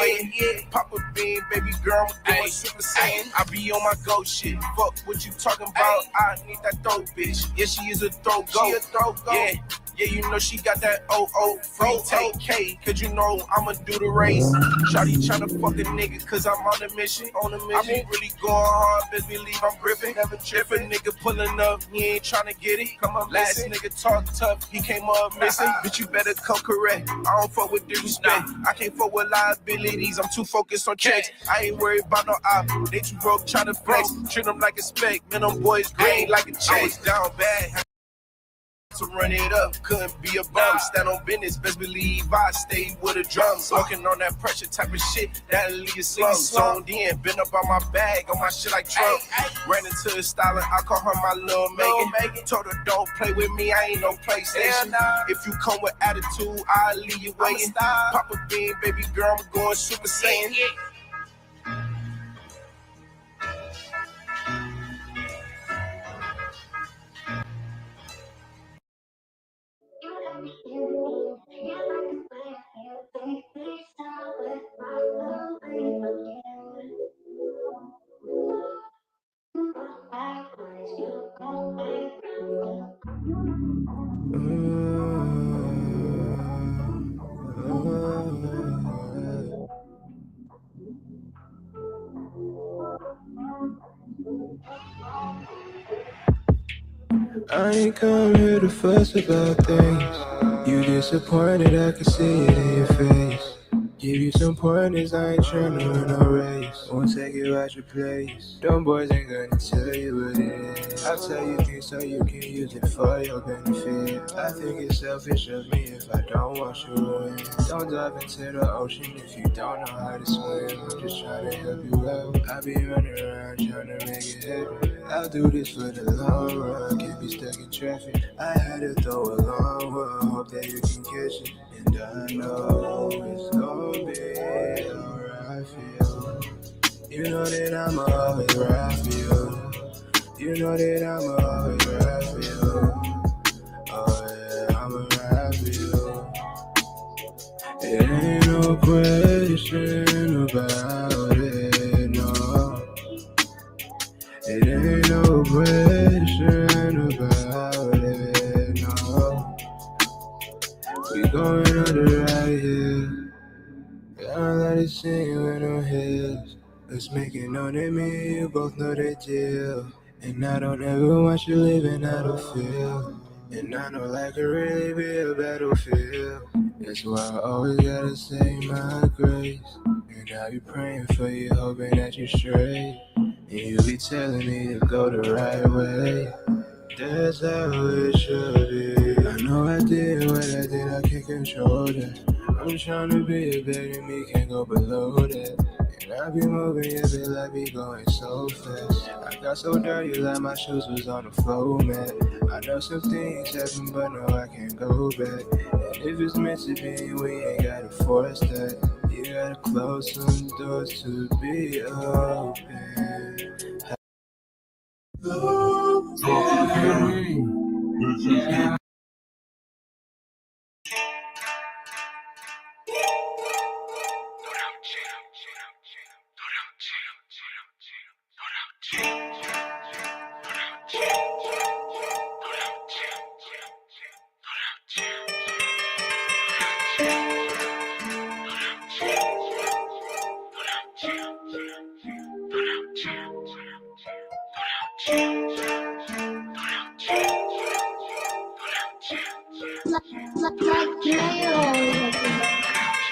waiting. Pop a bean, baby girl, I'm doing Super Saiyan. I be on my go shit. Fuck what you talking about. I need that throw bitch. Yeah, she is a throw go. Yeah, you know she got that free take K, cause you know I'ma do the race. Shawty tryna fuck a nigga, cause I'm on a mission. I ain't really going hard, best believe I'm gripping. Never trip a nigga pulling up, he ain't tryna get it. Come on, last nigga talk tough, he came up missing. Bitch, you better come correct. I don't fuck with disrespect. I can't fuck with liabilities, I'm too focused on checks. I ain't worried about no op, they too broke tryna flex. Treat them like a speck, man, them boys green like a check. I was down bad to run it up, couldn't be a bum. Stand on business, best believe I stay with a drum. Smoking on that pressure type of shit, that'll leave you slump. Zoned in, been up on my bag, on my shit like Trump. Ran into the style, I call her my little Megan. Told her don't play with me, I ain't no PlayStation. If you come with attitude, I'll leave you waiting. Pop a bean, baby girl, I'm going Super Saiyan. I ain't come here to fuss about things. You disappointed, I can see it in your face. Give you some pointers, I ain't tryna win no race. Won't take you out your place. Them boys ain't gonna tell you what it is. I'll tell you things so you can use it for your benefit. I think it's selfish of me if I don't want you to win. Don't dive into the ocean if you don't know how to swim. I'm just trying to help you out. I be running around trying to make it happen. I'll do this for the long run, can't be stuck in traffic. I had to throw a long one, hope that you can catch it. And I know it's gonna be alright for you. You know that I'm always right for you. You know that I'm always right for you. Oh yeah, I'm right for you. It ain't no question about it, no. It ain't no question about it, no. We going under right here. I let it sing with no hills. Let's make it known that me and you both know the deal. And I don't ever want you living out of feel. And I know life could really be a battlefield. That's why I always gotta say my grace. And I be praying for you, hoping that you're straight. And you be telling me to go the right way. That's how it should be. I know I did what I did, I can't control that. I'm trying to be a better me, can't go below that. And I be moving, yeah, but I be going so fast. I got so dirty like my shoes was on the floor, man. I know some things happen, but no, I can't go back. And if it's meant to be, we ain't gotta force that. You gotta close some doors to be open.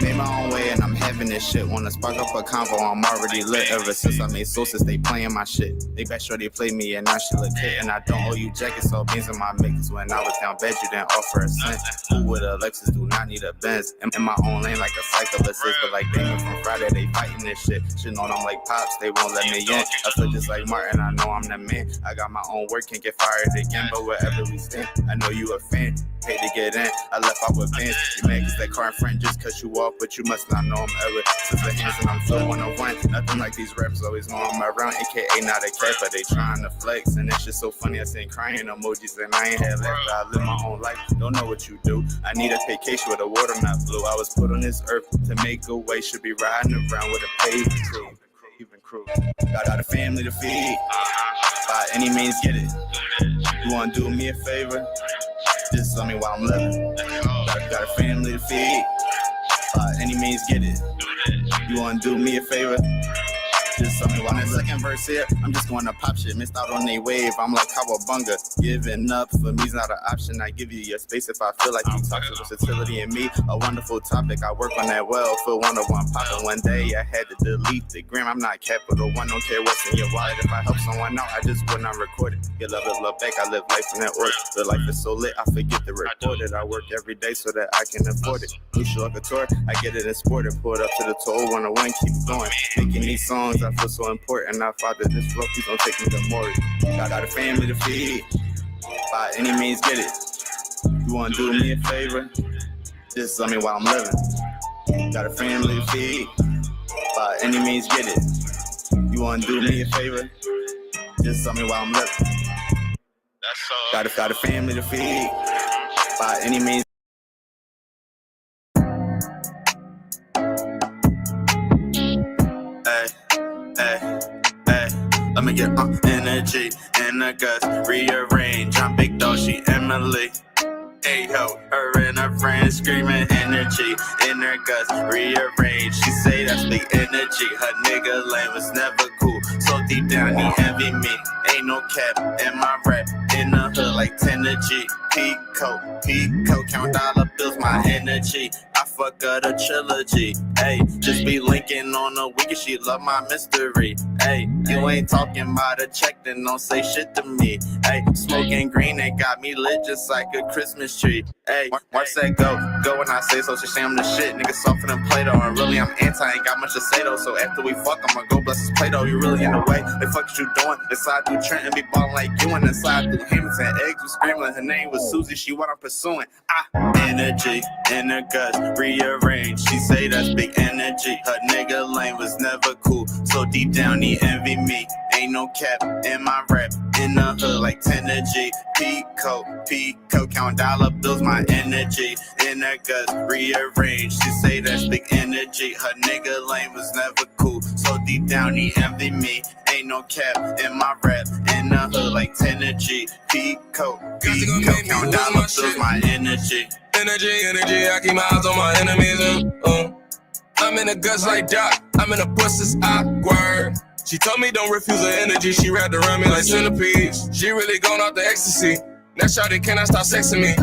Made my own way and I'm having this shit. Wanna spark up a convo, I'm already lit. Ever since I made sauces, they playing my shit. They bet sure they play me and now she look hit. And I don't owe you jackets, so beans in my mix. When I was down bad, you didn't offer a cent. Who with a Lexus do not need a Benz? In my own lane like a cyclist is. But like Damon from Friday, they fighting this shit. Shit know I'm like Pops, they won't let me in. I feel just like Martin, I know I'm the man. I got my own work, can't get fired again. But wherever we stand, I know you a fan. Paid to get in, I left out with bands. You mad cause that car in front just cut you off, but you must best, and I know I'm ever. Since the hands and I'm so 101. Nothing like these rappers always know I'm around, aka not a cat, but they trying to flex. And it's just so funny, I seen crying emojis, and I ain't had left, but I live my own life. Don't know what you do. I need a vacation with the water not blue. I was put on this earth to make a way, should be riding around with a paved crew. Even crew. Got a family to feed. By any means, get it. You wanna do me a favor? Just tell me while I'm living. Got a family to feed. By any means, get it. You wanna do me a favor? Just tell me why. My second verse here, I'm just going to pop shit. Missed out on a wave, I'm like Cowabunga. Giving up for me's not an option. I give you your space if I feel like you talk to versatility in me. A wonderful topic, I work on that well. Feel 101 popping. One day I had to delete the gram. I'm not capital one, don't care what's in your wallet. If I help someone out, I just would not record it. Get love is love back, I live life in that order. The life is so lit, I forget to record it. I work every day so that I can afford it. Lucia like a tour, I get it in sport and pull it up to the toll 101, keep going. Making these songs, I feel so important. I father this flow, please don't take me to Maury. Got a family to feed. By any means, get it. You wanna do me a favor? Just tell me while I'm living. Got a family to feed. By any means, get it. You wanna do me a favor? Just tell me while I'm living. Got a family to feed. By any means. Let me get energy in the guts, rearrange. I'm big dog, she Emily. Hey ho, her and her friends screaming energy in her guts, rearrange. She say that's big energy. Her nigga lane was never cool, so deep down he envy me. Ain't no cap in my rap, in the hood like Tennessee. Pico, count dollar bills, my energy. I fuck her the trilogy. Hey, just be linking on the weekend, she love my mystery. Hey, you ain't talking about a check, then don't say shit to me. Hey, smoking green, they got me lit just like a Christmas tree. Hey, watch that go when I say so, she say I'm the shit. Nigga softer than Play-Doh, and really I'm anti, ain't got much to say though. So after we fuck, I'ma go bless this Play-Doh, you really in the way. The fuck is you doing? They slide through Trent and be ballin' like you, and then slide through Hamilton. Eggs was screaming, her name was Susie, she what I'm pursuing. Energy in her guts, rearrange. She say that's big energy. Her nigga lane was never cool, so deep down he envy me. Ain't no cap in my rap, in the hood like Tennessee. Pico, count dollar bills, my energy. In her guts, rearrange. She say that's big energy. Her nigga lane was never cool, so deep down he envy me. Ain't no cap in my rap, in the hood like Tennessee. Pico, count dollar bills, my energy. Energy, I keep my eyes on my enemies. I'm in the guts like Doc, I'm in the pussy's awkward. She told me don't refuse her energy, she wrapped around me like centipedes. She really gone off the ecstasy, now shawty cannot stop sexing me.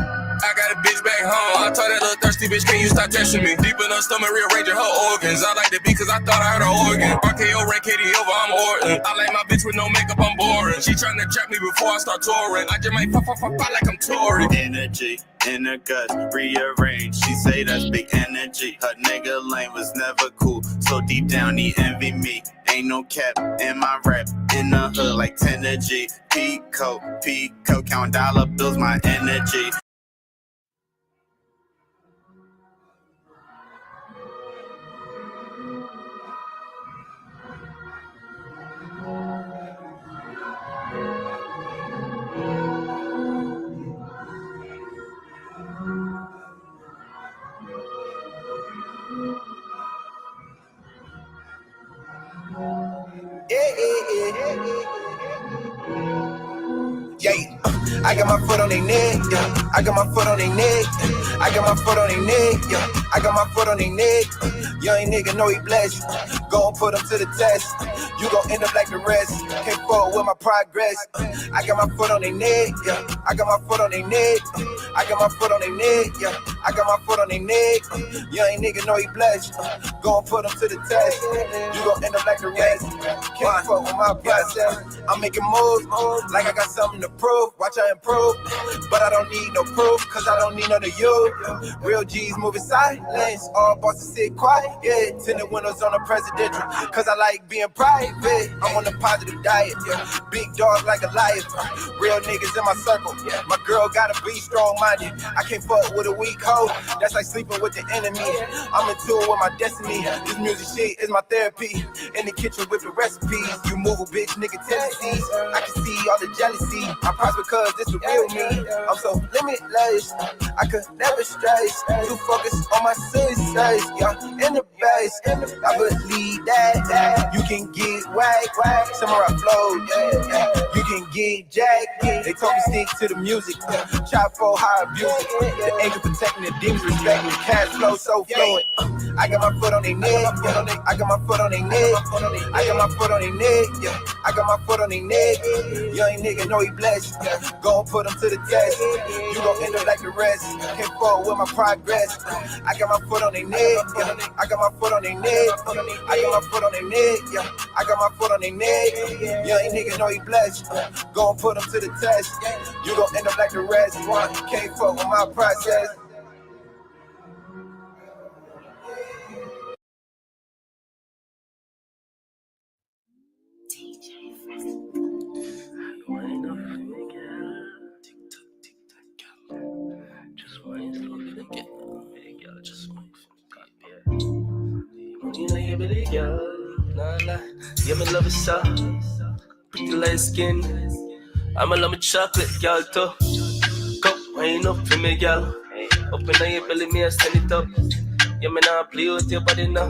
I got a bitch back home, I told that little thirsty bitch, can you stop testing me? Deep in her stomach, rearranging her organs. I like the beat cause I thought I heard her organ. RKO, Ray Katie over, I'm Orton. I like my bitch with no makeup, I'm boring. She tryna trap me before I start touring. I just might pop like I'm touring. Energy in her guts, rearrange. She say that's big energy. Her nigga lane was never cool, so deep down he envy me. Ain't no cap in my rap, in the hood like Tennessee. Pico, count dollar bills, my energy. Yeah, I got my foot on their neck, yeah. I got my foot on their neck, I got my foot on their neck, yeah. I got my foot on their neck. Young nigga know he blessed. Go and put him to the test. You gon' end up like the rest. Can't fuck with my progress. I got my foot on their neck, yeah. I got my foot on their neck. I got my foot on their neck, yeah. I got my foot on their neck. Young nigga know he blessed. Go and put him to the test. You gon' end up like the rest. Can't fuck with my process. I'm making moves like I got something to prove. Watch I improve, but I don't need no proof, cause I don't need none of you. Real G's moving silence, all bosses sit quiet. Yeah, tinted windows on the presidential, cause I like being private. I'm on a positive diet, yeah. Big dog like a lion. Real niggas in my circle. My girl gotta be strong-minded. I can't fuck with a weak hoe. cold. That's like sleeping with the enemy. I'm in tune with my destiny. This music shit is my therapy. In the kitchen with the recipes. You move a bitch, nigga tendencies. I can see all the jealousy. I prosper cause this the real me. I'm so limitless. I could never stress. Too focused on my success. Yeah, in the base. I believe that you can get whacked. Samurai flow, yeah. You can get jacked. They told me stick to the music. Chop for high abuse. The anchor protecting the demons, respecting the cash flow so fluent. I got my foot on their neck. I got my foot on their neck. I got my foot on their neck. Yeah, I got my foot on their neck. Young nigga know he blessed. Gon' put him to the test. You gon' end up like the rest. Can't fall with my progress. I got my foot on their neck. I got my foot on their neck. I got my foot on their neck. Yeah, I got my foot on their neck. Young nigga know he blessed. Gon' put him to the test. You gon' end up like the rest. Can't fuck with my process. Just wine slowly again. Just wine. You know you really girl. Nah, nah. Yeah, me love it so. Pretty light skin. I'ma love me chocolate, girl, too. Come, wine up for me, girl. Open up your belly, me, I stand it up. Yeah, me nah play with your body now.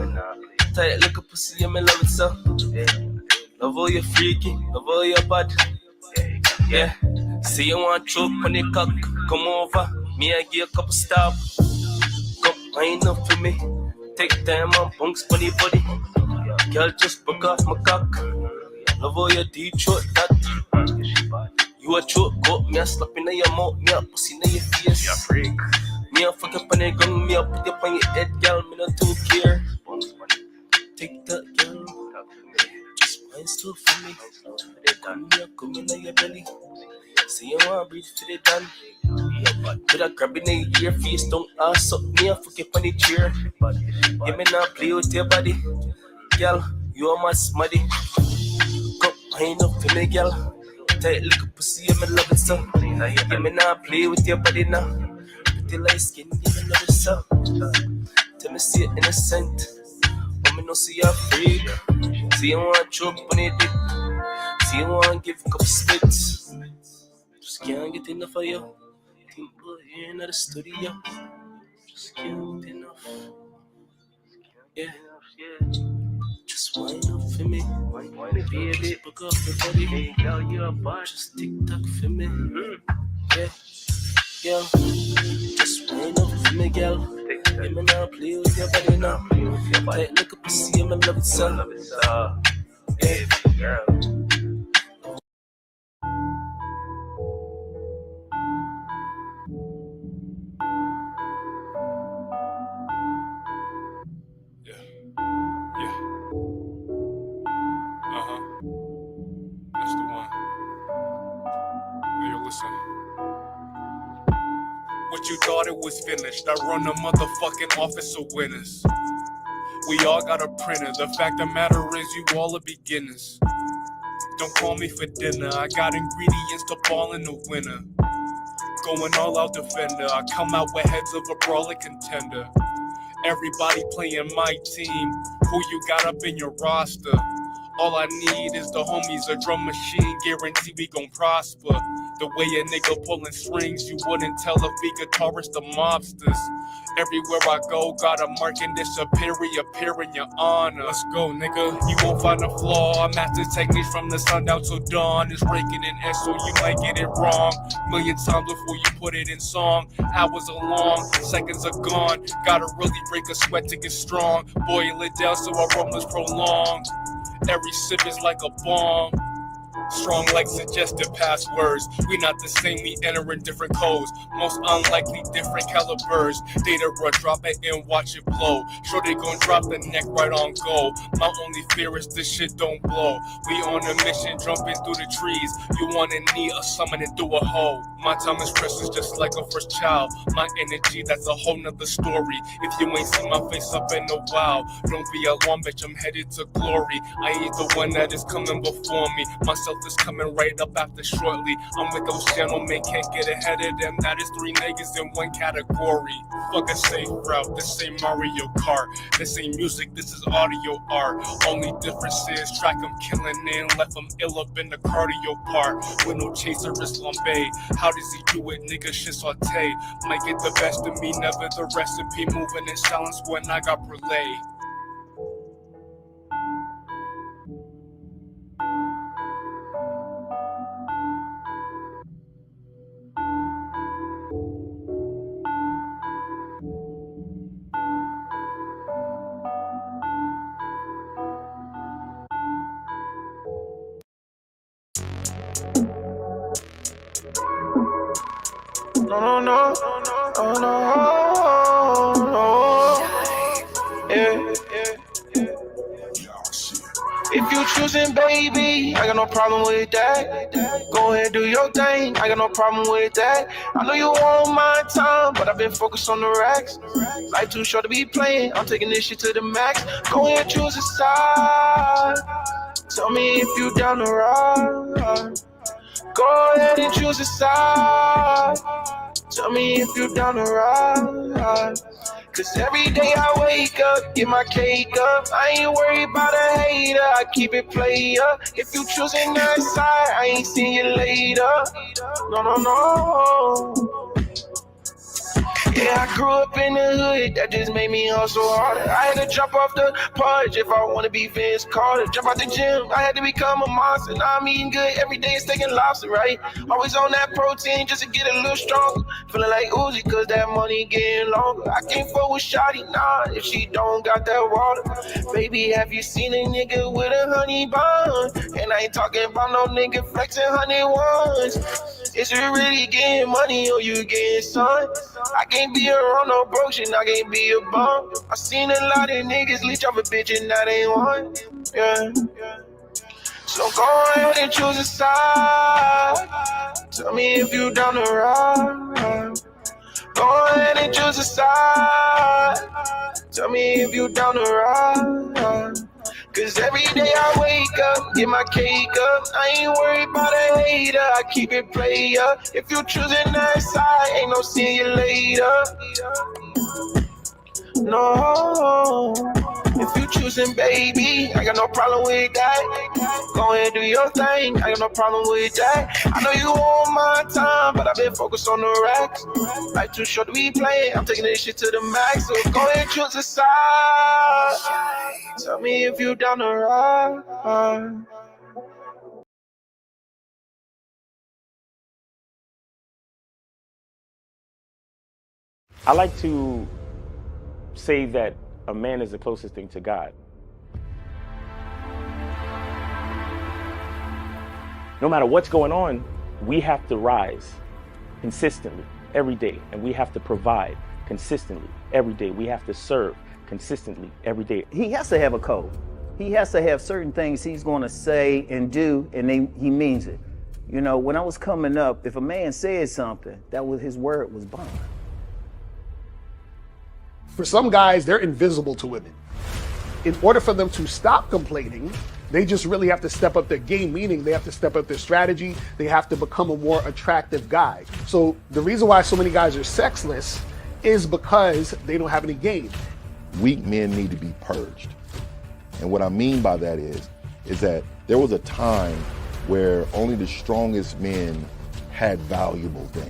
Tight like a pussy, yeah, me love it so. Love all your freaky, love all your bad. Yeah, see you want choke on the cock. Come over, me, I give you a couple stop. Come, wine up for me. Take time on bunks, funny body. Girl, just broke off my cock. Love all your deep throat, that. You a choke, go, me a slap in your mouth, me a pussy in your face. Yeah, freak. Me a fuck up on your gun, me a put up on your head, girl, me not too care. Take that, girl. Just wine slow for me. Come here, come in your belly. Say you wanna breathe for the done. With a grab in your face, don't ask up me a fuck up on the chair. You may not play with your body. Girl, you are my smarty. Come wine up for me, girl. Tight little pussy, you may love it so. You may not play with your body now. Pretty light skin, you may love it so. Tell me see it innocent. Want me no see you freak. See you want choke on your dick. See you want give a couple spits. Just can't get enough of you. Think about you in the studio. Just can't get enough. Yeah. Just wind up for me. Wind it, baby. Book up your body. Hey, girl, you're a butt. Just tick tock for me. Yeah. Girl. Just wind up for me, girl. You may not play with your body now. Tight like a pussy, you may love it so. Yeah. Girl. That's the one. Yo, listen. What you thought it was finished? I run a motherfucking office of winners. We all got a printer. The fact of the matter is you all are beginners. Don't call me for dinner. I got ingredients to ball in the winter. Going all out defender. I come out with heads of a brawler contender. Everybody playing my team. Who you got up in your roster? All I need is the homies, a drum machine, guarantee we gon' prosper. The way a nigga pulling strings, you wouldn't tell if we guitarists or mobsters. Everywhere I go, got a mark in this superior, appear in your honor. Let's go, nigga, you won't find a flaw. I master techniques from the sundown till dawn. It's raking in S, so you might get it wrong. Million times before you put it in song. Hours are long, seconds are gone. Gotta really break a sweat to get strong. Boil it down so our aromas prolong. Every sip is like a bomb. Strong like suggestive passwords. We not the same, we enter in different codes. Most unlikely different calibers. Data bro, drop it and watch it blow. Sure they gon' drop the neck right on go. My only fear is this shit don't blow. We on a mission, jumping through the trees. You wanna need a summoning through a hole. My time is precious just like a first child. My energy, that's a whole nother story. If you ain't seen my face up in a while, don't be alarmed, bitch, I'm headed to glory. I ain't the one that is coming before me. Myself rappers coming right up after shortly. I'm with those gentlemen, can't get ahead of them. That is 3 niggas in one category. Fuck a safe route, this ain't Mario Kart. This ain't music, this is audio art. Only difference is track I'm killing in, left him ill up in the cardio part. With no chaser, it's lambe. How does he do it, nigga? Shit saute. Might get the best of me, never the recipe. Moving in silence when I got relay. No, no, no, no, no. Yeah. If you choosing, baby, I got no problem with that. Go ahead, do your thing, I got no problem with that. I know you want my time, but I've been focused on the racks. Life too short to be playing, I'm taking this shit to the max. Go ahead, choose a side. Tell me if you down the ride. Go ahead and choose a side. Tell me if you down the ride. Cause every day I wake up, get my cake up. I ain't worried about a hater, I keep it player. If you choosing that side, I ain't seeing you later. No, no, no. Yeah, I grew up in the hood, that just made me hustle harder. I had to jump off the porch if I want to be Vince Carter. Jump out the gym, I had to become a monster. Now I'm eating good every day, steak and lobster, right? Always on that protein just to get a little stronger. Feeling like Uzi cause that money getting longer. I can't fuck with shawty, nah, if she don't got that water. Baby, have you seen a nigga with a honey bun? And I ain't talking about no nigga flexing 101s. Is you really getting money or you getting sun? I can't be around no broke shit, I can't be a bum. I seen a lot of niggas leech off a bitch and that ain't one. Yeah. So go ahead and choose a side. Tell me if you down the ride. Go ahead and choose a side. Tell me if you down the ride. Cause every day I wake up, get my cake up. I ain't worried about a hater, I keep it player. If you choosing that side, ain't no see you later. No. If you choosing, baby, I got no problem with that. Go ahead, do your thing, I got no problem with that. I know you want my time, but I've been focused on the racks. Life too short to be playing, I'm taking this shit to the max. So go ahead, choose a side. Tell me if you down the ride. I like to say that a man is the closest thing to God. No matter what's going on, we have to rise consistently every day, and we have to provide consistently every day. We have to serve consistently every day. He has to have a code. He has to have certain things he's going to say and do, and he means it. You know, when I was coming up, if a man said something, that was his word was bond. For some guys, they're invisible to women. In order for them to stop complaining, they just really have to step up their game, meaning they have to step up their strategy. They have to become a more attractive guy. So the reason why so many guys are sexless is because they don't have any game. Weak men need to be purged. And what I mean by that is that there was a time where only the strongest men had valuable things.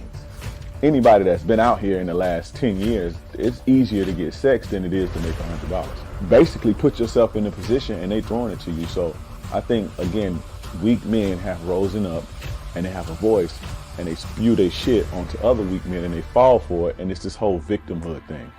Anybody that's been out here in the last 10 years, it's easier to get sex than it is to make $100. Basically put yourself in a position and they throwing it to you. So I think, again, weak men have risen up and they have a voice and they spew their shit onto other weak men and they fall for it, and it's this whole victimhood thing.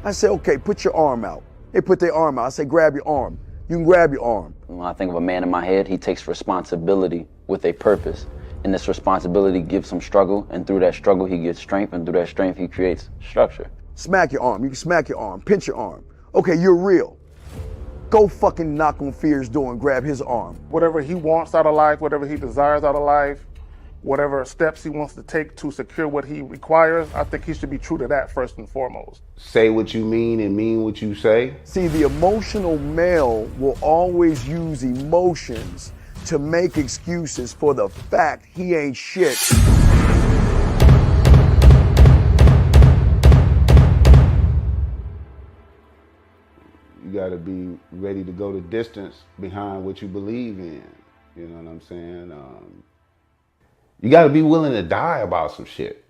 I say, okay, put your arm out. They put their arm out. I say, grab your arm. You can grab your arm. When I think of a man in my head, he takes responsibility with a purpose. And this responsibility gives him struggle, and through that struggle, he gets strength, and through that strength, he creates structure. Smack your arm. You can smack your arm. Pinch your arm. Okay, you're real. Go fucking knock on Fear's door and grab his arm. Whatever he wants out of life, whatever he desires out of life, whatever steps he wants to take to secure what he requires, I think he should be true to that first and foremost. Say what you mean and mean what you say. See, the emotional male will always use emotions to make excuses for the fact he ain't shit. You gotta be ready to go the distance behind what you believe in. You know what I'm saying? You gotta be willing to die about some shit.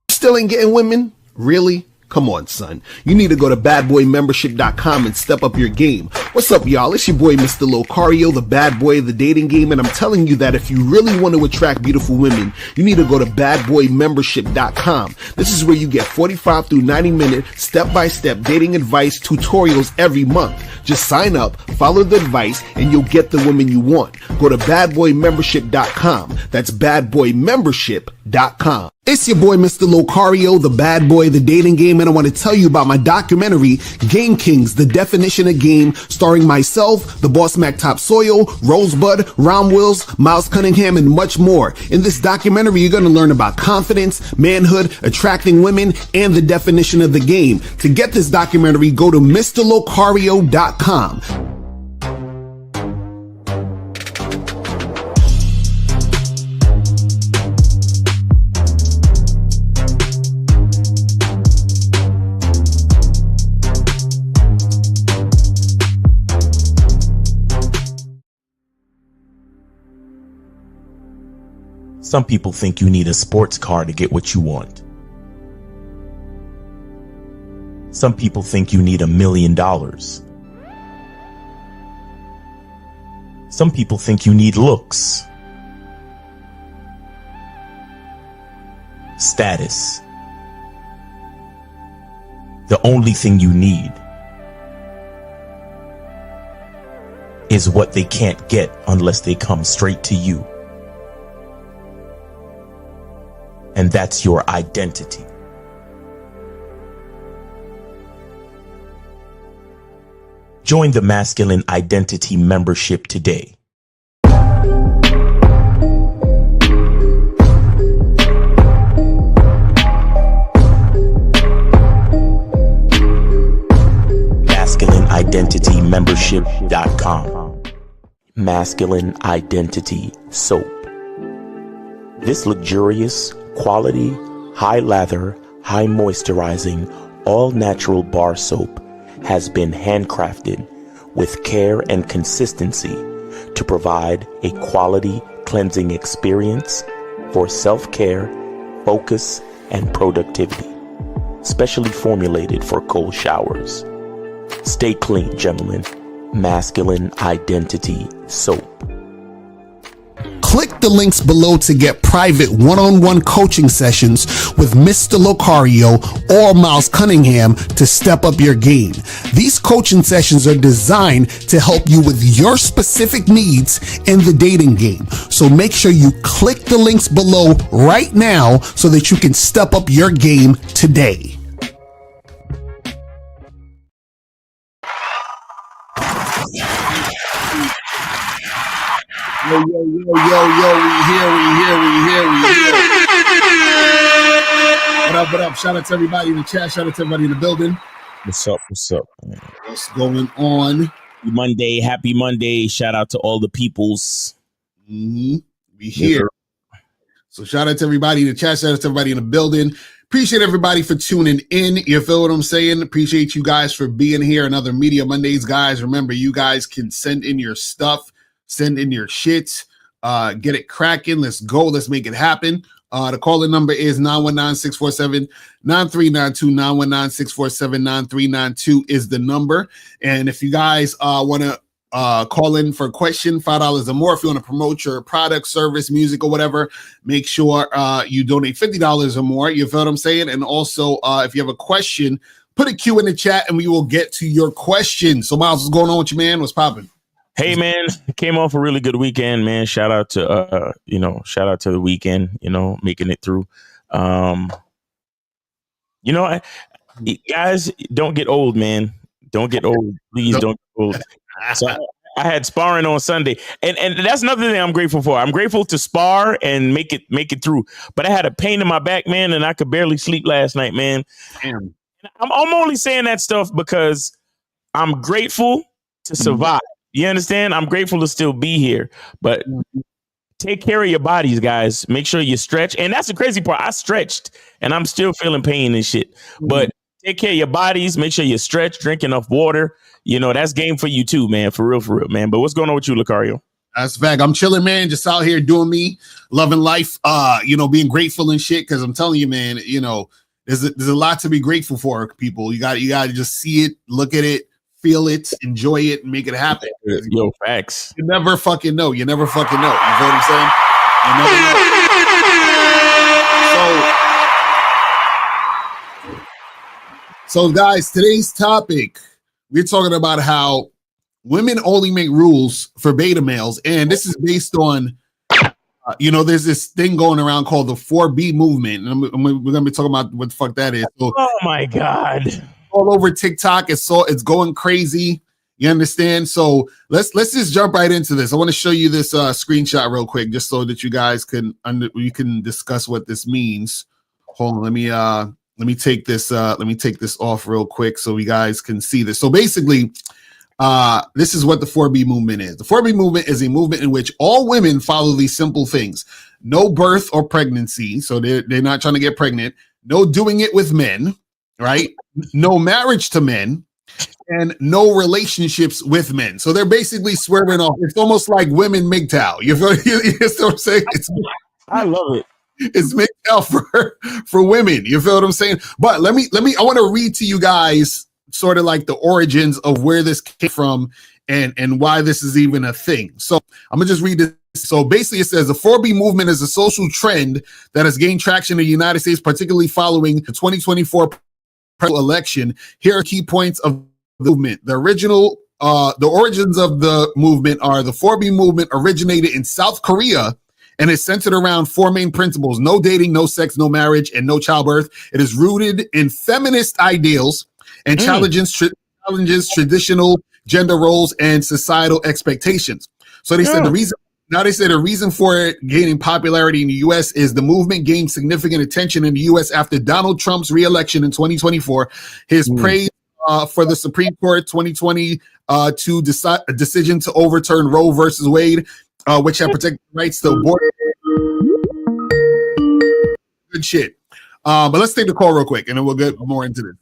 Still ain't getting women? Really? Come on, son. You need to go to badboymembership.com and step up your game. What's up, y'all? It's your boy, Mr. Locario, the bad boy of the dating game, and I'm telling you that if you really want to attract beautiful women, you need to go to badboymembership.com. This is where you get 45 through 90-minute step-by-step dating advice tutorials every month. Just sign up, follow the advice, and you'll get the women you want. Go to badboymembership.com. That's badboymembership.com. It's your boy, Mr. Locario, the bad boy of the dating game, and I want to tell you about my documentary, Game Kings, The Definition of Game, starring myself, the Boss Mac Top Soil, Rosebud, Ron Wills, Miles Cunningham, and much more. In this documentary, you're going to learn about confidence, manhood, attracting women, and the definition of the game. To get this documentary, go to MrLocario.com. Some people think you need a sports car to get what you want. Some people think you need $1 million. Some people think you need looks, status. The only thing you need is what they can't get unless they come straight to you. And that's your identity. Join the Masculine Identity membership today. MasculineIdentityMembership.com. Masculine Identity Soap. This luxurious, quality, high lather, high moisturizing, all natural bar soap has been handcrafted with care and consistency to provide a quality cleansing experience for self-care, focus, and productivity. Specially formulated for cold showers. Stay clean, gentlemen. Masculine Identity Soap. Click the links below to get private one-on-one coaching sessions with Mr. Locario or Miles Cunningham to step up your game. These coaching sessions are designed to help you with your specific needs in the dating game. So make sure you click the links below right now so that you can step up your game today. Yo, we here. What up? Shout out to everybody in the chat. Shout out to everybody in the building. What's up? What's going on? Happy Monday. Shout out to all the peoples. We here. So shout out to everybody in the chat. Shout out to everybody in the building. Appreciate everybody for tuning in. You feel what I'm saying? Appreciate you guys for being here. Another Media Mondays, guys. Remember, you guys can send in your stuff. Send in your shit. Get it cracking. Let's go. Let's make it happen. The calling number is 919-647-9392. 919-647-9392 is the number. And if you guys want to call in for a question, $5 or more. If you want to promote your product, service, music, or whatever, make sure you donate $50 or more. You feel what I'm saying? And also, if you have a question, put a Q in the chat and we will get to your questions. So Miles, what's going on with you, man? What's popping? Hey man, came off a really good weekend, man. Shout out to shout out to the weekend, making it through. Guys, don't get old, man. Don't get old. Please don't get old. So I had sparring on Sunday, and that's another thing I'm grateful for. I'm grateful to spar and make it through. But I had a pain in my back, man, and I could barely sleep last night, man. Damn. I'm only saying that stuff because I'm grateful to survive. You understand? I'm grateful to still be here, but take care of your bodies, guys. Make sure you stretch. And that's the crazy part. I stretched and I'm still feeling pain and shit, but take care of your bodies. Make sure you stretch, drink enough water. That's game for you too, man. For real, man. But what's going on with you, Lucario? That's a fact. I'm chilling, man. Just out here doing me, loving life, being grateful and shit. Cause I'm telling you, man, there's a lot to be grateful for, people. You got to just see it, look at it, feel it, enjoy it, and make it happen. Yo, facts. You never fucking know. You never fucking know. You know what I'm saying? You never know. So guys, today's topic, we're talking about how women only make rules for beta males, and this is based on, there's this thing going around called the 4B movement, and we're gonna be talking about what the fuck that is. So, oh my god. All over TikTok, it's going crazy. You understand? So let's just jump right into this. I want to show you this screenshot real quick, just so that you guys can discuss what this means. Hold on, let me take this off real quick so you guys can see this. So basically, this is what the 4B movement is. The 4B movement is a movement in which all women follow these simple things: no birth or pregnancy, so they're not trying to get pregnant; no doing it with men. Right? No marriage to men, and no relationships with men. So they're basically swearing off. It's almost like women MGTOW. You know what I'm saying? I love it. It's MGTOW for women. You feel what I'm saying? But I want to read to you guys sort of like the origins of where this came from and why this is even a thing. So I'm gonna just read this. So basically it says the 4B movement is a social trend that has gained traction in the United States, particularly following the 2024 election. Here are key points of the movement. The origins of the movement are: the 4B movement originated in South Korea and is centered around four main principles: no dating, no sex, no marriage, and no childbirth. It is rooted in feminist ideals and challenges traditional gender roles and societal expectations. So they said the reason for it gaining popularity in the U.S. is the movement gained significant attention in the U.S. after Donald Trump's re-election in 2024. His praise for the Supreme Court 2020 decision to overturn Roe versus Wade, which had protected rights to abortion. Good shit. But let's take the call real quick, and then we'll get more into this.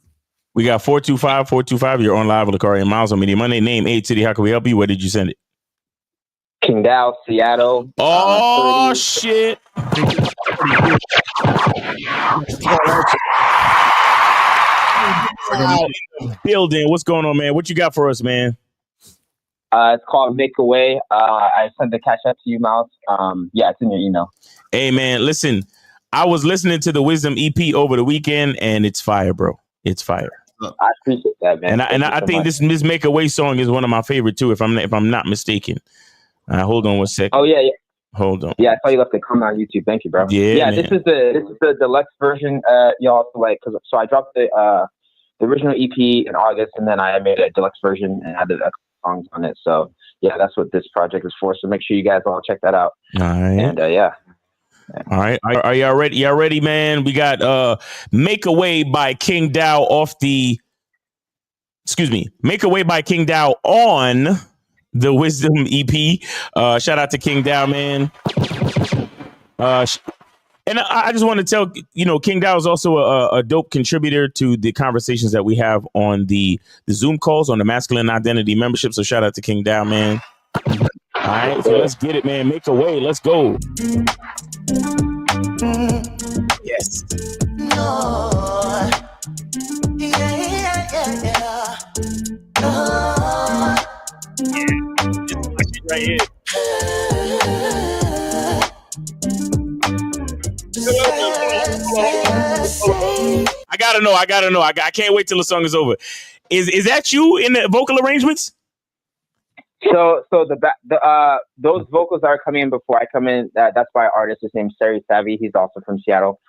We got 425. You're on live with Lucario and Miles on Media Monday. Name, age, city. How can we help you? Where did you send it? King Dow, Seattle. Oh, shit. Building. What's going on, man? What you got for us, man? It's called Make Away. I sent the cash out to you, Miles. Yeah, it's in your email. Hey, man, listen. I was listening to the Wisdom EP over the weekend, and it's fire, bro. It's fire. I appreciate that, man. And I think this Make Away song is one of my favorite too, if I'm not mistaken. Hold on one second. Oh yeah. Hold on. Yeah, I saw you left a comment on YouTube. Thank you, bro. Yeah. This is the deluxe version. Y'all like, so I dropped the original EP in August, and then I made a deluxe version and added a songs on it. So yeah, that's what this project is for. So make sure you guys all check that out. All right. And yeah. All right. Are y'all ready? Y'all ready, man? We got Make Away by King Dow Make Away by King Dow on the Wisdom EP. Shout out to King Dow, man. And I just want to tell, King Dow is also a dope contributor to the conversations that we have on the Zoom calls on the Masculine Identity membership. So shout out to King Dow, man. All right, so let's get it, man. Make Away. Let's go. Yes. No. Yeah. Right here. gotta know. I can't wait till the song is over. Is that you in the vocal arrangements? So those vocals are coming in before I come in. That's by an artist. His name's Sari Savvy. He's also from Seattle.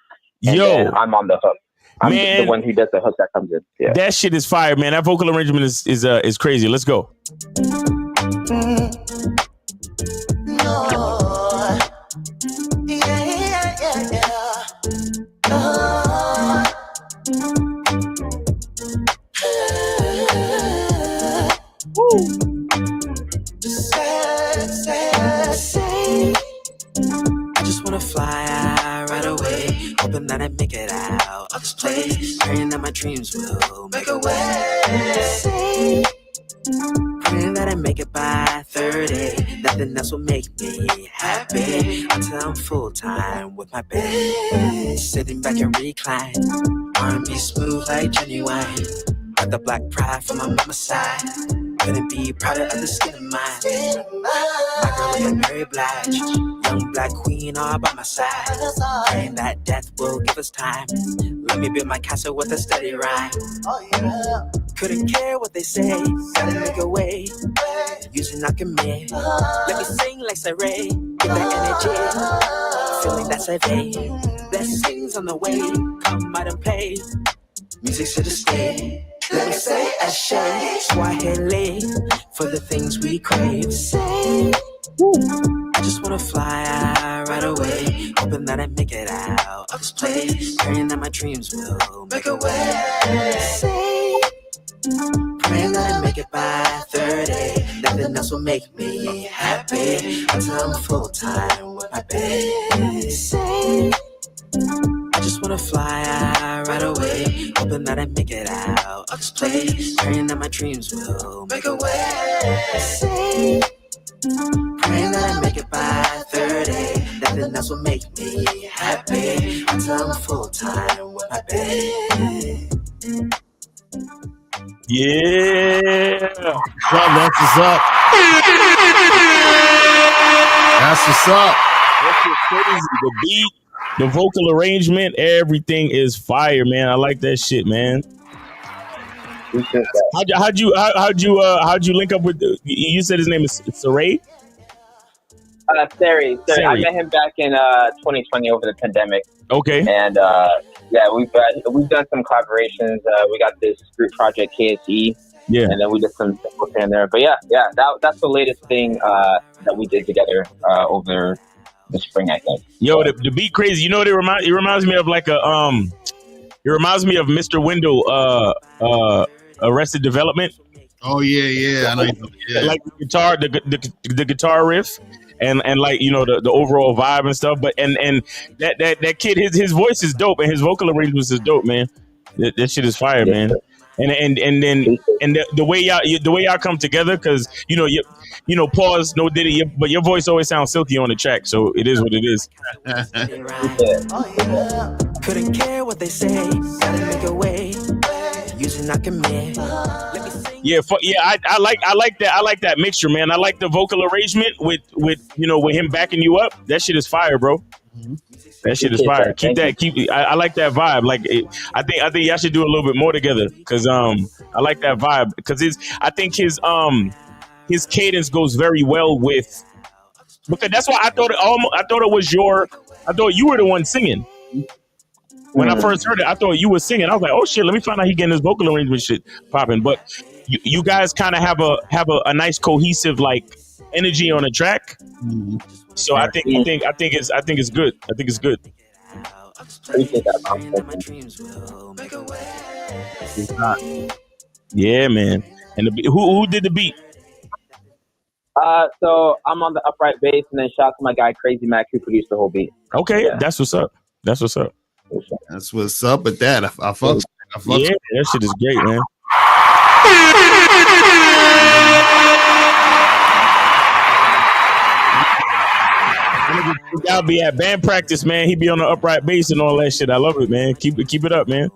And then I'm on the hook. I'm the one who does the hook that comes in. Yeah. That shit is fire, man. That vocal arrangement is crazy. Let's go. I just wanna fly out right away, hoping that I make it out of this place, praying that my dreams will make a way. Praying that I make it by 30. Nothing else will make me happy until I'm full time with my baby. Sitting back and recline, R&B smooth like genuine. Got the black pride from my mama's side. Couldn't be prouder of the skin of mine. My girl like a Mary Blige, young black queen all by my side. Praying that death will give us time. Let me build my castle with a steady rhyme. Couldn't care what they say, gotta make a way. Using alchemy, let me sing like Saray. Get that energy, feeling that survey. Blessings on the way, come out and play. Music's here to stay. Let me say Ashe, Swahili, for the things we crave. Say, I just wanna fly out right away, hoping that I make it out of this place, praying that my dreams will make a way. Say, praying that I make it by 30. Nothing else will make me happy until I'm full time with my baby. Say, I just wanna fly out right away, hoping that I make it out of this place, praying that my dreams will make a way. Say, praying that I make it by 30. Nothing else will make me happy until I'm full time with my baby. Yeah. That's what's up. That's what's up. That's crazy. The beat, the vocal arrangement, everything is fire, man. I like that shit, man. How'd you link up with? You said his name is Saray? Sari. I met him back in 2020 over the pandemic. Okay. And yeah, we've done some collaborations. We got this group project KSE. Yeah. And then we did some work here and there. But yeah, that's the latest thing that we did together over the spring, I think. Yo, the beat crazy. You know what it reminds me of? Like a it reminds me of Mr. Window Arrested Development. Oh yeah. I know. Yeah. Like the guitar riff. And like, you know, the overall vibe and stuff, but and that kid, his voice is dope, and his vocal arrangements is dope, man. That shit is fire, man. And then the way y'all come together, because you know, pause, no Diddy, but your voice always sounds silky on the track, so it is what it is. Couldn't care what they say, gotta make a way. Using alchemy. Yeah, I like that mixture, man. I like the vocal arrangement with him backing you up. That shit is fire, bro. That shit is fire. I like that vibe. Like, I think y'all should do a little bit more together, because I like that vibe, because I think his cadence goes very well with, because that's why I thought you were the one singing. When I first heard it, I thought you were singing. I was like, oh shit, let me find out he getting his vocal arrangement shit popping. But you guys kind of have a nice cohesive like energy on the track. So I think it's good. I think it's good. Yeah, man. And who did the beat? So I'm on the upright bass, and then shout out to my guy Crazy Mac, who produced the whole beat. Okay, yeah. That's what's up. That's what's up with that. I fuck. Yeah, that shit is great, man. I'll be at band practice, man. He be on the upright bass and all that shit. I love it, man. Keep it up, man.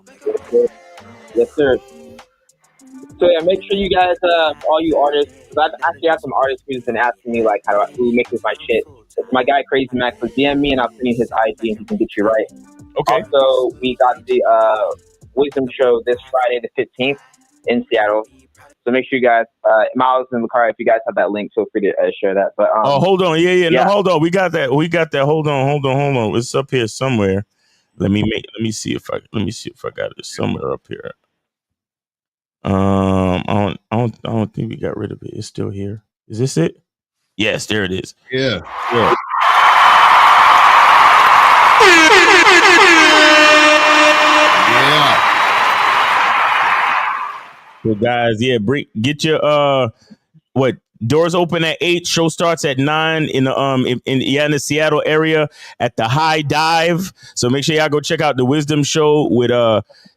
Yes, sir. So yeah, make sure you guys, all you artists, because I actually have some artists who's been asking me like, who mixes my shit. It's my guy Crazy Max, so DM me and I'll send you his IG and he can get you right. Okay. Also, we got Wisdom Show this Friday, the 15th, in Seattle. So make sure you guys, Miles and Lucari, if you guys have that link, feel free to share that. But hold on, no, hold on, we got that. Hold on. It's up here somewhere. Let me see if I got it somewhere up here. I don't think we got rid of it. It's still here. Is this it? Yes, there it is. Yeah. So guys, get your doors open at 8. Show starts at 9 in the Seattle area at the High Dive. So make sure y'all go check out the Wisdom Show with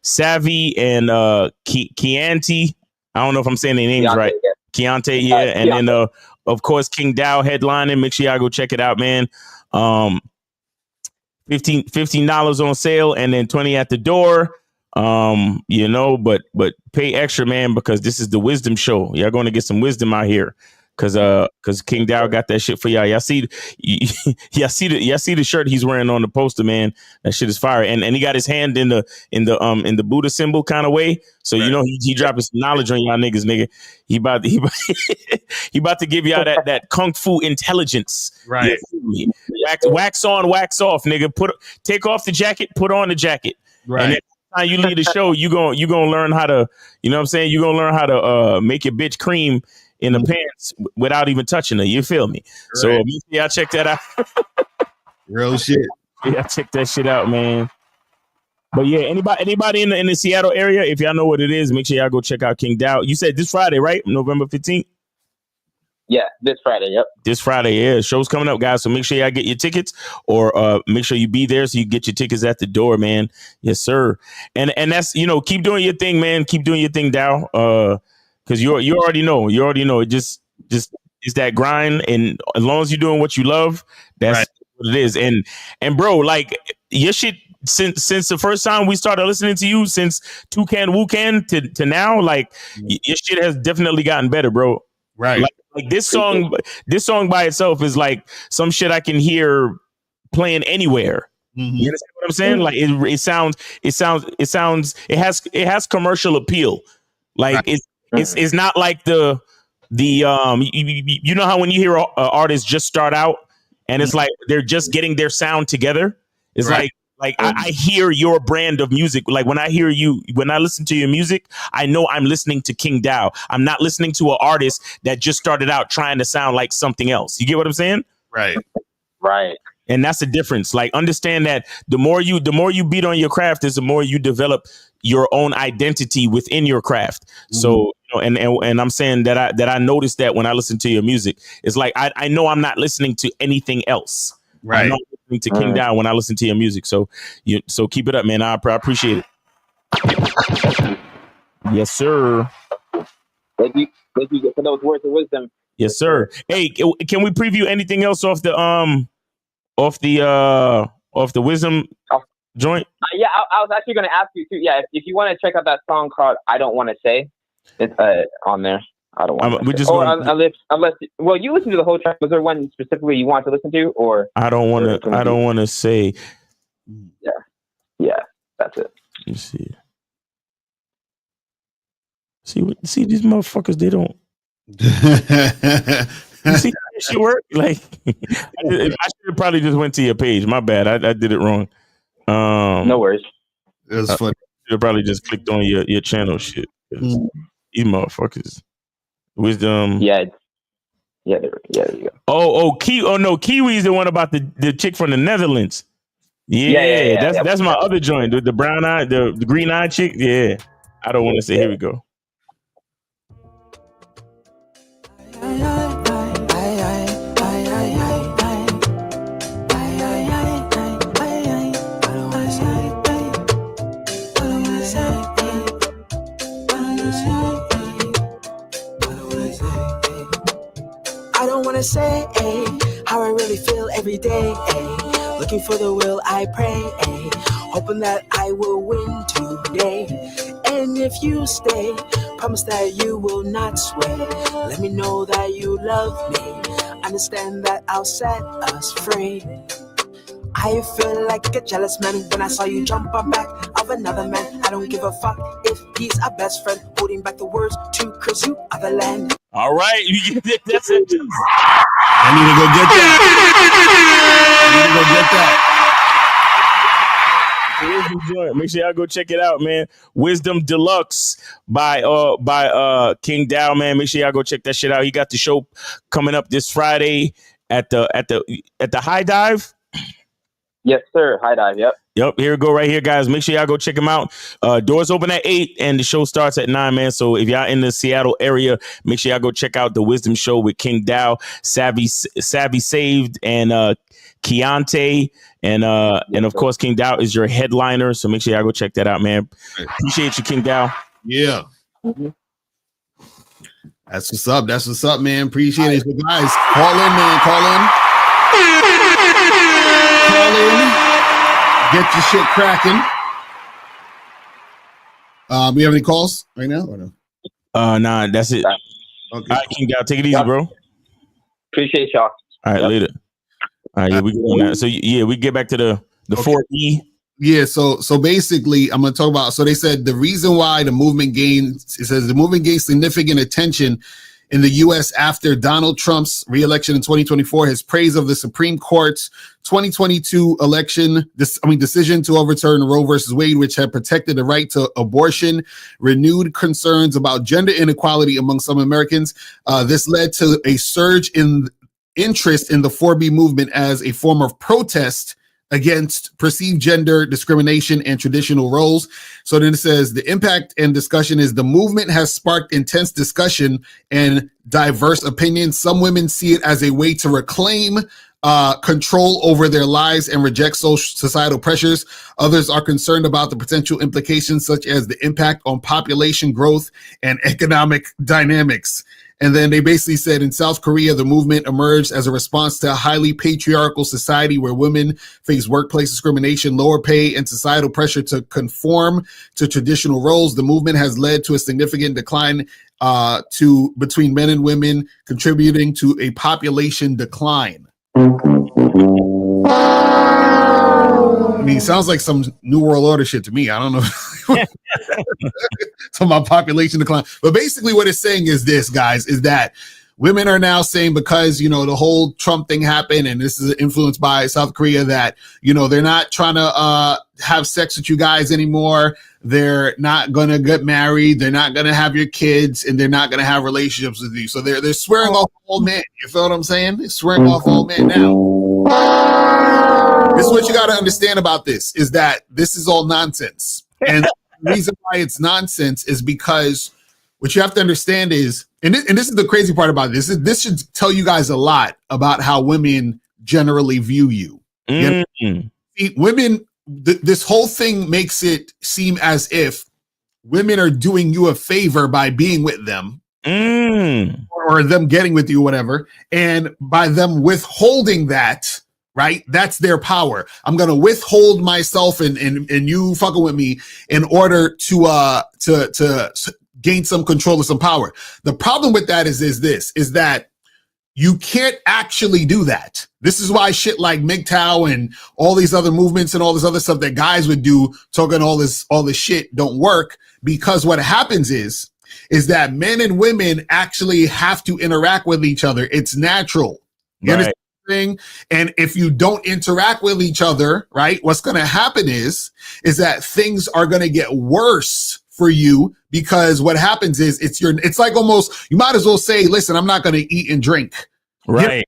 Savvy and Chianti. I don't know if I'm saying their names right. Chianti, yeah. And then of course King Dow headlining. Make sure y'all go check it out, man. $15 on sale and then $20 at the door. But pay extra, man, because this is the Wisdom Show. Y'all going to get some wisdom out here, because King Dow got that shit for y'all. Y'all see the shirt he's wearing on the poster, man. That shit is fire, and he got his hand in the Buddha symbol kind of way. So he dropping some knowledge on y'all niggas, nigga. He about to give y'all that kung fu intelligence, right? Wax on, wax off, nigga. Take off the jacket, put on the jacket, right? And time you lead the show, you gonna learn how to, you know what I'm saying? You're gonna learn how to make your bitch cream in the pants without even touching her. You feel me? Right. So yeah, check that out. Real shit. Yeah, check that shit out, man. But yeah, anybody in the Seattle area, if y'all know what it is, make sure y'all go check out King Dow. You said this Friday, right? November 15th? Yeah, this Friday, yep. This Friday, yeah. Show's coming up, guys. So make sure y'all get your tickets, or make sure you be there so you get your tickets at the door, man. Yes, sir. And that's, keep doing your thing, man. Keep doing your thing, Dow. Because you already know. It just is that grind, and as long as you're doing what you love, that's right. What it is. And bro, like your shit since the first time we started listening to you, since Toucan Wucan to now, like your shit has definitely gotten better, bro. Right. Like this song by itself is like some shit I can hear playing anywhere. Mm-hmm. You understand what I'm saying? Like it has commercial appeal. Like right. It's not like the you know how when you hear an artist just start out and it's like they're just getting their sound together. It's right. Like I hear your brand of music. Like when I listen to your music, I know I'm listening to King Dow. I'm not listening to an artist that just started out trying to sound like something else. You get what I'm saying? Right. Right. And that's the difference. Like understand that the more you beat on your craft is the more you develop your own identity within your craft. Mm-hmm. So, and I'm saying that I noticed that when I listen to your music, it's like I know I'm not listening to anything else. Right. I'm not listening to King Dow when I listen to your music. So keep it up, man. I appreciate it. Yes, sir. Thank you for those words of wisdom. Yes, sir. Hey, can we preview anything else off the wisdom joint? Yeah, I was actually going to ask you too. Yeah, if you want to check out that song called "I Don't Want to Say," it's on there. I don't want. We just unless you listen to the whole track. Was there one specifically you want to listen to, or I don't want to say. Yeah, that's it. Let me see these motherfuckers. They don't. You see how this shit work? Like I should have probably just went to your page. My bad. I did it wrong. No worries. It was funny. Should have probably just clicked on your channel shit. These motherfuckers. Wisdom. Yeah. There you go. Kiwi's the one about the chick from the Netherlands. Yeah. That's my other joint. The brown eye, the green eye chick. Yeah. I don't want to say. Here we go. I don't wanna say how I really feel every day. Looking for the will, I pray. Hoping that I will win today. And if you stay, promise that you will not sway. Let me know that you love me. Understand that I'll set us free. I feel like a jealous man when I saw you jump on back of another man. don't give a fuck if he's a best friend. Holding back the words to curse you otherland. All right, that's it. I need to go get that. Make sure y'all go check it out, man. Wisdom Deluxe by King Dow, man. Make sure y'all go check that shit out. He got the show coming up this Friday at the High Dive. Yes, sir. High Dive. Yep. Yep, here we go right here, guys. Make sure y'all go check him out. Doors open at 8 and the show starts at 9, man. So if y'all in the Seattle area, make sure y'all go check out the Wisdom Show with King Dow, Savvy Saved, and Keontae. And of course, King Dow is your headliner. So make sure y'all go check that out, man. Appreciate you, King Dow. Yeah. That's what's up. That's what's up, man. Appreciate it. So guys, call in, man. Call in. Get your shit cracking. We have any calls right now or no? Nah, that's it. Okay. All right, King Dow, take it easy, bro. Appreciate y'all. All right, later. All right, yeah, we go on that. So yeah, we get back to the 4E. Yeah, so basically, I'm going to talk about. So they said the reason why the movement gained. It says the movement gained significant attention in the U.S. after Donald Trump's re-election in 2024. His praise of the Supreme Court's 2022 decision to overturn Roe versus Wade, which had protected the right to abortion, renewed concerns about gender inequality among some Americans. This led to a surge in interest in the 4B movement as a form of protest against perceived gender discrimination and traditional roles. So then it says the impact and discussion is the movement has sparked intense discussion and diverse opinions. Some women see it as a way to reclaim control over their lives and reject societal pressures. Others are concerned about the potential implications, such as the impact on population growth and economic dynamics. And then they basically said in South Korea, the movement emerged as a response to a highly patriarchal society where women face workplace discrimination, lower pay, and societal pressure to conform to traditional roles. The movement has led to a significant decline between men and women, contributing to a population decline. I mean, it sounds like some New World Order shit to me. I don't know. So my population decline. But basically what it's saying is this, guys, is that women are now saying, because, the whole Trump thing happened, and this is influenced by South Korea, that, they're not trying to have sex with you guys anymore. They're not going to get married. They're not going to have your kids, and they're not going to have relationships with you. So they're swearing off all men. You feel what I'm saying? They're swearing off all men now. This is what you got to understand about this, is that this is all nonsense. And the reason why it's nonsense is because what you have to understand is, and this is the crazy part about this, this should tell you guys a lot about how women generally view you. See, women, this whole thing makes it seem as if women are doing you a favor by being with them. Or them getting with you, whatever. And by them withholding that, right? That's their power. I'm going to withhold myself and you fucking with me in order to gain some control or some power. The problem with that is that you can't actually do that. This is why shit like MGTOW and all these other movements and all this other stuff that guys would do, talking all this shit, don't work, because what happens is that men and women actually have to interact with each other. It's natural. You understand? And if you don't interact with each other, right, what's going to happen is that things are going to get worse for you, because what happens is it's like almost, you might as well say, listen, I'm not going to eat and drink. Right.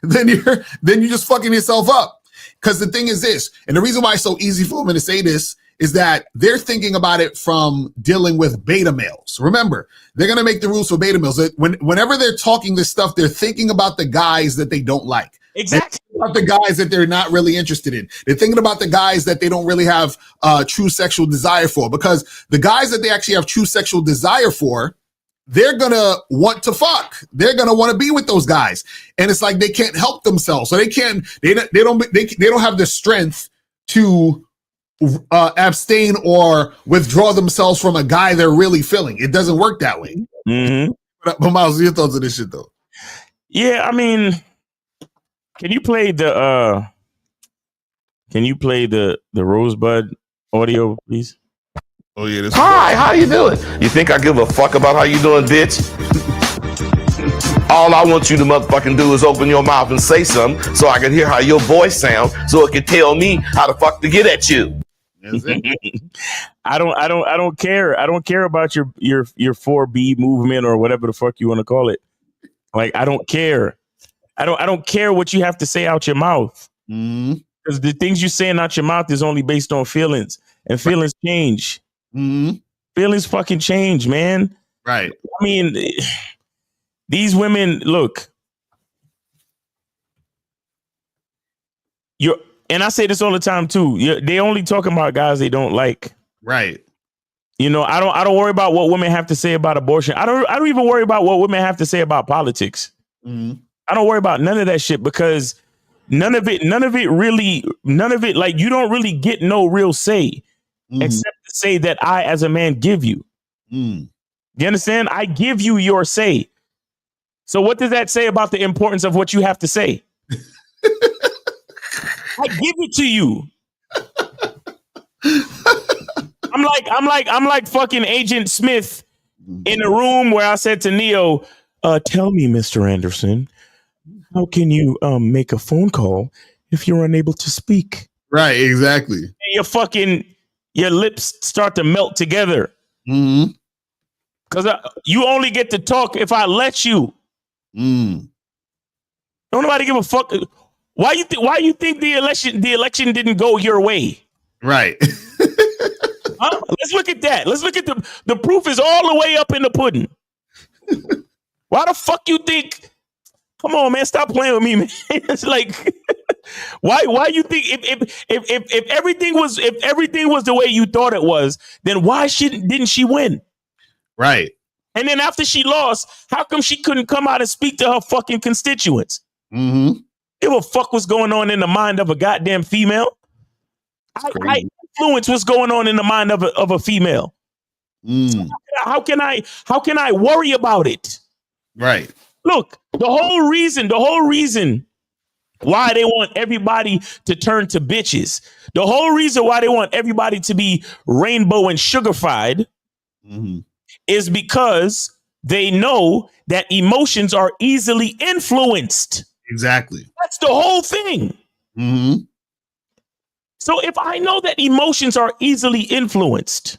Then you're just fucking yourself up. Because the thing is this, and the reason why it's so easy for women to say this is that they're thinking about it from dealing with beta males. Remember, they're going to make the rules for beta males. Whenever they're talking this stuff, they're thinking about the guys that they don't like. Exactly. About the guys that they're not really interested in. They're thinking about the guys that they don't really have true sexual desire for, because the guys that they actually have true sexual desire for, they're going to want to fuck. They're going to want to be with those guys. And it's like they can't help themselves. So they don't have the strength to abstain or withdraw themselves from a guy they're really feeling. It doesn't work that way. Mm-hmm. But Miles, your thoughts on this shit though? Yeah, I mean, can you play the Rosebud audio, please? Oh yeah, this Hi, how you doing? You think I give a fuck about how you doing, bitch? All I want you to motherfucking do is open your mouth and say something so I can hear how your voice sounds so it can tell me how the fuck to get at you. I don't care. I don't care about your 4B movement or whatever the fuck you want to call it. Like, I don't care. I don't care what you have to say out your mouth. Because the things you're saying out your mouth is only based on feelings, and feelings change. Feelings fucking change, man. Right. I mean, these women, look, and I say this all the time too. They only talking about guys they don't like. Right. You know, I don't worry about what women have to say about abortion. I don't even worry about what women have to say about politics. I don't worry about none of that shit, because none of it, like, you don't really get no real say except to say that I, as a man, give you. You understand? I give you your say. So what does that say about the importance of what you have to say? I give it to you. I'm like fucking Agent Smith in a room where I said to Neo, tell me, Mr. Anderson, how can you make a phone call if you're unable to speak? Right, exactly. And your lips start to melt together. Because you only get to talk if I let you. Don't nobody give a fuck. Why you think the election didn't go your way? Right. Huh? Let's look at that. Let's look at the proof is all the way up in the pudding. Why the fuck you think? Come on, man, stop playing with me, man. It's like, why you think if everything was the way you thought it was, then why didn't she win? Right. And then after she lost, how come she couldn't come out and speak to her fucking constituents? Give a fuck what's going on in the mind of a goddamn female. I influence what's going on in the mind of a female. So how can I worry about it? Right. Look, the whole reason why they want everybody to turn to bitches, the whole reason why they want everybody to be rainbow and sugarfied is because they know that emotions are easily influenced. Exactly. That's the whole thing. So if I know that emotions are easily influenced,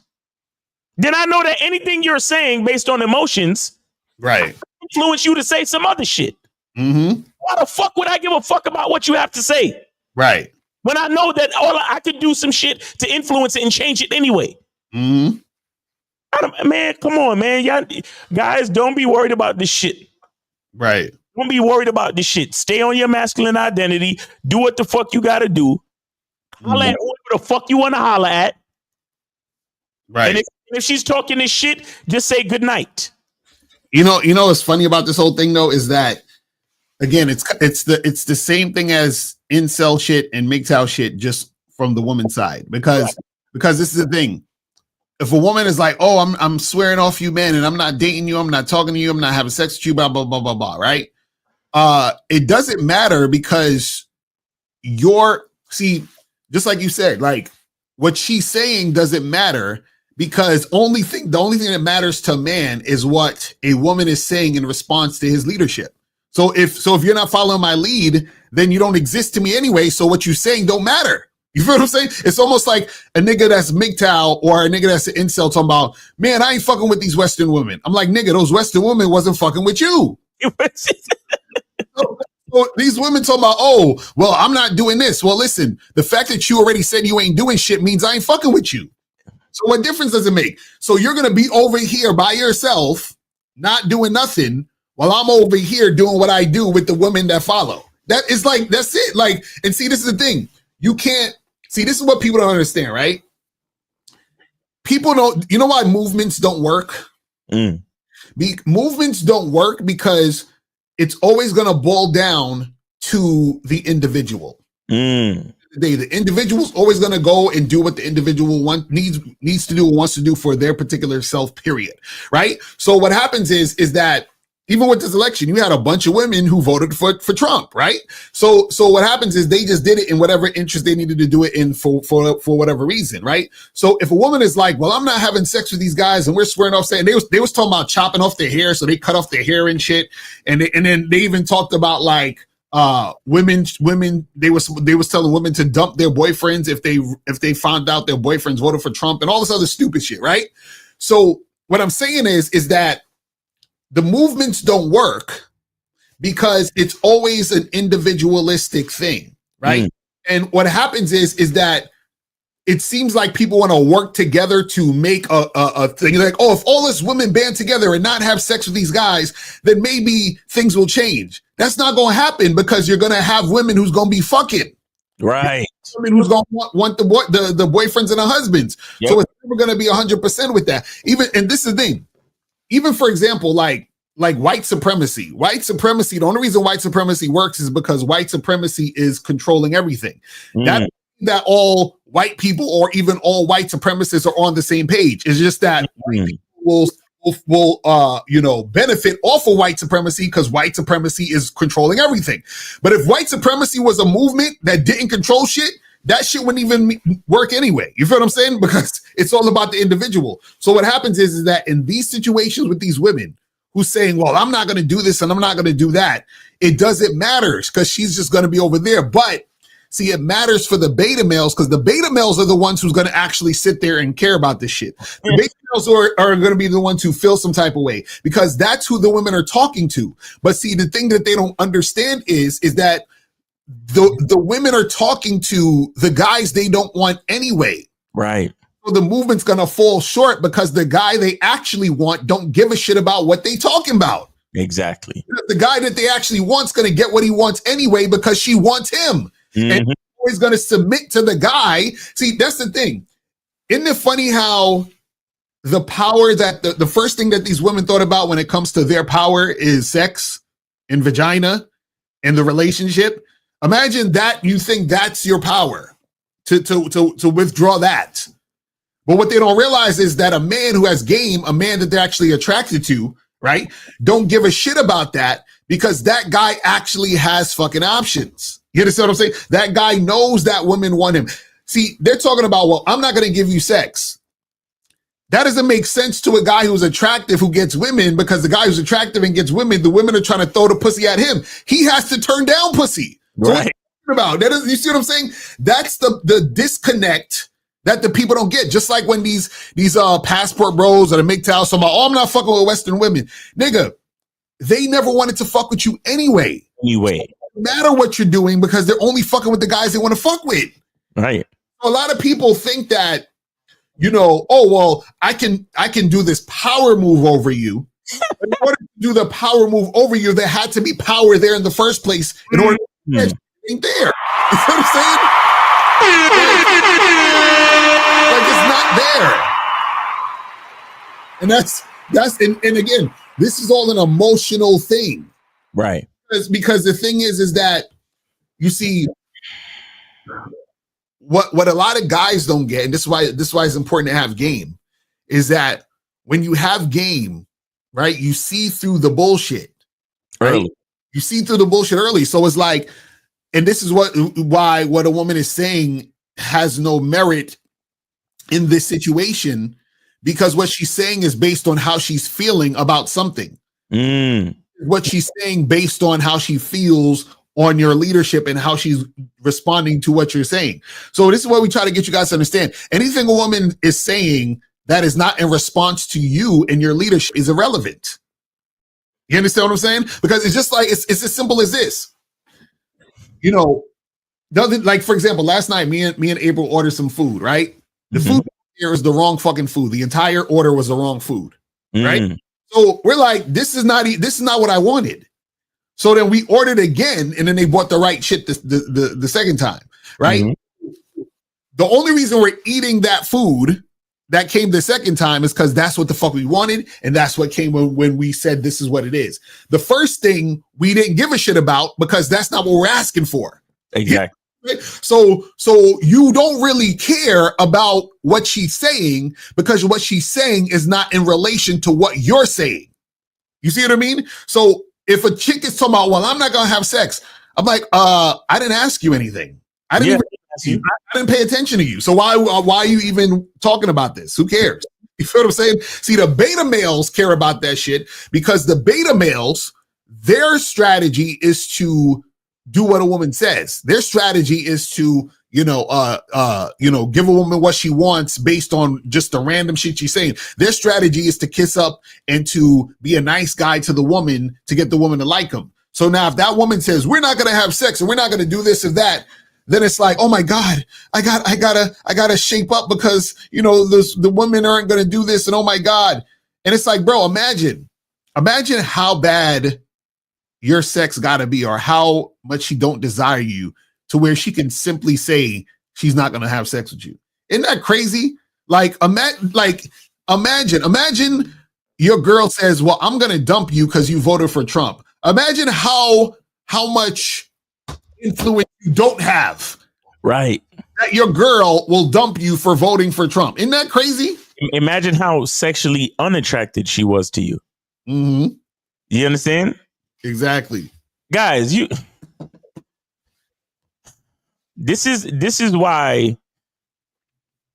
then I know that anything you're saying based on emotions, right, influence you to say some other shit. Why the fuck would I give a fuck about what you have to say? Right. When I know that I could do some shit to influence it and change it anyway. Man, come on, man. Y'all guys, don't be worried about this shit. Right. Don't be worried about this shit. Stay on your masculine identity. Do what the fuck you gotta do. Holla at whoever the fuck you want to holler at. Right. And if she's talking this shit, just say good night. You know what's funny about this whole thing though is that, again, it's the same thing as incel shit and MGTOW shit, just from the woman's side. Because this is the thing. If a woman is like, oh, I'm swearing off you, man, and I'm not dating you, I'm not talking to you, I'm not having sex with you, blah, blah, blah, blah, blah, right? It doesn't matter, because just like you said, like, what she's saying doesn't matter, because the only thing that matters to a man is what a woman is saying in response to his leadership. So if you're not following my lead, then you don't exist to me anyway. So what you're saying don't matter. You feel what I'm saying? It's almost like a nigga that's MGTOW or a nigga that's an incel talking about, man, I ain't fucking with these Western women. I'm like, nigga, those Western women wasn't fucking with you. So these women talking about, oh, well, I'm not doing this. Well, listen, the fact that you already said you ain't doing shit means I ain't fucking with you. So what difference does it make? So you're going to be over here by yourself, not doing nothing, while I'm over here doing what I do with the women that follow. That is like, that's it. Like, and see, this is the thing. You can't, see, this is what people don't understand, right? People don't, you know why movements don't work? Movements don't work because it's always going to boil down to the individual. The individual's always going to go and do what the individual needs to do, wants to do for their particular self, period. Right? So what happens is that Even with this election, you had a bunch of women who voted for Trump, right? So what happens is they just did it in whatever interest they needed to do it in for whatever reason, right? So if a woman is like, well, I'm not having sex with these guys, and we're swearing off saying they was talking about chopping off their hair, so they cut off their hair and shit, and then they even talked about like women they was telling women to dump their boyfriends if they found out their boyfriends voted for Trump and all this other stupid shit, right? So what I'm saying is that the movements don't work because it's always an individualistic thing, right? And what happens is that it seems like people want to work together to make a thing. Like, oh, if all us women band together and not have sex with these guys, then maybe things will change. That's not going to happen because you're going to have women who's going to be fucking. Right. Women who's going to want the boyfriends and the husbands. Yep. So it's never going to be 100% with that. And this is the thing. Even for example, like white supremacy. The only reason white supremacy works is because white supremacy is controlling everything. That all white people or even all white supremacists are on the same page. It's just that white people will benefit off of white supremacy because white supremacy is controlling everything. But if white supremacy was a movement that didn't control shit, that shit wouldn't even work anyway. You feel what I'm saying? Because it's all about the individual. So what happens is that in these situations with these women who's saying, well, I'm not going to do this and I'm not going to do that, it doesn't matter because she's just going to be over there. But see, it matters for the beta males because the beta males are the ones who's going to actually sit there and care about this shit. The beta males are going to be the ones who feel some type of way because that's who the women are talking to. But see, the thing that they don't understand is that the women are talking to the guys they don't want anyway. Right. So the movement's going to fall short because the guy they actually want don't give a shit about what they talking about. Exactly. The guy that they actually want's going to get what he wants anyway because she wants him. And he's always going to submit to the guy. See, that's the thing. Isn't it funny how the power that the first thing that these women thought about when it comes to their power is sex and vagina and the relationship? Imagine that you think that's your power to withdraw that. But what they don't realize is that a man who has game, a man that they're actually attracted to, right, don't give a shit about that because that guy actually has fucking options. You understand what I'm saying? That guy knows that women want him. See, they're talking about, well, I'm not going to give you sex. That doesn't make sense to a guy who's attractive who gets women because the guy who's attractive and gets women, the women are trying to throw the pussy at him. He has to turn down pussy. So right. About that is, you see what I'm saying? That's the disconnect that the people don't get. Just like when these passport bros or the MGTOWs talking about, oh, I'm not fucking with Western women. Nigga, they never wanted to fuck with you anyway. So it doesn't matter what you're doing because they're only fucking with the guys they want to fuck with. Right. A lot of people think that, oh, well, I can do this power move over you. But in order to do the power move over you, there had to be power there in the first place in order to get ain't there. You know what I'm saying? Like it's not there. And and again, this is all an emotional thing. Right. Because the thing is that you see what a lot of guys don't get, and this is why it's important to have game, is that when you have game, right, you see through the bullshit. Right? Early. You see through the bullshit early. So it's like, and this is why what a woman is saying has no merit in this situation, because what she's saying is based on how she's feeling about something. What she's saying based on how she feels on your leadership and how she's responding to what you're saying. So this is what we try to get you guys to understand. Anything a woman is saying that is not in response to you and your leadership is irrelevant. You understand what I'm saying? Because it's just like, it's as simple as this. Like for example, last night, me and April ordered some food, right? The food here is the wrong fucking food. The entire order was the wrong food, right? So we're like, this is not what I wanted. So then we ordered again, and then they bought the right shit the second time, right? The only reason we're eating that food that came the second time is because that's what the fuck we wanted, and that's what came when we said this is what it is. The first thing we didn't give a shit about because that's not what we're asking for. Exactly. So you don't really care about what she's saying because what she's saying is not in relation to what you're saying. You see what I mean? So if a chick is talking about, well, I'm not gonna have sex, I'm like, I didn't ask you anything. I didn't I didn't pay attention to you. So why are you even talking about this? Who cares? You feel what I'm saying? See, the beta males care about that shit because the beta males, their strategy is to do what a woman says. Their strategy is to, give a woman what she wants based on just the random shit she's saying. Their strategy is to kiss up and to be a nice guy to the woman to get the woman to like him. So now if that woman says, we're not going to have sex and we're not going to do this or that, then it's like, oh my God, I gotta shape up because, the women aren't going to do this. And oh my God. And it's like, bro, imagine how bad your sex gotta be or how much she don't desire you to where she can simply say she's not going to have sex with you. Isn't that crazy? Imagine your girl says, well, I'm going to dump you because you voted for Trump. Imagine how much influence you don't have. Right. That your girl will dump you for voting for Trump. Isn't that crazy? Imagine how sexually unattracted she was to you. Mm-hmm. You understand? Exactly. Guys, this is why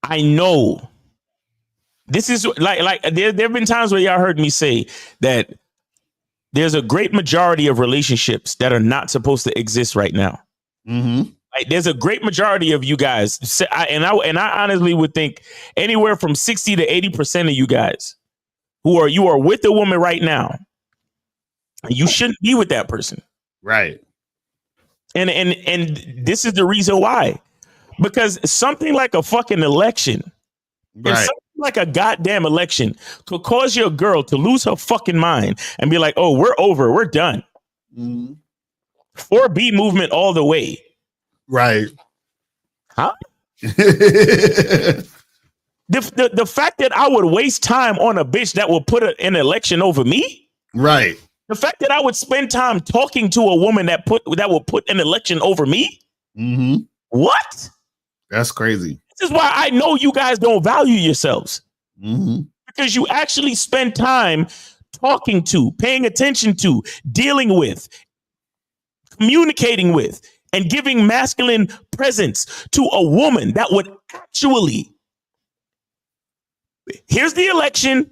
I know. This is like there have been times where y'all heard me say that there's a great majority of relationships that are not supposed to exist right now. Mm-hmm. Like, there's a great majority of you guys, and I honestly would think anywhere from 60 to 80% of you guys you are with a woman right now. You shouldn't be with that person. Right. And this is the reason why. Because something like a fucking election, right, something like a goddamn election could cause your girl to lose her fucking mind and be like, oh, we're over, we're done. Mm-hmm. 4B movement all the way. Right. Huh? The fact that I would waste time on a bitch that will put an election over me. Right. The fact that I would spend time talking to a woman that will put an election over me. Mm-hmm. What? That's crazy. This is why I know you guys don't value yourselves. Mm-hmm. Because you actually spend time talking to, paying attention to, dealing with, communicating with, and giving masculine presence to a woman that would actually, here's the election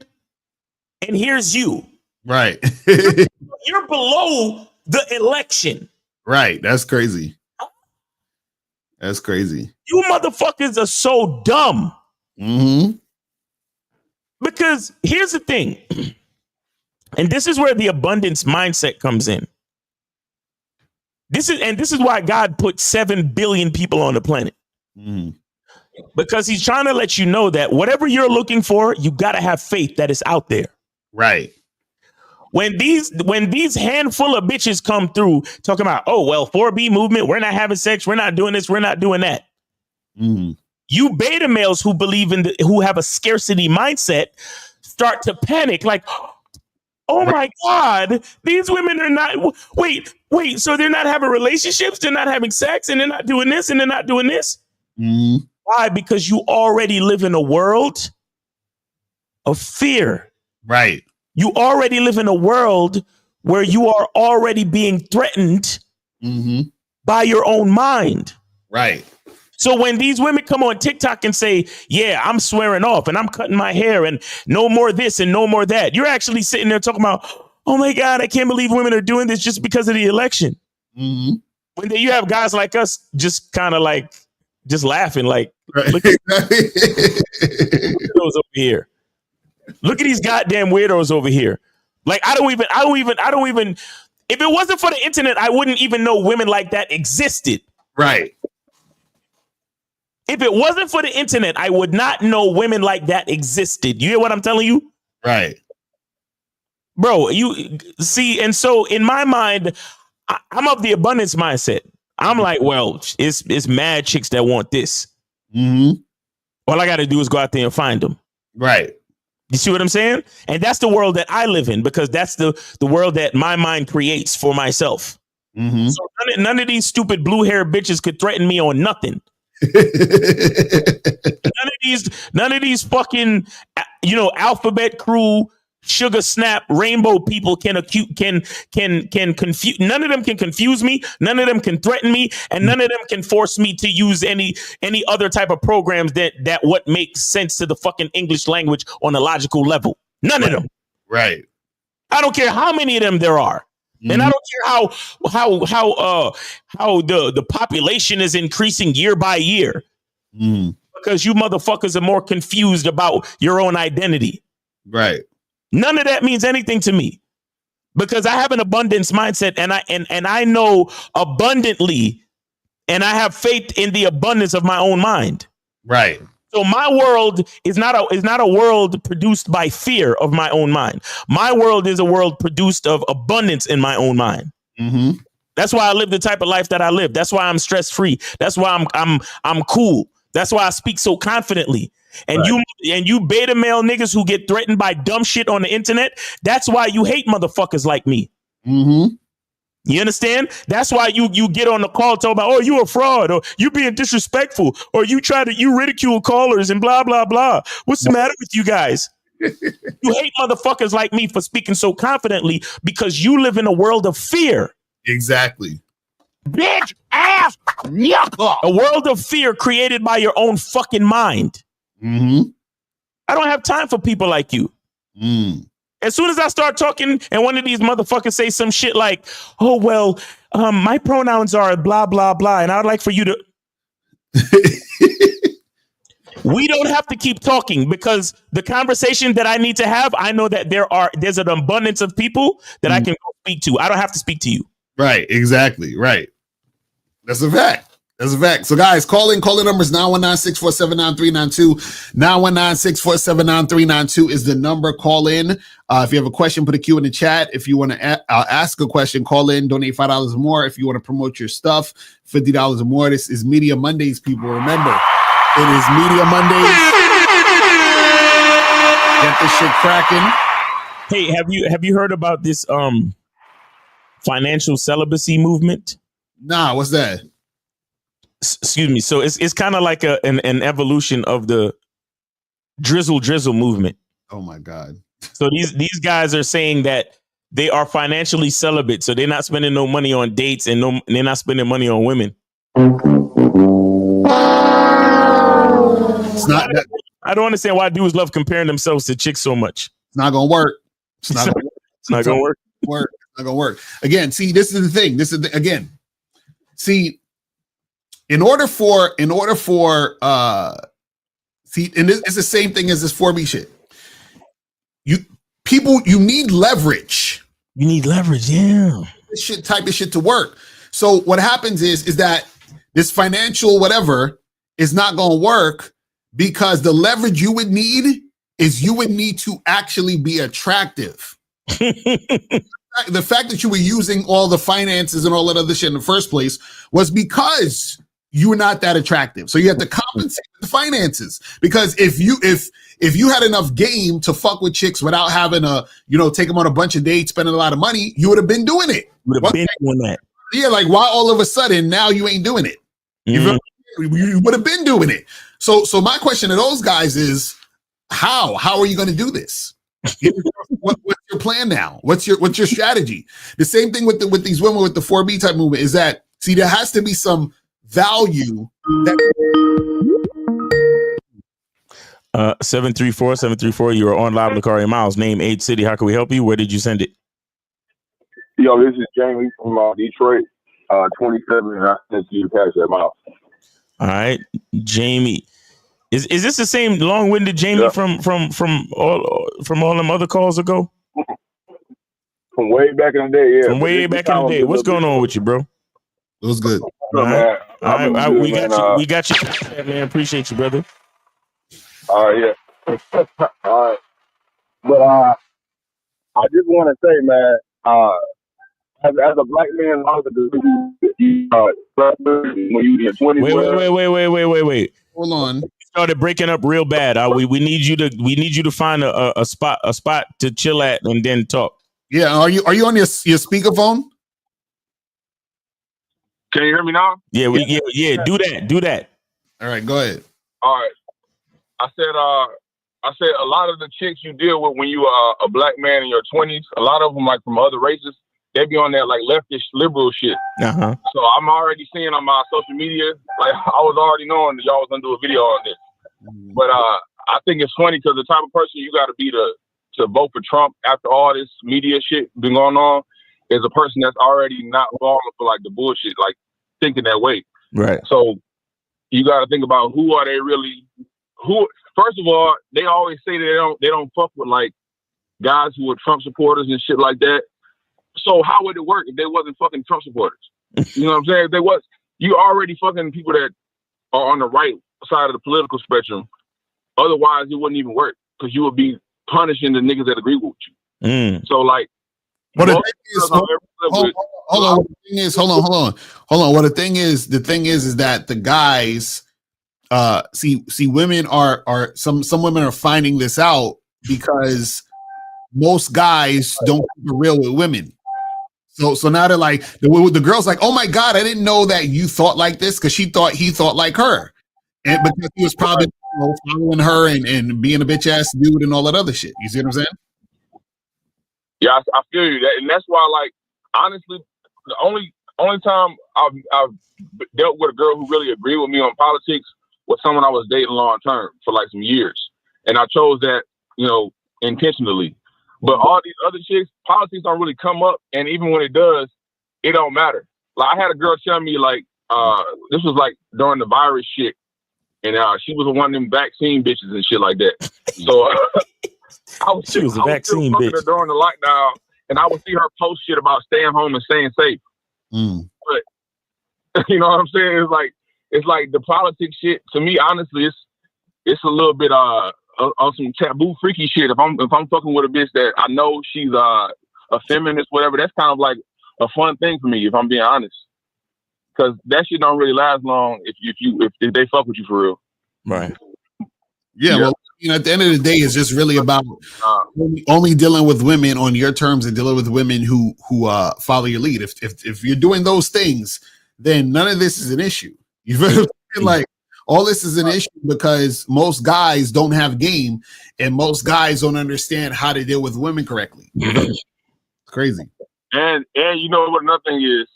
and here's you. Right. You're below the election. Right. That's crazy. That's crazy. You motherfuckers are so dumb. Mm-hmm. Because here's the thing. And this is where the abundance mindset comes in. This is why God put 7 billion people on the planet. Mm. Because he's trying to let you know that whatever you're looking for, you got to have faith that it's out there. Right. When these handful of bitches come through talking about, oh, well, 4B movement, we're not having sex, we're not doing this, we're not doing that. Mm. You beta males who believe who have a scarcity mindset start to panic like, oh my God, these women are not, wait, so they're not having relationships, they're not having sex, and they're not doing this, and they're not doing this? Mm. Why? Because you already live in a world of fear. Right. You already live in a world where you are already being threatened by your own mind. Right. So when these women come on TikTok and say, yeah, I'm swearing off and I'm cutting my hair and no more this and no more that, you're actually sitting there talking about, oh my God, I can't believe women are doing this just because of the election. Mm-hmm. When you have guys like us just kind of like just laughing like, right. Look at those over here. Look at these goddamn weirdos over here. Like, I don't even, if it wasn't for the internet, I wouldn't even know women like that existed. Right. If it wasn't for the internet, I would not know women like that existed. You hear what I'm telling you? Right. Bro, you see, and so in my mind, I'm of the abundance mindset. I'm like, well, it's mad chicks that want this. Mm-hmm. All I got to do is go out there and find them. Right. You see what I'm saying? And that's the world that I live in because that's the world that my mind creates for myself. Mm-hmm. So none of these stupid blue hair bitches could threaten me on nothing. None of these fucking, alphabet crew sugar snap rainbow people can confuse. None of them can confuse me. None of them can threaten me, and none of them can force me to use any other type of programs that what makes sense to the fucking English language on a logical level. None of them. Right. I don't care how many of them there are. And I don't care how the population is increasing year by year. Because you motherfuckers are more confused about your own identity. Right. None of that means anything to me. Because I have an abundance mindset, and I know abundantly, and I have faith in the abundance of my own mind. Right. So my world is not a world produced by fear of my own mind. My world is a world produced of abundance in my own mind. That's why I live the type of life that I live. That's why I'm stress free. That's why I'm cool. That's why I speak so confidently. And you beta male niggas who get threatened by dumb shit on the internet. That's why you hate motherfuckers like me. You understand? That's why you get on the call talking about, oh, you a fraud, or you being disrespectful, or you ridicule callers and blah, blah, blah. What's the matter with you guys? You hate motherfuckers like me for speaking so confidently because you live in a world of fear. Exactly. Bitch ass yucca. A world of fear created by your own fucking mind. I don't have time for people like you. As soon as I start talking and one of these motherfuckers say some shit like, oh, well, my pronouns are blah, blah, blah. And I'd like for you to. We don't have to keep talking because the conversation that I need to have, I know that there's an abundance of people that I can go speak to. I don't have to speak to you. Right. Exactly. Right. That's a fact. That's a fact. So, guys, call in numbers 919-647-9392. 919-647-9392 is the number. Call in. If you have a question, put a Q in the chat. If you want to ask a question, call in. Donate $5 or more. If you want to promote your stuff, $50 or more. This is Media Mondays, people. Remember, it is Media Mondays. Get this shit cracking. Hey, have you heard about this financial celibacy movement? Nah, what's that? Excuse me. So it's kind of like an evolution of the drizzle movement. Oh my God. So these guys are saying that they are financially celibate, so they're not spending no money on dates and they're not spending money on women. It's not that. I don't understand why dudes love comparing themselves to chicks so much. It's not gonna work. It's not gonna work. It's not gonna work. Again, see, this is the thing. See, in order for see, and it's the same thing as this 4B shit. You need leverage. You need leverage, yeah. This type of shit to work. So what happens is that this financial whatever is not gonna work because the leverage you would need to actually be attractive. The fact that you were using all the finances and all that other shit in the first place was because you were not that attractive. So you had to compensate with the finances. Because if you had enough game to fuck with chicks without having take them on a bunch of dates, spending a lot of money, you would have been doing it. You would have been doing that. Yeah, like why all of a sudden now you ain't doing it? You would have been doing it. So my question to those guys is, how are you going to do this? What's your plan now? What's your strategy? The same thing with these women with the 4B type movement is that, see, there has to be some value that 734 you are on live with Lakari Miles. Name, age, city. How can we help you? Where did you send it? Yo, this is Jamie from Detroit, 27, and I sent you cash at Miles. All right, Jamie. Is this the same long-winded Jamie from all them other calls ago? From way back in the day, yeah. From way back in the day. What's going on with you, bro? It was good. All right. We got you, man. Appreciate you, brother. All right, yeah. All right. But I just want to say, man, as a black man, when you in your 20s. Wait. Hold on. Started breaking up real bad. We need you to find a spot to chill at and then talk. Yeah, are you on your speakerphone? Can you hear me now? Yeah, do that. All right, go ahead. All right. I said I said a lot of the chicks you deal with when you are a black man in your 20s, a lot of them like from other races, they be on that like leftish liberal shit. Uh-huh. So I'm already seeing on my social media, like I was already knowing that y'all was gonna do a video on this. But I think it's funny because the type of person you got to be to vote for Trump after all this media shit been going on is a person that's already not falling for like the bullshit, like thinking that way. Right. So you got to think about who are they really? Who? First of all, they always say they don't fuck with like guys who are Trump supporters and shit like that. So how would it work if they wasn't fucking Trump supporters? You know what I'm saying? If they was, you already fucking people that are on the right side of the political spectrum. Otherwise, it wouldn't even work because you would be punishing the niggas that agree with you. So like, What the thing is, hold on. The thing is, hold on. What the thing is that the guys, see, women are some women are finding this out because most guys don't keep it real with women. So now they're like, the girl's like, oh my God, I didn't know that you thought like this because he thought like her. And because he was probably following her and being a bitch ass dude and all that other shit. You see what I'm saying? Yeah, I feel you. And that's why, like, honestly, the only time I've dealt with a girl who really agreed with me on politics was someone I was dating long term for like some years. And I chose that, intentionally. But all these other chicks, politics don't really come up. And even when it does, it don't matter. Like, I had a girl tell me, like, this was like during the virus shit. And she was one of them vaccine bitches and shit like that. So I was still fucking her during the lockdown, and I would see her post shit about staying home and staying safe. But you know what I'm saying? It's like the politics shit. To me, honestly, it's a little bit on some taboo freaky shit. If I'm fucking with a bitch that I know she's a feminist, whatever, that's kind of like a fun thing for me. If I'm being honest. Because that shit don't really last long if they fuck with you for real. Right. Yeah. Well, at the end of the day, it's just really about only dealing with women on your terms and dealing with women who follow your lead. If you're doing those things, then none of this is an issue. You feel like all this is an issue because most guys don't have game and most guys don't understand how to deal with women correctly. It's crazy. And you know what another thing is?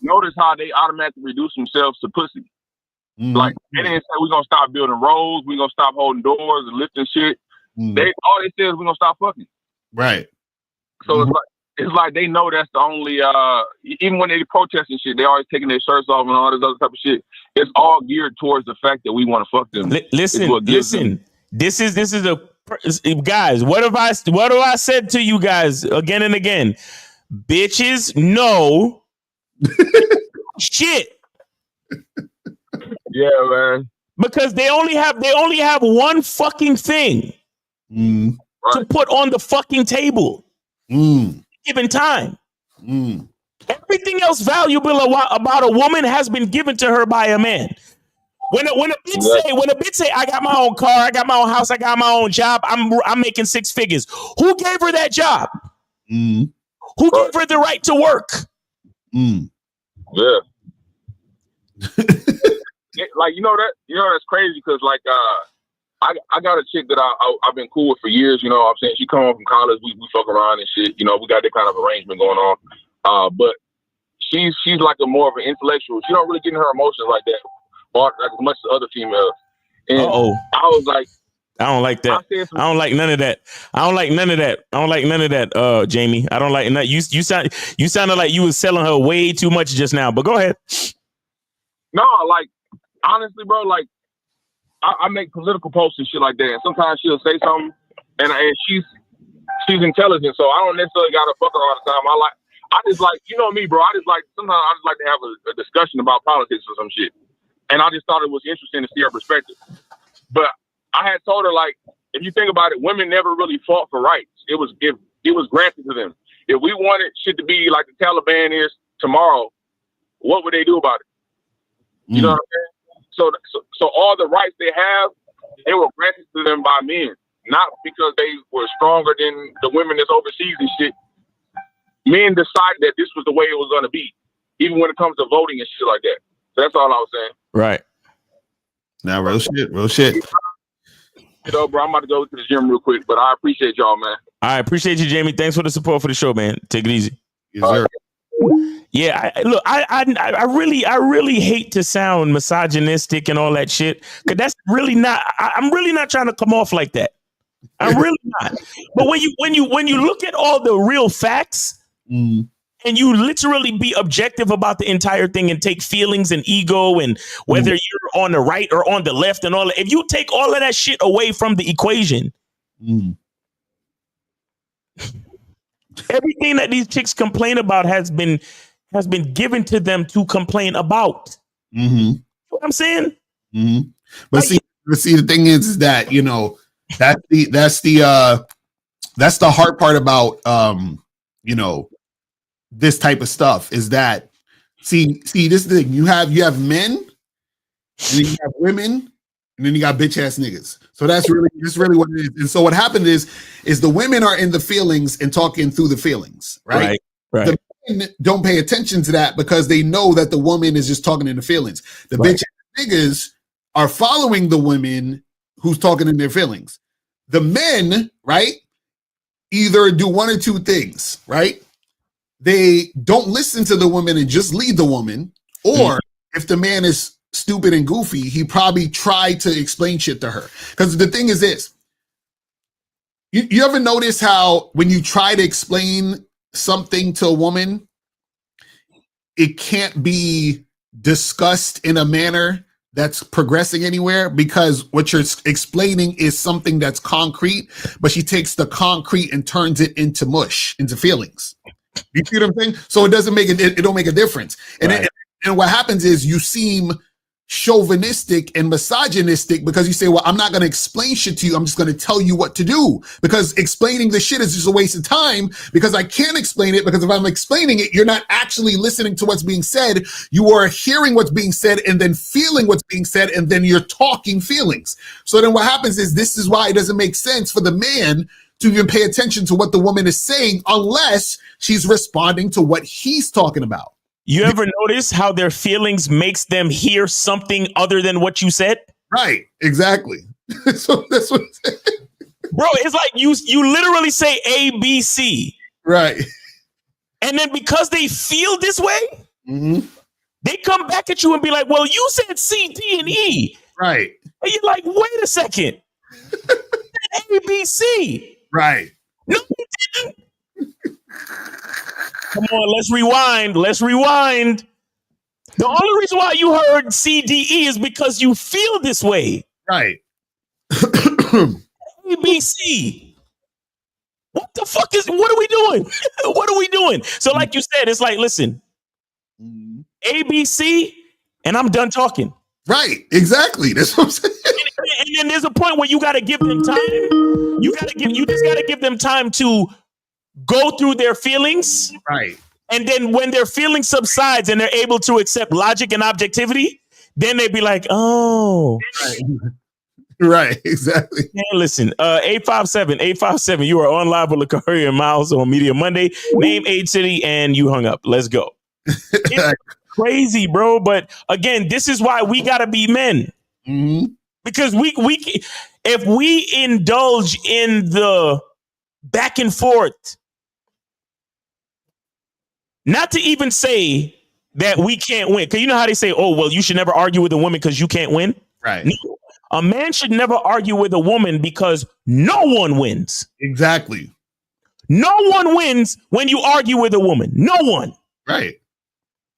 Notice how they automatically reduce themselves to pussy. Like, they didn't say we're going to stop building roads, we're going to stop holding doors and lifting shit. All they said is we're going to stop fucking. Right. So it's like they know that's the only, even when they protest and shit, they always taking their shirts off and all this other type of shit. It's all geared towards the fact that we want to fuck them. Listen. This is guys, what have I said to you guys again and again? Bitches know shit. Yeah, man. Because they only have one fucking thing to put on the fucking table. Given time. Everything else valuable about a woman has been given to her by a man. When a bitch say, I got my own car, I got my own house, I got my own job, I'm making 6 figures. Who gave her that job? Who gave her the right to work? Yeah. Like, that's crazy because like I got a chick that I've been cool with for years, you know what I'm saying? She come home from college, we fuck around and shit, we got that kind of arrangement going on. But she's like a more of an intellectual. She don't really get in her emotions like that, or like as much as other females. And I was like, I don't like that. I don't like none of that. I don't like none of that, Jamie. I don't like none. You sounded like you was selling her way too much just now, but go ahead. No, like, honestly, bro, like, I make political posts and shit like that, and sometimes she'll say something, and she's intelligent, so I don't necessarily gotta fuck her all the time. I just like, you know me, bro. Sometimes I just like to have a discussion about politics or some shit, and I just thought it was interesting to see her perspective. But I had told her, like, if you think about it, women never really fought for rights. It was granted to them. If we wanted shit to be like the Taliban is tomorrow, what would they do about it? You know what I'm saying? So all the rights they have, they were granted to them by men, not because they were stronger than the women that's overseas and shit. Men decided that this was the way it was going to be, even when it comes to voting and shit like that. So that's all I was saying. Right. Now, real shit. though, bro. I'm about to go to the gym real quick, but I appreciate y'all, man. I appreciate you, Jamie. Thanks for the support for the show, man. Take it easy. Yes, sir. Yeah, I really hate to sound misogynistic and all that shit, because that's really not. I'm really not trying to come off like that. I'm really not. But when you look at all the real facts, and you literally be objective about the entire thing and take feelings and ego and whether you're on the right or on the left and all that, if you take all of that shit away from the equation, everything that these chicks complain about has been given to them to complain about. You know what I'm saying? But see, the thing is that, you know, that's the hard part about you know, this type of stuff is that see this thing, you have men and then you have women and then you got bitch ass niggas. So that's really what it is. And so what happened is the women are in the feelings and talking through the feelings, right? The men don't pay attention to that because they know that the woman is just talking in the feelings. The bitch ass niggas are following the women who's talking in their feelings. The men, right, either do one or two things, right? They don't listen to the woman and just lead the woman, or if the man is stupid and goofy, he probably tried to explain shit to her. Because the thing is this, you ever notice how when you try to explain something to a woman, it can't be discussed in a manner that's progressing anywhere, because what you're explaining is something that's concrete, but she takes the concrete and turns it into mush, into feelings. You see what I'm saying? So it doesn't make it don't make a difference. And and what happens is you seem chauvinistic and misogynistic because you say, well, I'm not going to explain shit to you. I'm just going to tell you what to do, because explaining the shit is just a waste of time, because I can't explain it, because if I'm explaining it, you're not actually listening to what's being said. You are hearing what's being said and then feeling what's being said, and then you're talking feelings. So then what happens is, this is why it doesn't make sense for the man to even pay attention to what the woman is saying unless she's responding to what he's talking about. You ever notice how their feelings makes them hear something other than what you said? Right, exactly. So that's what bro, it's like you literally say A, B, C. Right. And then because they feel this way, they come back at you and be like, well, you said C, D, and E. Right. And you're like, wait a second. A, B, C. Right. No, you didn't. Come on, let's rewind. Let's rewind. The only reason why you heard C, D, E is because you feel this way. Right. A, B, C. What the fuck what are we doing? What are we doing? So like you said, it's like, listen, A, B, C, and I'm done talking. Right. Exactly. That's what I'm saying. And then there's a point where you got to give them time. You just got to give them time to go through their feelings. Right. And then when their feeling subsides and they're able to accept logic and objectivity, then they be like, oh. Right, exactly. Yeah, listen, 857, you are on live with Lakari and Miles on Media Monday. Name, age, city, and you hung up. Let's go. It's crazy, bro. But again, this is why we got to be men. Because we if we indulge in the back and forth, not to even say that we can't win, because you know how they say, oh, well, you should never argue with a woman because you can't win. Right. No, a man should never argue with a woman because no one wins. Exactly. No one wins when you argue with a woman. No one. Right.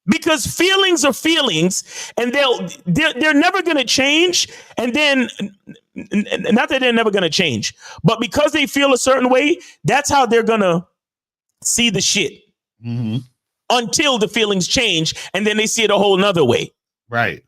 Because feelings are feelings, and they're never going to change. And then, not that they're never going to change, but because they feel a certain way, that's how they're going to see the shit. Until the feelings change, and then they see it a whole nother way. Right.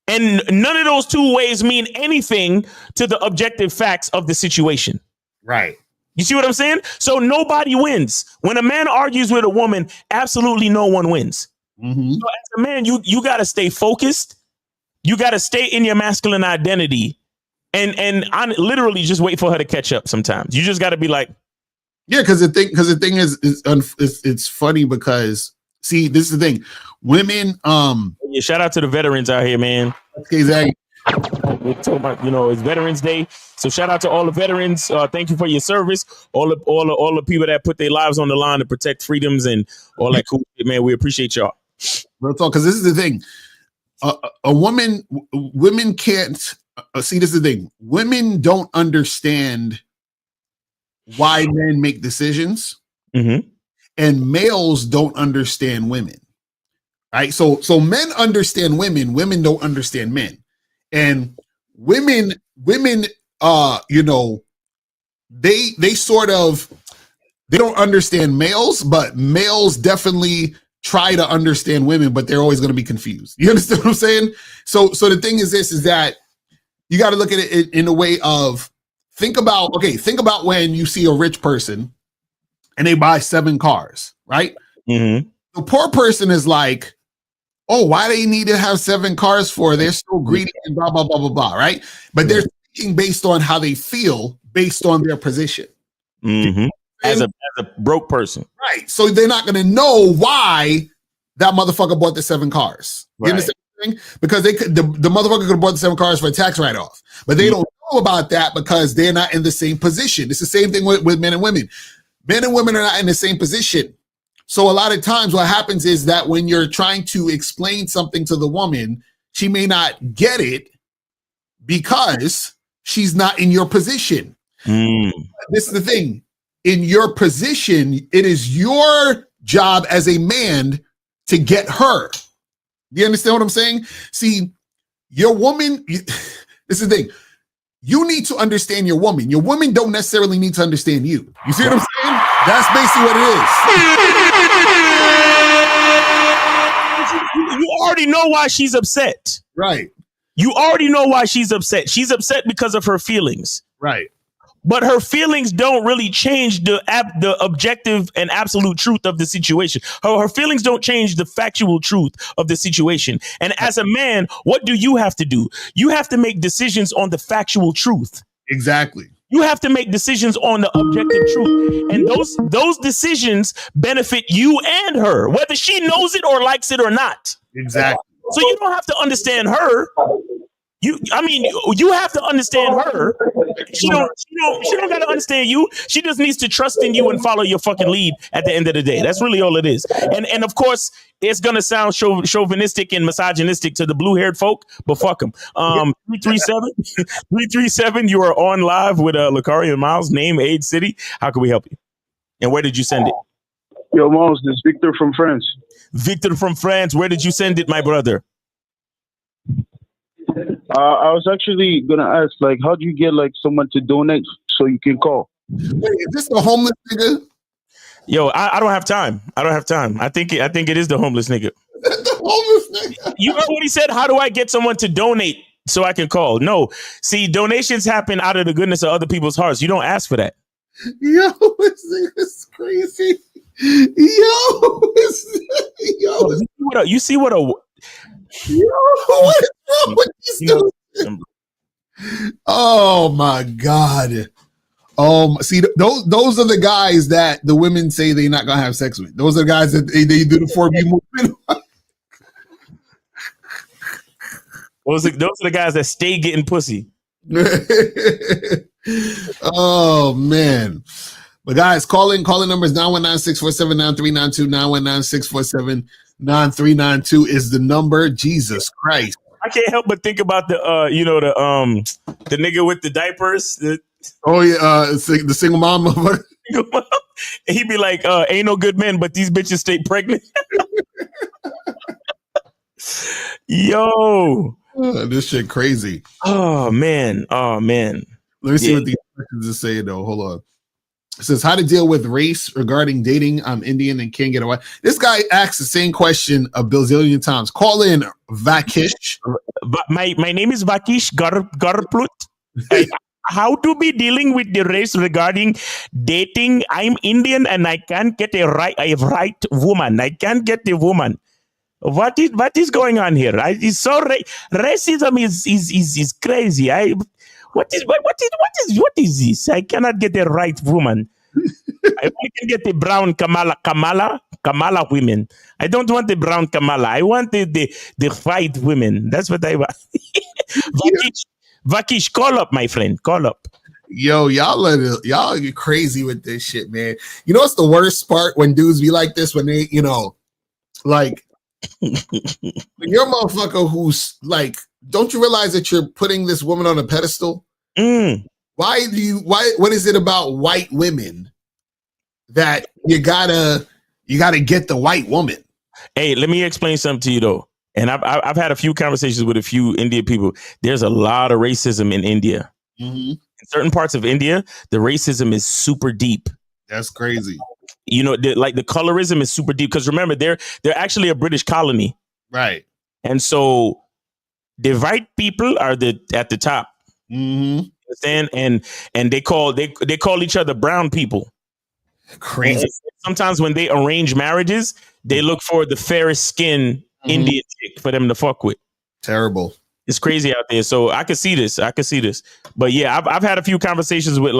And none of those two ways mean anything to the objective facts of the situation. Right. You see what I'm saying? So nobody wins. When a man argues with a woman, absolutely no one wins. So as a man, you got to stay focused. You got to stay in your masculine identity, and I literally just wait for her to catch up. Sometimes you just got to be like, yeah, because the thing is it's funny because, see, this is the thing. Women, yeah, shout out to the veterans out here, man. Exactly. We're talking about, it's Veterans Day. So shout out to all the veterans. Thank you for your service. All the people that put their lives on the line to protect freedoms and all that cool shit, man. We appreciate y'all. Real talk, because this is the thing. Women can't see. This is the thing. Women don't understand why men make decisions, and males don't understand women. Right? So men understand women. Women don't understand men, and women. They sort of, they don't understand males, but males definitely try to understand women, but they're always going to be confused. You understand what I'm saying? So the thing is this, is that you got to look at it in a way of, think about when you see a rich person and they buy 7 cars, right? The poor person is like, oh, why they need to have 7 cars for? They're so greedy and blah, blah, blah, blah, blah, right? But they're thinking based on how they feel, based on their position. As a broke person. Right. So they're not going to know why that motherfucker bought the 7 cars. You understand what I'm saying? Because the motherfucker could have bought the 7 cars for a tax write-off. But they don't know about that because they're not in the same position. It's the same thing with men and women. Men and women are not in the same position. So a lot of times what happens is that when you're trying to explain something to the woman, she may not get it because she's not in your position. This is the thing. In your position, it is your job as a man to get her. You understand what I'm saying? See, your woman, this is the thing. You need to understand your woman. Your woman don't necessarily need to understand you. You see what I'm saying? That's basically what it is. You already know why she's upset. Right. You already know why she's upset. She's upset because of her feelings. Right. But her feelings don't really change the objective and absolute truth of the situation. Her feelings don't change the factual truth of the situation. And as a man, what do you have to do? You have to make decisions on the factual truth. Exactly. You have to make decisions on the objective truth. And those decisions benefit you and her, whether she knows it or likes it or not. Exactly. So you don't have to understand her. You have to understand her. She don't got to understand you. She just needs to trust in you and follow your fucking lead at the end of the day. That's really all it is. And of course, it's gonna sound chauvinistic and misogynistic to the blue-haired folk, but fuck them. 337, you are on live with Lacari and Miles. Name, age, city. How can we help you? And where did you send it? Yo, Miles, this is Victor from France. Victor from France. Where did you send it, my brother? I was actually gonna ask, like, how do you get someone to donate so you can call? Wait, is this the homeless nigga? Yo, I don't have time. I think it is the homeless nigga. The homeless nigga. You heard what he said? How do I get someone to donate so I can call? No. See, donations happen out of the goodness of other people's hearts. You don't ask for that. Yo, this nigga's crazy. You see what a what is wrong with these dudes? Oh my God. See, those are the guys that the women say they're not gonna have sex with. Those are the guys that they do the 4B movement. Those are the guys that stay getting pussy. Oh man. But guys, call in numbers 919-647-9392, 919-647-9392 is the number. Jesus Christ. I can't help but think about the nigga with the diapers. The single mom. He'd be like, ain't no good men, but these bitches stay pregnant. Yo. This shit crazy. Oh man. Let me see what these questions are saying though. Hold on. It says how to deal with race regarding dating. I'm Indian and can't get away. This guy asks the same question a bazillion times. Call in, Vakish. My name is Vakish Garplut. How to be dealing with the race regarding dating? I'm Indian and I can't get a right woman. I can't get a woman. What is going on here? It's so racism is crazy. What is this? I cannot get a right woman. I can get the brown Kamala women. I don't want the brown Kamala. I want the white women. That's what I want. Vakish, call up, my friend. Call up. Yo, y'all get crazy with this shit, man. You know what's the worst part when dudes be like this, when they, like when you're a motherfucker who's like, don't you realize that you're putting this woman on a pedestal? What is it about white women that you gotta get the white woman? Hey, let me explain something to you though. And I've had a few conversations with a few Indian people. There's a lot of racism in India. Mm-hmm. In certain parts of India, the racism is super deep. That's crazy. You know, like the colorism is super deep because remember, they're actually a British colony, right? And so the white people are at the top. Mm-hmm. Understand? And they call each other brown people. Crazy. And sometimes when they arrange marriages, they look for the fairest skin Indian chick for them to fuck with. Terrible. It's crazy out there. So I could see this. But yeah, I've had a few conversations with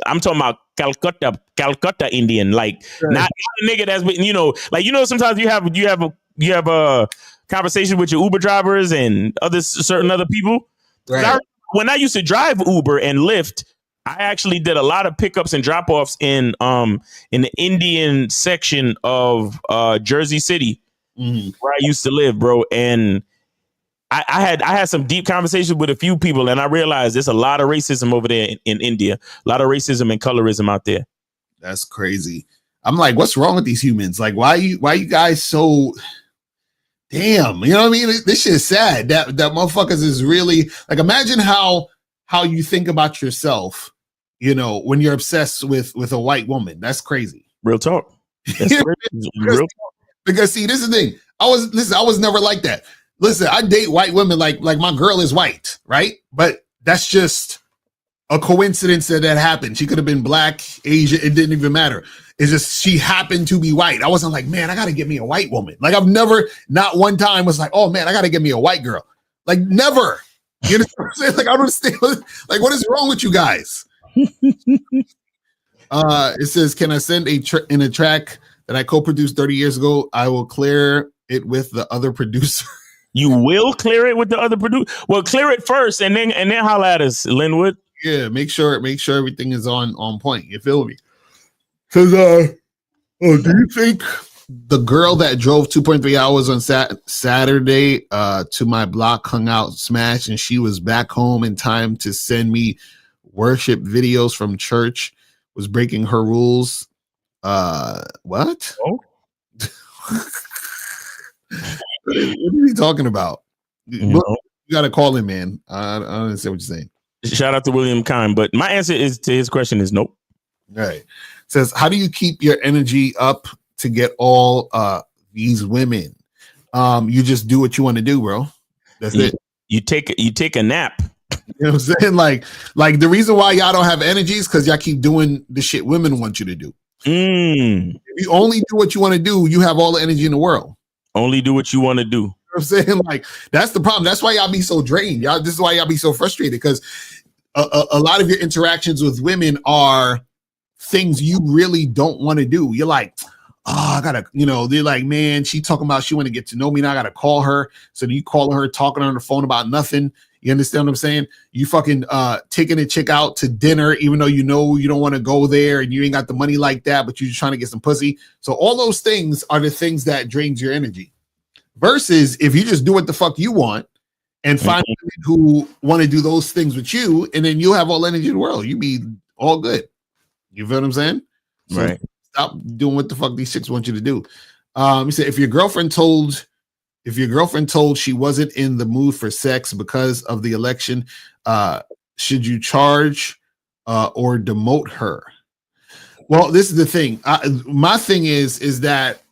I'm talking about Calcutta Indian, like not a nigga that's been, sometimes you have a conversation with your Uber drivers and certain other people. Right. When I used to drive Uber and Lyft, I actually did a lot of pickups and drop offs in the Indian section of Jersey City, where I used to live, bro. And I had some deep conversations with a few people, and I realized there's a lot of racism over there in India, a lot of racism and colorism out there. That's crazy. I'm like, what's wrong with these humans? Like, why you guys so damn? You know what I mean? This shit is sad. That motherfuckers is really like, imagine how you think about yourself, when you're obsessed with a white woman. That's crazy. Real talk. That's crazy. Because see, this is the thing. I was never like that. Listen, I date white women like my girl is white, right? But that's just a coincidence that happened. She could have been black, Asian, it didn't even matter. It's just she happened to be white. I wasn't like, man, I gotta get me a white woman. Like I've never, not one time was like, oh man, I gotta get me a white girl. Like never. You know what I'm saying? Like I don't understand. Like what is wrong with you guys? It says, can I send in a track that I co-produced 30 years ago? I will clear it with the other producer. You will clear it with the other producer? Well, clear it first and then holla at us, Linwood. Yeah, make sure everything is on point. You feel me? Because do you think the girl that drove 2.3 hours on Saturday to my block hung out, smashed, and she was back home in time to send me worship videos from church, was breaking her rules? What? Oh? What are you talking about? You got to call him, man. I don't understand what you're saying. Shout out to William Kahn, but my answer to his question is nope. All right. It says, how do you keep your energy up to get all these women? You just do what you want to do, bro. That's it. You take a nap. You know what I'm saying? Like the reason why y'all don't have energy is because y'all keep doing the shit women want you to do. If you only do what you want to do, you have all the energy in the world. Only do what you want to do. You know what I'm saying? Like that's the problem. That's why y'all be so drained. This is why y'all be so frustrated, because a lot of your interactions with women are things you really don't want to do. You're like, oh, I gotta, they're like, man, she talking about she want to get to know me. Now I gotta call her. So you call her, talking on the phone about nothing. You understand what I'm saying? You fucking taking a chick out to dinner, even though you know you don't want to go there and you ain't got the money like that, but you're just trying to get some pussy. So all those things are the things that drains your energy. Versus if you just do what the fuck you want and find women who want to do those things with you, and then you'll have all energy in the world. You be all good. You feel what I'm saying? So right. Stop doing what the fuck these chicks want you to do. He said, if your girlfriend told she wasn't in the mood for sex because of the election, should you charge or demote her? Well, this is the thing. My thing is that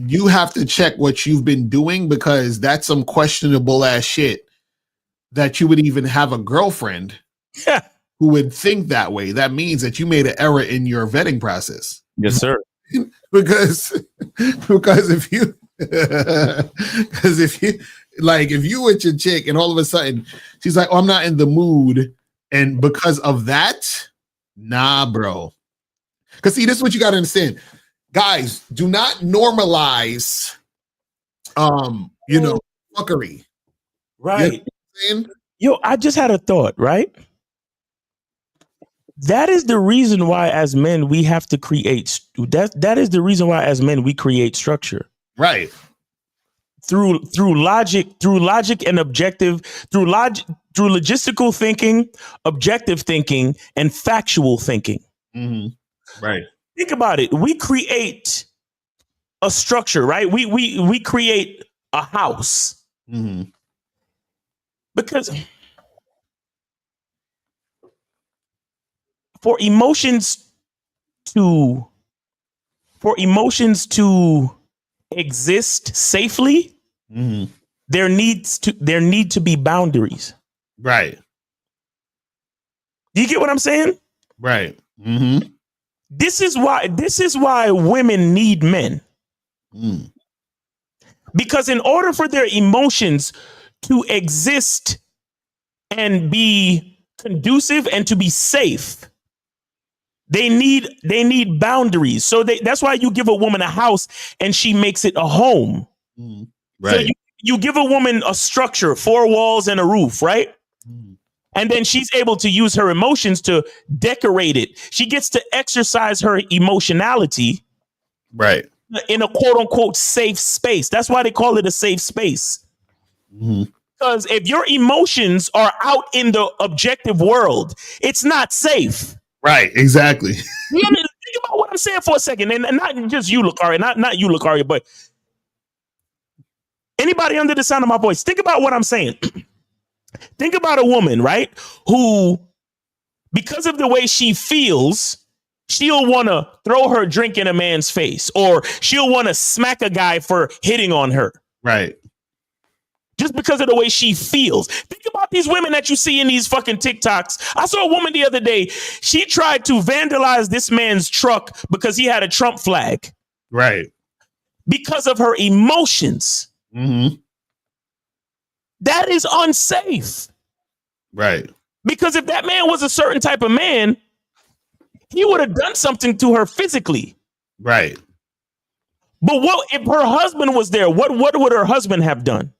you have to check what you've been doing, because that's some questionable ass shit that you would even have a girlfriend who would think that way. That means that you made an error in your vetting process. Yes, sir. because if you if you with your chick and all of a sudden she's like, oh, I'm not in the mood, and because of that, nah, bro. Because see, this is what you got to understand. Guys, do not normalize fuckery. Right. You know Yo, I just had a thought, right? That is the reason why, as men, we have to create. That is the reason why, as men, we create structure. Right. Through logic and objective, through logistical thinking, objective thinking, and factual thinking. Mm-hmm. Right. Think about it. We create a structure, right? We create a house. Mm-hmm. Because for emotions to exist safely, mm-hmm. there need to be boundaries. Right. Do you get what I'm saying? Right. Mm-hmm. This is why women need men. Mm. Because in order for their emotions to exist and be conducive and to be safe, they need boundaries. So that's why you give a woman a house and she makes it a home. Mm. Right. So you give a woman a structure, 4 walls and a roof, right? Mm. And then she's able to use her emotions to decorate it. She gets to exercise her emotionality, right, in a quote unquote safe space. That's why they call it a safe space. Mm-hmm. Because if your emotions are out in the objective world, it's not safe. Right, exactly. You know, think about what I'm saying for a second, and not just you, Lucari, not you, Lucari, but anybody under the sound of my voice. Think about what I'm saying. Think about a woman, right, who, because of the way she feels, she'll want to throw her drink in a man's face, or she'll want to smack a guy for hitting on her. Right. Just because of the way she feels. Think about these women that you see in these fucking TikToks. I saw a woman the other day. She tried to vandalize this man's truck because he had a Trump flag. Right. Because of her emotions. Mm-hmm. That is unsafe. Right. Because if that man was a certain type of man, he would have done something to her physically. Right. But what if her husband was there? What would her husband have done?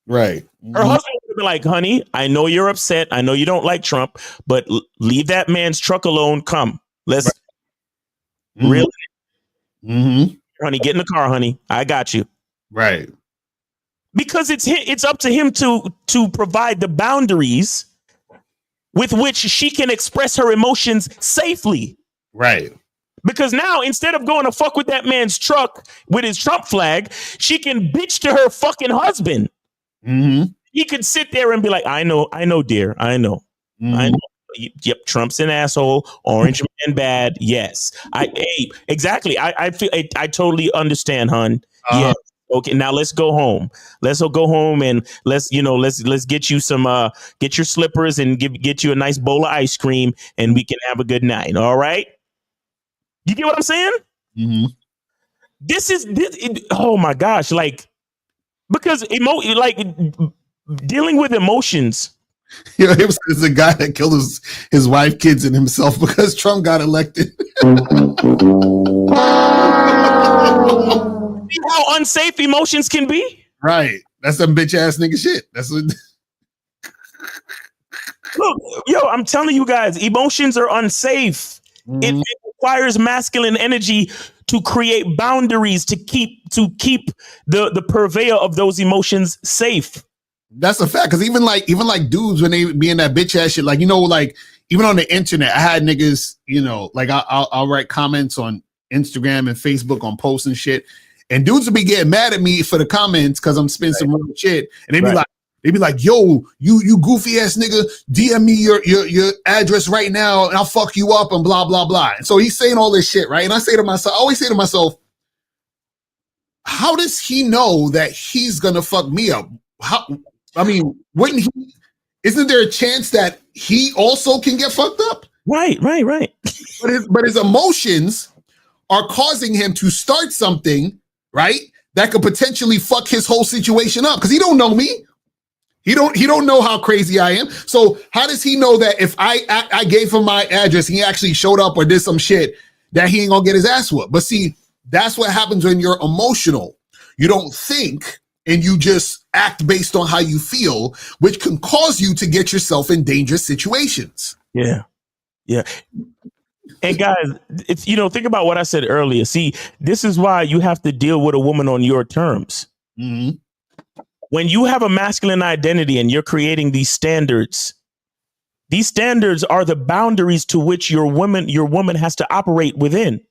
Right. Her husband would be like, honey, I know you're upset. I know you don't like Trump, but leave that man's truck alone. Come, let's mm-hmm. Really, mm-hmm. honey, get in the car, honey. I got you. Right. Because it's up to him to provide the boundaries with which she can express her emotions safely. Right. Because now, instead of going to fuck with that man's truck with his Trump flag, she can bitch to her fucking husband. Mm-hmm. He could sit there and be like, I know, dear. I know. Mm-hmm. I know. Yep, Trump's an asshole. Orange man bad. Yes. Exactly. I feel I totally understand, hon. Yeah. Okay, now let's go home. Let's go home and let's get you some get your slippers and get you a nice bowl of ice cream and we can have a good night. All right. You get what I'm saying? Mm-hmm. Oh my gosh, because dealing with emotions. You know, it's a guy that killed his wife, kids, and himself because Trump got elected. See how unsafe emotions can be? Right. That's some bitch ass nigga shit. That's what. Look, yo, I'm telling you guys, emotions are unsafe. Mm-hmm. It requires masculine energy to create boundaries to keep the purveyor of those emotions safe. That's a fact. Because even like dudes, when they be in that bitch ass shit, like, you know, like even on the internet, I had niggas, you know, like I'll write comments on Instagram and Facebook on posts and shit, and dudes will be getting mad at me for the comments because I'm spinning some real shit, and they be like, yo, you goofy ass nigga, DM me your address right now and I'll fuck you up and blah blah blah. And so he's saying all this shit, right? And I always say to myself, how does he know that he's gonna fuck me up? Wouldn't he? Isn't there a chance that he also can get fucked up? Right. But his emotions are causing him to start something, right, that could potentially fuck his whole situation up because he don't know me. He don't know how crazy I am. So how does he know that if I gave him my address, he actually showed up or did some shit, that he ain't gonna get his ass whooped? But see, that's what happens when you're emotional. You don't think and you just act based on how you feel, which can cause you to get yourself in dangerous situations. Yeah. Yeah. And guys, it's, think about what I said earlier. See, this is why you have to deal with a woman on your terms. Mm-hmm. When you have a masculine identity and you're creating these standards are the boundaries to which your woman has to operate within.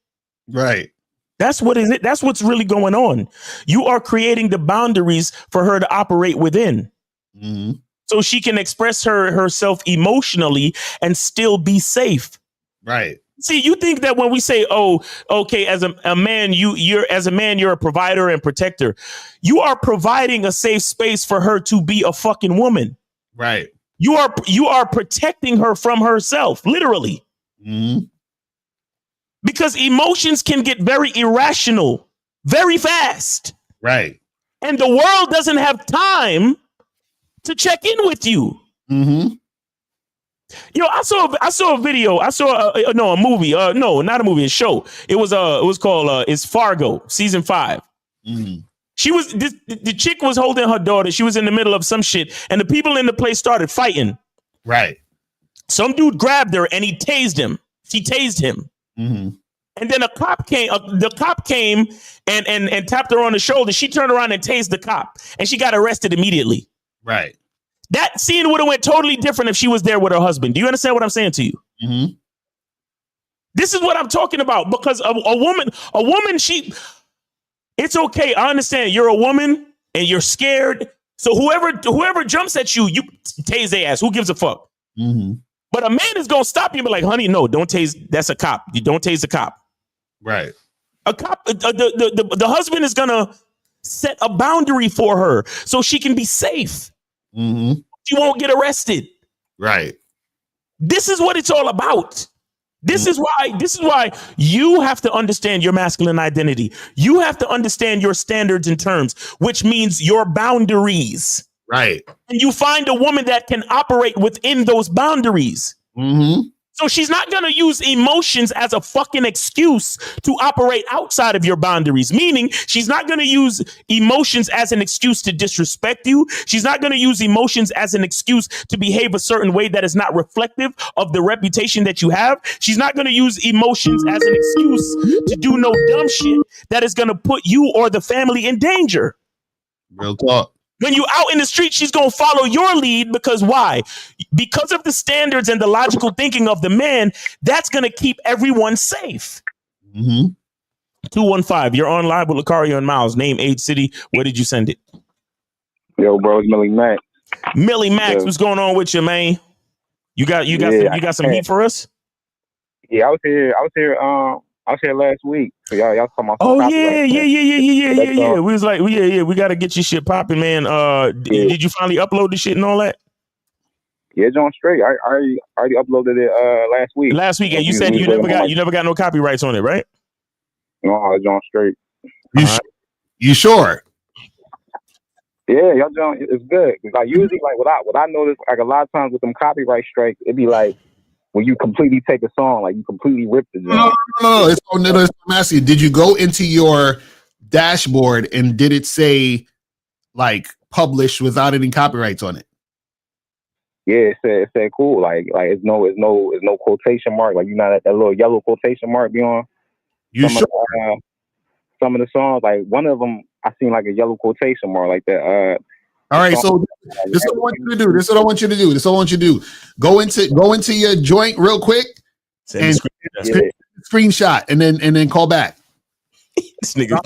Right. That's what's really going on. You are creating the boundaries for her to operate within. Mm-hmm. So she can express herself emotionally and still be safe. Right. See, you think that when we say, "Oh, okay," as a man, you're a provider and protector. You are providing a safe space for her to be a fucking woman. Right. You are protecting her from herself, literally. Mm-hmm. Because emotions can get very irrational very fast. Right. And the world doesn't have time to check in with you. Mm-hmm. I saw a video. I saw a movie. No, not a movie, a show. It was called it's Fargo, season 5. Mm-hmm. The chick was holding her daughter. She was in the middle of some shit, and the people in the place started fighting. Right. Some dude grabbed her and he tased him. She tased him. Mm-hmm. And then a cop came. The cop came and tapped her on the shoulder. She turned around and tased the cop, and she got arrested immediately. Right. That scene would have went totally different if she was there with her husband. Do you understand what I'm saying to you? Mm-hmm. This is what I'm talking about, because a woman, it's okay. I understand you're a woman and you're scared. So whoever jumps at you, you tase their ass. Who gives a fuck? Mm-hmm. But a man is going to stop you and be like, honey, no, don't tase. That's a cop. You don't tase the cop. Right. A cop, the husband is going to set a boundary for her so she can be safe. Mm-hmm. She won't get arrested. Right. This is what it's all about. This is why you have to understand your masculine identity. You have to understand your standards and terms, which means your boundaries. Right. And you find a woman that can operate within those boundaries. Mm-hmm. So she's not going to use emotions as a fucking excuse to operate outside of your boundaries. Meaning she's not going to use emotions as an excuse to disrespect you. She's not going to use emotions as an excuse to behave a certain way that is not reflective of the reputation that you have. She's not going to use emotions as an excuse to do no dumb shit that is going to put you or the family in danger. Real talk. When you out in the street, she's going to follow your lead because why? Because of the standards and the logical thinking of the man, that's going to keep everyone safe. Mm-hmm. 215, you're on live with Lucario and Miles. Name, age, city. Where did you send it? Yo, bro, it's Millie Max. Millie Max, what's going on with you, man? You got some heat for us? Yeah, I was here last week. So y'all talking about Oh yeah. We was like, we got to get your shit popping, man. Did you finally upload the shit and all that? Yeah, it's on straight. I already uploaded it last week. Last week, and you said you never got no copyrights on it, right? No, it's on straight. You sure? Yeah, y'all doing it's good. Like usually, like what I noticed, like a lot of times with them copyright strikes, it'd be like when you completely take a song, like you completely rip the song. No. It's massive. Did you go into your dashboard and did it say like published without any copyrights on it? Yeah, it said cool. Like it's no quotation mark. Like you know that little yellow quotation mark be on. Some of the songs, like one of them, I seen like a yellow quotation mark like that. All right, so this is what I want you to do. This is what I want you to do. Go into your joint real quick and screenshot, and then call back. This nigga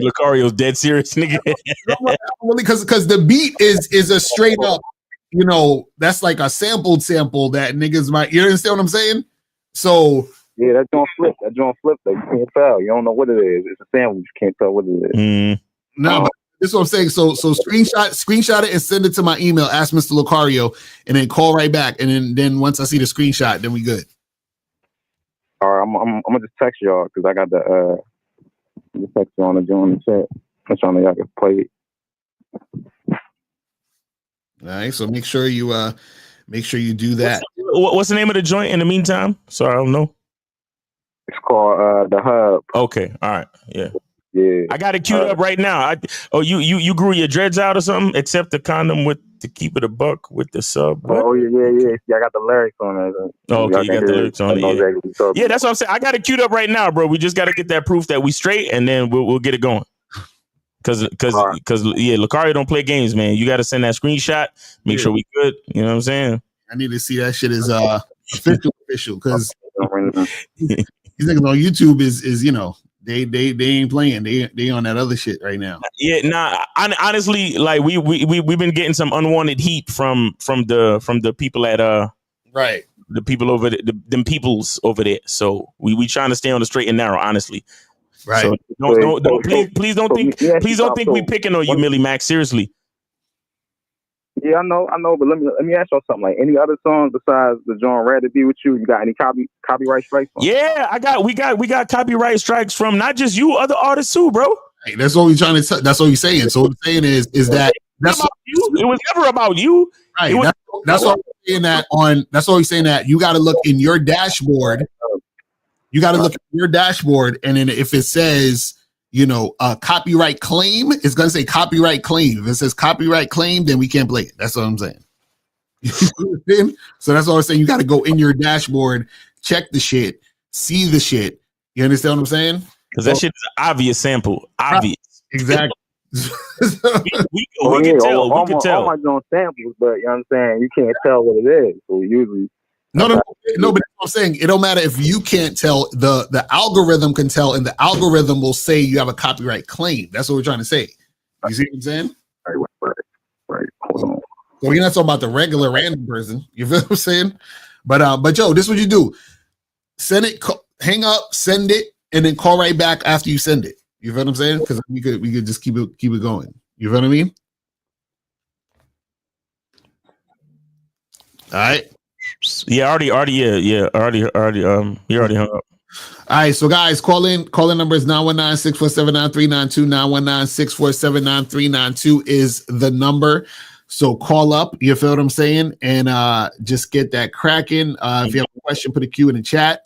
Lucario's dead serious, nigga. Because the beat is a straight up, that's like a sample that niggas might. You understand what I'm saying? So yeah, that joint flip. That you can't tell. You don't know what it is. It's a sample. You can't tell what it is. No. But this is what I'm saying. So screenshot it and send it to my email. Ask Mr. Lucario, and then call right back. And then once I see the screenshot, then we good. All right, I'm gonna just text y'all because I got the text you on the join the chat. I'm trying to y'all can play it. All right, so make sure you do that. What's the name of the joint in the meantime? Sorry, I don't know. It's called The Hub. Okay, all right, yeah. Yeah. I got it queued up right now. You grew your dreads out or something? Except the condom with to keep it a buck with the sub. What? Oh yeah. Yeah, I got the lyrics on it. Oh, okay, Y'all you can got the hear it. lyrics on I it. know Yeah, exactly what you're talking yeah, about. that's what I'm saying. I got it queued up right now, bro. We just got to get that proof that we straight, and then we'll get it going. Because yeah, Lucario don't play games, man. You got to send that screenshot. Make sure we good. You know what I'm saying? I need to see that shit is official because these niggas on YouTube is you know they ain't playing. They on that other shit right now. Yeah, nah. Honestly, like we've been getting some unwanted heat from the people at right, the people over there, them peoples over there. So we trying to stay on the straight and narrow, honestly. Right. So don't please don't think we picking on you, Millie Mac. Seriously. Yeah, I know, but let me ask y'all something. Like, any other songs besides the John Rather Be With You? You got any copyright strikes on? Yeah, we got copyright strikes from not just you, other artists too, bro. Hey, that's what we're trying to. That's what he's saying. So what I'm saying is that that's about you. It was never about you. Right. Was, that's what I'm saying that on. That's what he's saying that you got to look in your dashboard. You got to look at your dashboard, and then if it says, you know, copyright claim, it's gonna say copyright claim. If it says copyright claim, then we can't play it. That's what I'm saying. So that's what I'm saying. You got to go in your dashboard, check the shit, see the shit. You understand what I'm saying? Because that shit is an obvious sample. Obvious. Exactly. we can tell. All my John samples, but you know what I'm saying? You can't tell what it is. So usually. No, but that's what I'm saying. It don't matter if you can't tell. The algorithm can tell, and the algorithm will say you have a copyright claim. That's what we're trying to say. You see what I'm saying? Right. Hold on. So we're not talking about the regular random person. You feel what I'm saying? But Joe, this is what you do: send it, hang up, send it, and then call right back after you send it. You feel what I'm saying? Because we could just keep it going. You feel what I mean? All right. Yeah, already, he already hung up. All right, so guys, call in number is 919-647-9392. 919-647-9392 is the number. So call up, you feel what I'm saying? And just get that cracking. If you have a question, put a Q in the chat.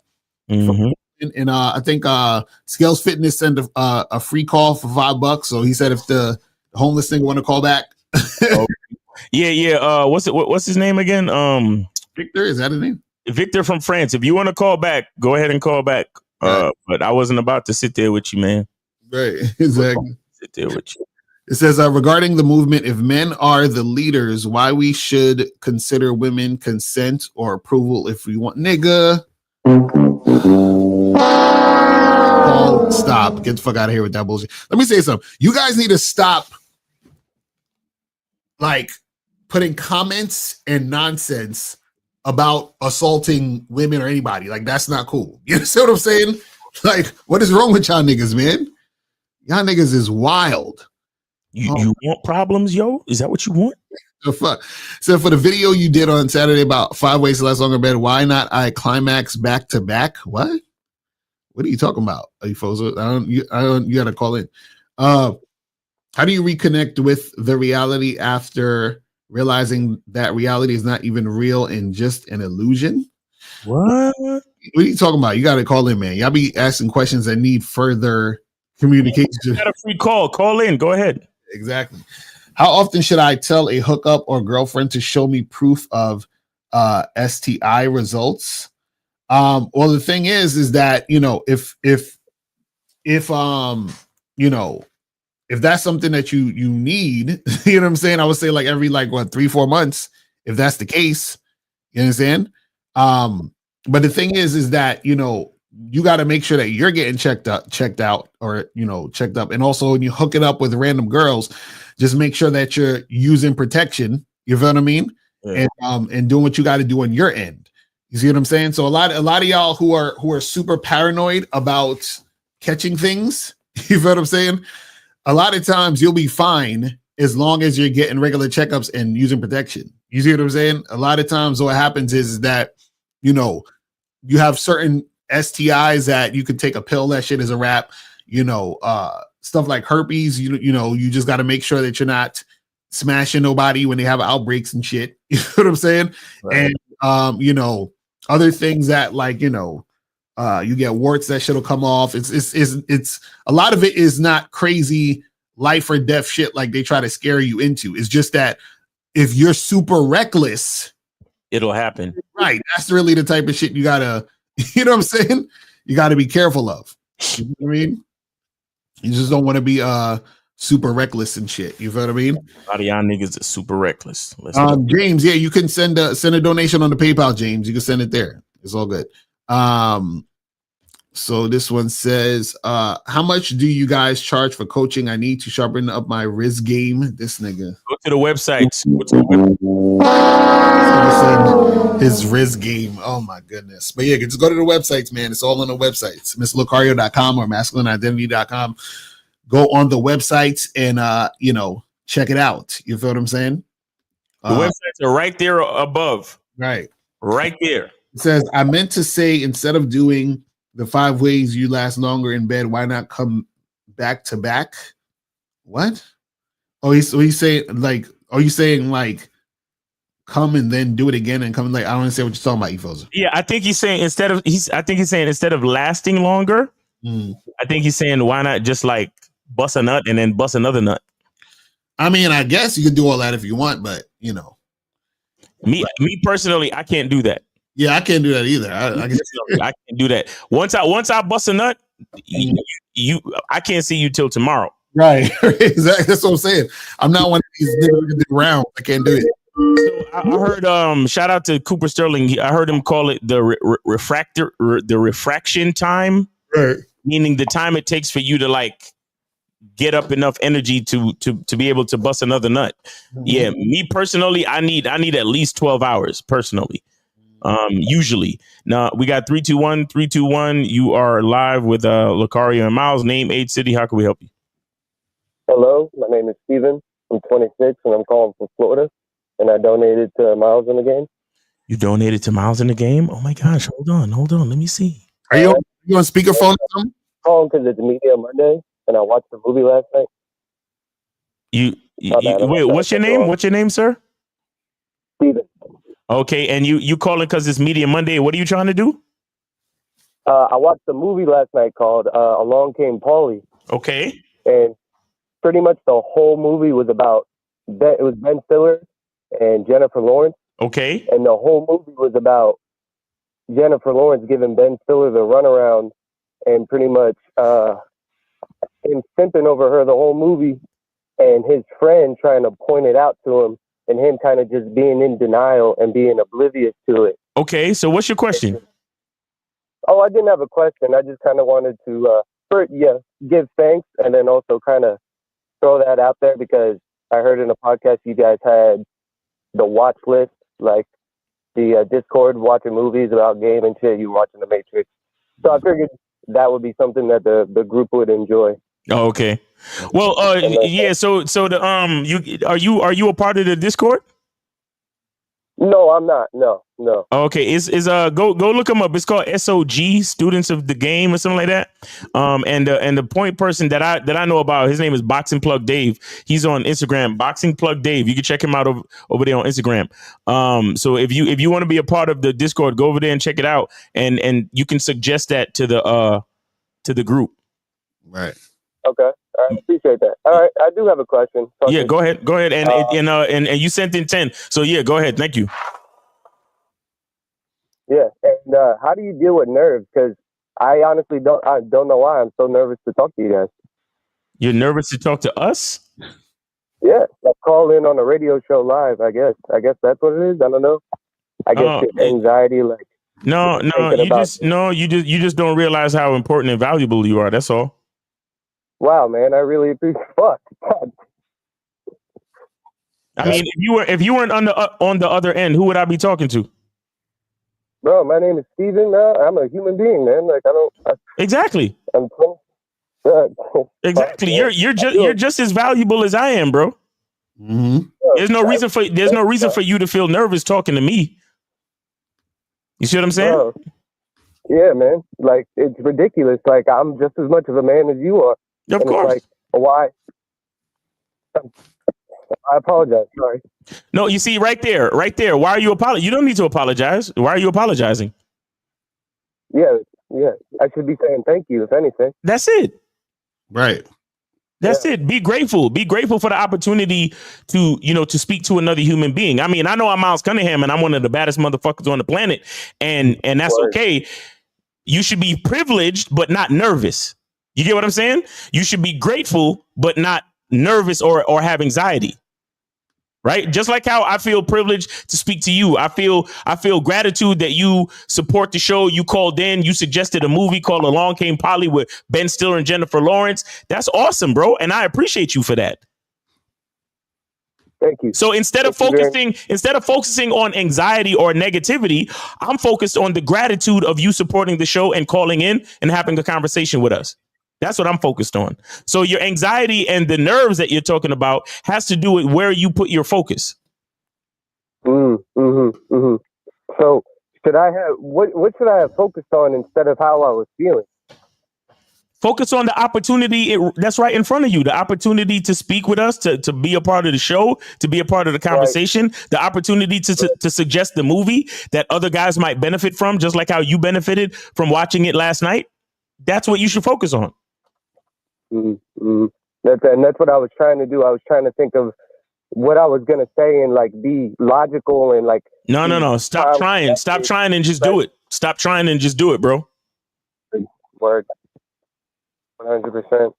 Mm-hmm. And I think Scales Fitness sent a free call for $5. So he said if the homeless thing want to call back. Yeah. What's his name again? Victor, is that his name? Victor from France. If you want to call back, go ahead and call back. But I wasn't about to sit there with you, man. Right, exactly. Sit there with you. It says regarding the movement, if men are the leaders, why we should consider women consent or approval if we want nigga. Paul, stop. Get the fuck out of here with that bullshit. Let me say something. You guys need to stop like putting comments and nonsense about assaulting women or anybody. Like, that's not cool. You see what I'm saying? Like, what is wrong with y'all niggas, man? Y'all niggas is wild. You want problems, yo? Is that what you want? The fuck? So for the video you did on Saturday about 5 ways to last longer in bed, why not I climax back to back? What? What are you talking about? Are you Fozo? You gotta call in. How do you reconnect with the reality after realizing that reality is not even real and just an illusion? What? What are you talking about? You got to call in, man. Y'all be asking questions that need further communication. You got a free call. Call in. Go ahead. Exactly. How often should I tell a hookup or girlfriend to show me proof of STI results? Well, the thing is that, you know, if that's something that you need, you know what I'm saying? I would say like every 3-4 months, if that's the case, you understand? But the thing is that, you know, you got to make sure that you're getting checked out, or, you know, checked up. And also when you hook it up with random girls, just make sure that you're using protection. You feel what I mean? Yeah. And doing what you got to do on your end. You see what I'm saying? So a lot of y'all who are super paranoid about catching things, you feel what I'm saying? A lot of times you'll be fine as long as you're getting regular checkups and using protection. You see what I'm saying? A lot of times what happens is that, you know, you have certain STIs that you could take a pill, that shit is a wrap, you know, stuff like herpes, you know, you just got to make sure that you're not smashing nobody when they have outbreaks and shit. You know what I'm saying? Right. And, you know, other things that, like, you know, You get warts, that shit'll come off. It's a lot of it is not crazy life or death shit like they try to scare you into. It's just that if you're super reckless, it'll happen. Right. That's really the type of shit you gotta, you know what I'm saying? You gotta be careful of. You know what I mean? You just don't want to be super reckless and shit. You feel what I mean? A lot of y'all niggas are super reckless. James, yeah, you can send a donation on the PayPal, James. You can send it there. It's all good. So this one says, how much do you guys charge for coaching? I need to sharpen up my wrist game. This nigga. Go to the website. His wrist game. Oh my goodness. But yeah, just go to the websites, man. It's all on the websites. MissLucario.com or masculineidentity.com. Go on the websites and check it out. You feel what I'm saying? The websites are right there above. Right. Right there. It says, I meant to say, instead of doing the 5 ways you last longer in bed, why not come back to back? What? Oh, he's saying like, are you saying like come and then do it again and come? Like, I don't understand what you're talking about, Efoza. Yeah, I think he's saying instead of lasting longer, I think he's saying why not just like bust a nut and then bust another nut. I mean, I guess you can do all that if you want, but me personally, I can't do that. Yeah, I can't do that either. I can't do that. Once I bust a nut, I can't see you till tomorrow. Right. Exactly. That's what I'm saying. I'm not one of these niggas who can do round. I can't do it. So I heard shout out to Cooper Sterling. I heard him call it the refraction time. Right. Meaning the time it takes for you to like get up enough energy to be able to bust another nut. Yeah, me personally, I need at least 12 hours personally. Usually. Now we got 321. You are live with Lucario and Miles. Name, age, city. How can we help you? Hello, my name is Steven. I'm 26 and I'm calling from Florida. And I donated to Miles in the game. You donated to Miles in the game? Oh my gosh! Hold on. Let me see. Are you on speakerphone? Calling because it's Media Monday, and I watched the movie last night. Wait. What's your name? What's your name, sir? Steven. Okay, and you calling because it's Media Monday. What are you trying to do? I watched the movie last night called Along Came Polly. Okay. And pretty much the whole movie was about it was Ben Stiller and Jennifer Lawrence. Okay. And the whole movie was about Jennifer Lawrence giving Ben Stiller the runaround and pretty much him simping over her the whole movie and his friend trying to point it out to him and him kind of just being in denial and being oblivious to it. Okay, so what's your question? Oh, I didn't have a question. I just kind of wanted to give thanks and then also kind of throw that out there because I heard in a podcast you guys had the watch list, like the Discord watching movies about game and shit. You watching The Matrix, so I figured that would be something that the group would enjoy. Oh, okay. Well, yeah. So the are you a part of the Discord? No, I'm not. No. Okay, is go look them up. It's called SOG, Students of the Game, or something like that. And the point person that I know about, his name is Boxing Plug Dave. He's on Instagram, Boxing Plug Dave. You can check him out over there on Instagram. So if you want to be a part of the Discord, go over there and check it out, and you can suggest that to the group. Right. Okay. I appreciate that. All right, I do have a question. Yeah, go ahead, and you sent in 10. So yeah, go ahead. Thank you. Yeah, and how do you deal with nerves? Because I honestly don't know why I'm so nervous to talk to you guys. You're nervous to talk to us? Yeah, like call in on a radio show live. I guess that's what it is. I don't know. I guess it's anxiety, like no, you just don't realize how important and valuable you are. That's all. Wow, man, I really appreciate. Fuck. God. I mean, if you weren't on the other end, who would I be talking to? Bro, my name is Steven. I'm a human being, man. Like exactly. I'm exactly. You're just as valuable as I am, bro. Mm-hmm. There's no reason for you to feel nervous talking to me. You see what I'm saying? Bro. Yeah, man. Like it's ridiculous. Like I'm just as much of a man as you are. Of course. Like why? I apologize. Sorry. No, you see, right there. Why are you apologizing? You don't need to apologize. Why are you apologizing? Yeah, Yeah, I should be saying thank you, if anything. That's it. Right. That's it. Be grateful. Be grateful for the opportunity to, to speak to another human being. I mean, I know I'm Miles Cunningham and I'm one of the baddest motherfuckers on the planet, and that's okay. You should be privileged, but not nervous. You get what I'm saying? You should be grateful, but not nervous or have anxiety. Right? Just like how I feel privileged to speak to you. I feel gratitude that you support the show. You called in, you suggested a movie called Along Came Polly with Ben Stiller and Jennifer Lawrence. That's awesome, bro. And I appreciate you for that. Thank you. So instead of focusing on anxiety or negativity, I'm focused on the gratitude of you supporting the show and calling in and having a conversation with us. That's what I'm focused on. So your anxiety and the nerves that you're talking about has to do with where you put your focus. So should I have what should I have focused on instead of how I was feeling? Focus on the opportunity that's right in front of you, the opportunity to speak with us, to be a part of the show, to be a part of the conversation, the opportunity to suggest the movie that other guys might benefit from, just like how you benefited from watching it last night. That's what you should focus on. That's what I was trying to do. I was trying to think of what I was going to say and like be logical and like. No. Stop trying and just do it. Stop trying and just do it, bro. Word. 100%.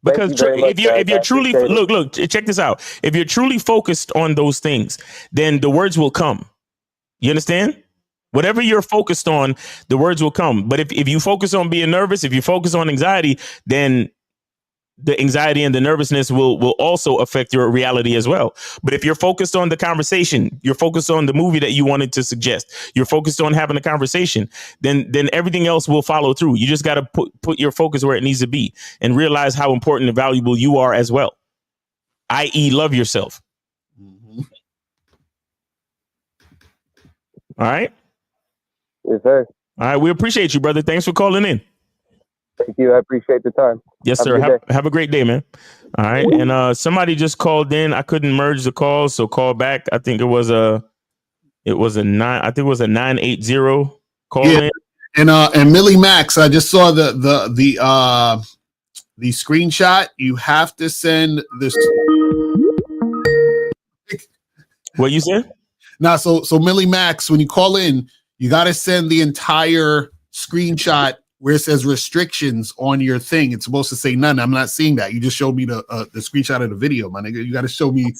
Because if you're truly look, check this out. If you're truly focused on those things, then the words will come. You understand? Whatever you're focused on, the words will come. But if you focus on being nervous, if you focus on anxiety, then the anxiety and the nervousness will also affect your reality as well. But if you're focused on the conversation, you're focused on the movie that you wanted to suggest, you're focused on having a conversation, then everything else will follow through. You just got to put your focus where it needs to be and realize how important and valuable you are as well, i.e. love yourself. All right. Yes, sir. All right. We appreciate you, brother. Thanks for calling in. Thank you. I appreciate the time. Yes, sir. Have a great day, man. All right. And somebody just called in. I couldn't merge the calls, so call back. I think it was a 980 call in. And Millie Max, I just saw the screenshot. You have to send this. What you said? Nah, so Millie Max, when you call in, you got to send the entire screenshot where it says restrictions on your thing. It's supposed to say none. I'm not seeing that. You just showed me the screenshot of the video, my nigga. You got to show me.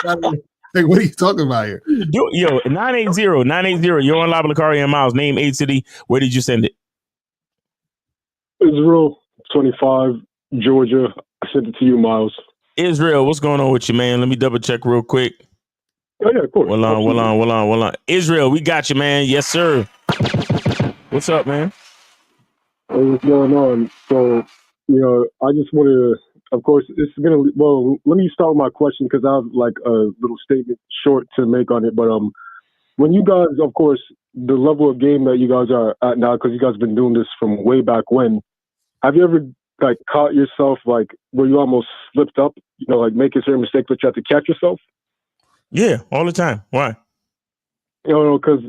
Like, what are you talking about here? Yo, 980. You're on Live Lakari and Miles. Name, age, city. Where did you send it? Israel, 25, Georgia. I sent it to you, Miles. Israel, what's going on with you, man? Let me double check real quick. Oh, yeah, of course. Hold on. Israel, we got you, man. Yes, sir. What's up, man? Hey, what's going on? So, I just want to, of course, let me start with my question because I have like a little statement short to make on it. But when you guys, of course, the level of game that you guys are at now, because you guys have been doing this from way back when, have you ever like caught yourself like where you almost slipped up, like making certain mistakes but you have to catch yourself? Yeah, all the time. Why? Because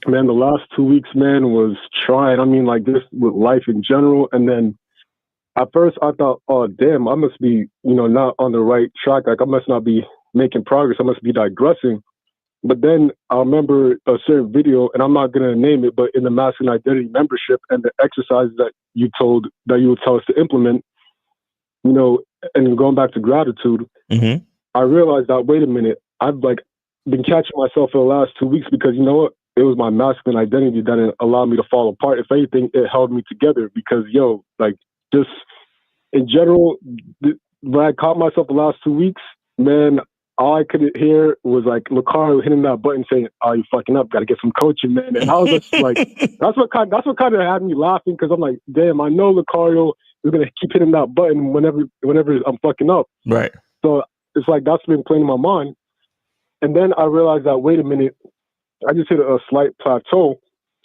man, the last 2 weeks, man, was trying. I mean, like this with life in general. And then at first I thought, oh, damn, I must be, not on the right track. Like I must not be making progress. I must be digressing. But then I remember a certain video, and I'm not going to name it, but in the Masculine Identity membership and the exercises that you would tell us to implement, and going back to gratitude, I realized that, wait a minute, I've like been catching myself for the last 2 weeks because you know what? It was my masculine identity that allowed me to fall apart. If anything, it held me together because, just in general, when I caught myself the last 2 weeks, man, all I could hear was like Lucario hitting that button saying, "Oh, you fucking up. Got to get some coaching, man." And I was just like, that's what kind of had me laughing because I'm like, damn, I know Lucario is gonna keep hitting that button whenever I'm fucking up. Right. So it's like that's been playing in my mind. And then I realized that, wait a minute, I just hit a slight plateau.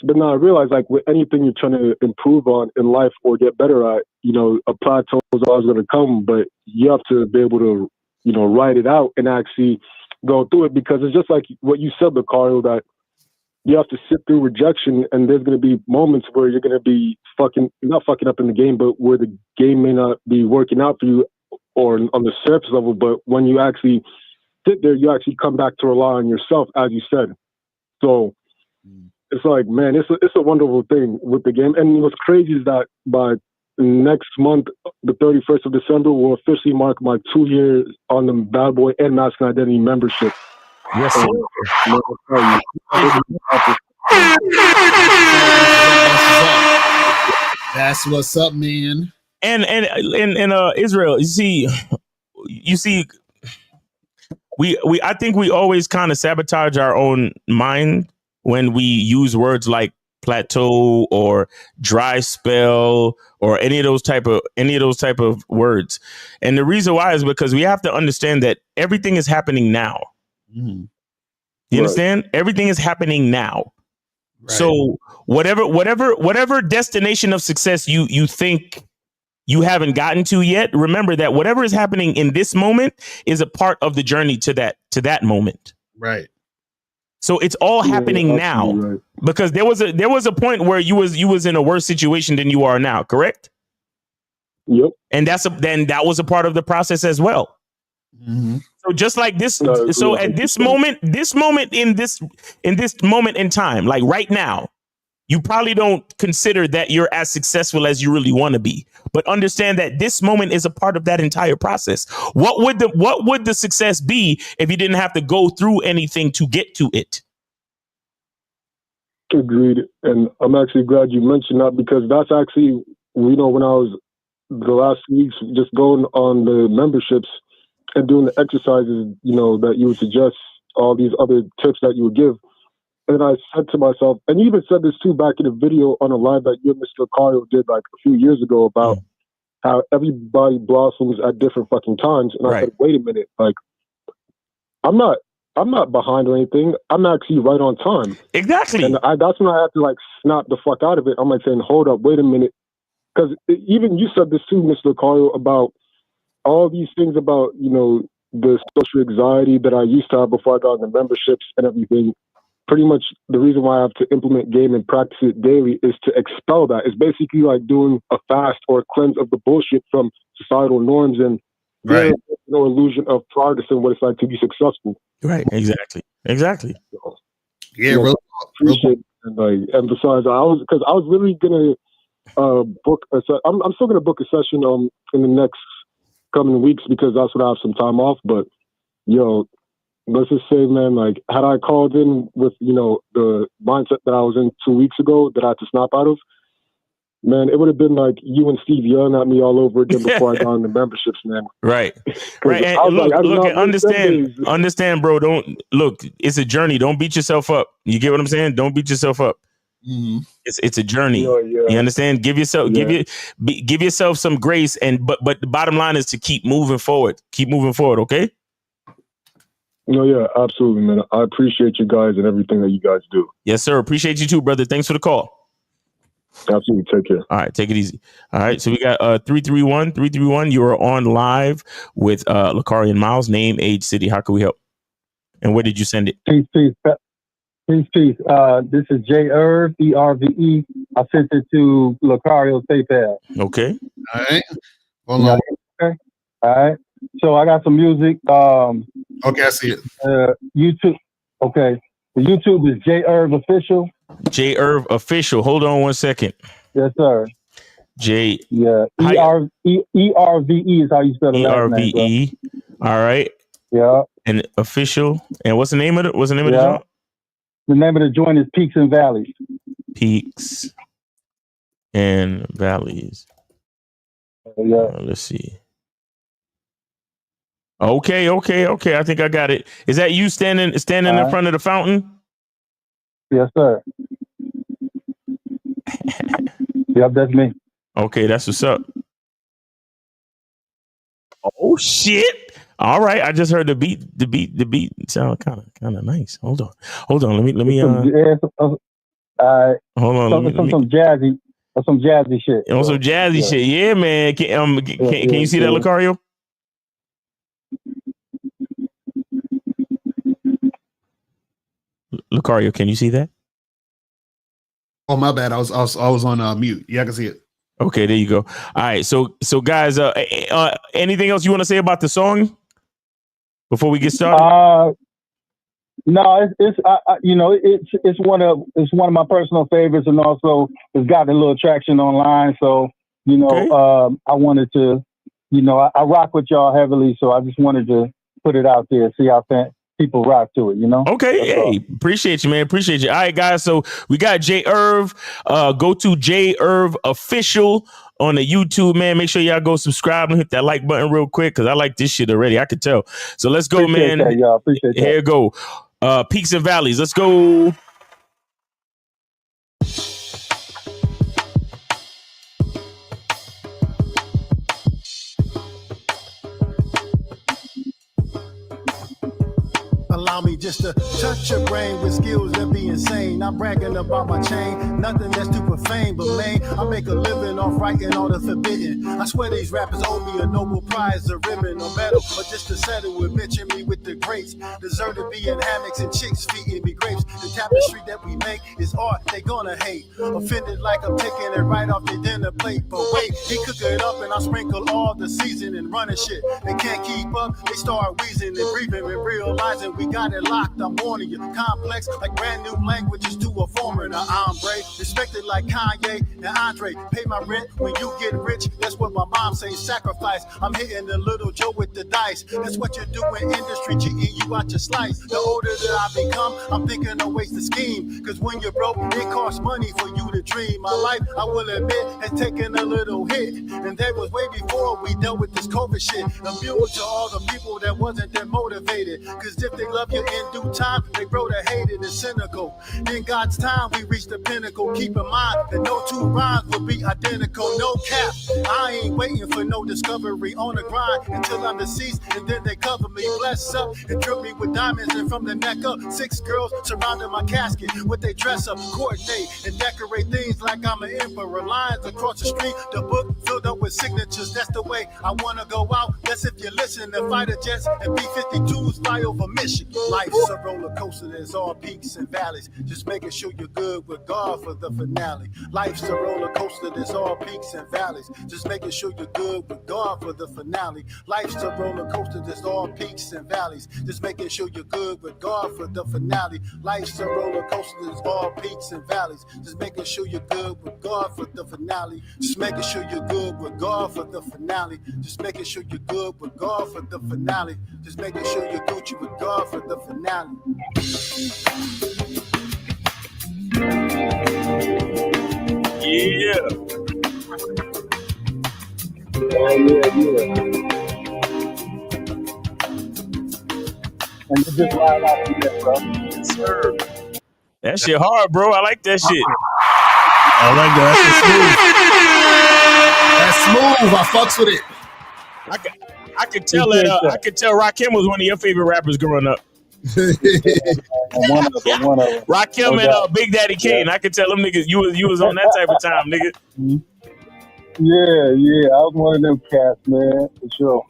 But now I realized, like, with anything you're trying to improve on in life or get better at, a plateau is always going to come, but you have to be able to, ride it out and actually go through it because it's just like what you said, Lucario, that you have to sit through rejection, and there's going to be moments where you're going to be not fucking up in the game, but where the game may not be working out for you or on the surface level. But when you actually sit there, you actually come back to rely on yourself, as you said. So it's like, man, it's a wonderful thing with the game. And what's crazy is that by next month, the 31st of December, will officially mark my 2 years on the Bad Boy and Masculine Identity membership. Yes, sir. That's what's up, man. And Israel, you see, we I think we always kind of sabotage our own mind when we use words like plateau or dry spell or any of those type of words. And the reason why is because we have to understand that everything is happening now. Mm-hmm. You understand? Everything is happening now. Right. So whatever destination of success you think you haven't gotten to yet, remember that whatever is happening in this moment is a part of the journey to that moment. Right. So it's all happening now, right. Because there was a point where you was in a worse situation than you are now, correct? Yep. And that was a part of the process as well. Mm-hmm. So just like this, so at this moment in this moment in time, like right now, you probably don't consider that you're as successful as you really want to be, but understand that this moment is a part of that entire process. What would the success be if you didn't have to go through anything to get to it? Agreed. And I'm actually glad you mentioned that, because that's actually, when I was the last weeks just going on the memberships and doing the exercises, that you would suggest, all these other tips that you would give. And I said to myself, and you even said this too back in a video on a live that you and Mr. Cario did like a few years ago about how everybody blossoms at different fucking times. And I said, wait a minute, like I'm not behind or anything. I'm actually right on time. Exactly. And that's when I had to like snap the fuck out of it. I'm like saying, hold up, wait a minute. Because even you said this too, Mr. Cario, about all these things about, the social anxiety that I used to have before I got in the memberships and everything. Pretty much the reason why I have to implement game and practice it daily is to expel that. It's basically like doing a fast or a cleanse of the bullshit from societal norms and there's no illusion of progress and what it's like to be successful. Right. Exactly. So, yeah. Real appreciate and like emphasize. I was really gonna book I'm still gonna book a session in the next coming weeks because that's when I have some time off. But let's just say, man, like, had I called in with, the mindset that I was in 2 weeks ago that I had to snap out of, man, it would have been like you and Steve yelling at me all over again before I got in the memberships, man. Right. Right. And look, and understand, bro. It's a journey. Don't beat yourself up. You get what I'm saying? Don't beat yourself up. Mm-hmm. It's a journey. You understand? Give yourself some grace, but the bottom line is to keep moving forward. Keep moving forward, okay? No, yeah, absolutely, man. I appreciate you guys and everything that you guys do. Yes, sir. Appreciate you too, brother. Thanks for the call. Absolutely. Take care. All right, take it easy. All right, so we got 331. You are on live with Lakari and Miles. Name, age, city. How can we help? And where did you send it? Peace. This is J Irv, ERVE. I sent it to Lacario's PayPal. Okay. All right. Hold on. Okay. All right. So I got some music. Okay, I see it. YouTube. Okay. The YouTube is J Irv Official. J Irv Official. Hold on 1 second. Yes, sir. J. Yeah. ERVE is how you spell the last name. ERVE. All right. Yeah. And Official. And what's the name of it? What's the name of the joint? The name of the joint is Peaks and Valleys. Peaks and Valleys. Yeah. Let's see. Okay. I think I got it. Is that you standing in front of the fountain? Yes, sir. Yep, that's me. Okay, that's what's up. Oh shit! All right, I just heard the beat. The beat sound kind of nice. Hold on. Let me. Hold on. Some jazzy shit. Some jazzy shit. Yeah, man. Can you see that, Lacario? Lacario, can you see that? Oh, my bad. I was on mute. Yeah, I can see it. Okay, there you go. All right, so guys, anything else you want to say about the song before we get started? No, it's one of my personal favorites, and also it's gotten a little traction online. So I wanted to, I rock with y'all heavily, so I just wanted to put it out there, see how people rock to it. Okay, That's hey, all. appreciate you, man. Appreciate you. All right, guys. So we got J Irv. Go to J Irv Official on the YouTube, man. Make sure y'all go subscribe and hit that like button real quick because I like this shit already. I could tell. So let's go, Appreciate man. that, y'all. Appreciate that. Here you go. Peaks and valleys. Let's go. Allow me just to touch your brain with skills that be insane. I'm bragging about my chain, nothing that's too profane, but man, I make a living off writing all the forbidden. I swear these rappers owe me a Nobel Prize, a ribbon, or medal, but just to settle with mention me with the greats. Deserve to be in hammocks and chicks feeding me grapes. The tapestry that we make is art, they gonna hate. Offended like I'm taking it right off their dinner plate, but wait, he cook it up and I sprinkle all the seasoning, running shit. They can't keep up, they start wheezing and breathing and realizing we got it locked. I'm warning you, complex like brand new languages to a foreigner. I'm brave, respected like Kanye and Andre. Pay my rent when you get rich. That's what my mom say. Sacrifice. I'm hitting the little Joe with the dice. That's what you do in industry, cheating you out your slice. The older that I become, I'm thinking of ways to scheme. Cause when you're broke, it costs money for you to dream. My life, I will admit, has taken a little hit, and that was way before we dealt with this COVID shit. A mule to all the people that wasn't that motivated. Cause if they love you in due time, they grow to hate it and cynical. In God's time, we reach the pinnacle. Keep in mind that no two rhymes will be identical. No cap. I ain't waiting for no discovery on the grind until I'm deceased, and then they cover me, bless up, and drip me with diamonds, and from the neck up, 6 girls surrounding my casket with they dress up, coordinate, and decorate things like I'm an emperor. Lines across the street, the book filled up with signatures. That's the way I wanna go out. That's if you listen to fighter jets and B-52s fly over Michigan. Life's a roller coaster, there's all peaks and valleys. Just making sure you're good with God for the finale. Life's a roller coaster, there's all peaks and valleys. Just making sure you're good with God for the finale. Life's a roller coaster, there's all peaks and valleys. Just making sure you're good with God for the finale. Life's a roller coaster, there's all peaks and valleys. Just making sure you're good with God for the finale. Just making sure you're good with God for the finale. Just making sure you're good with God for the finale. Just making sure you're Gucci with God for the finale. Yeah. And you just line out from there, bro. Yes, sir. That shit hard, bro. I like that shit. I like that. That's smooth. I fucks with it. I could tell that. I could tell Rakim was one of your favorite rappers growing up. One of them. Rakim and Big Daddy Kane. I could tell them niggas you was on that type of time, nigga. Yeah. I was one of them cats, man, for sure.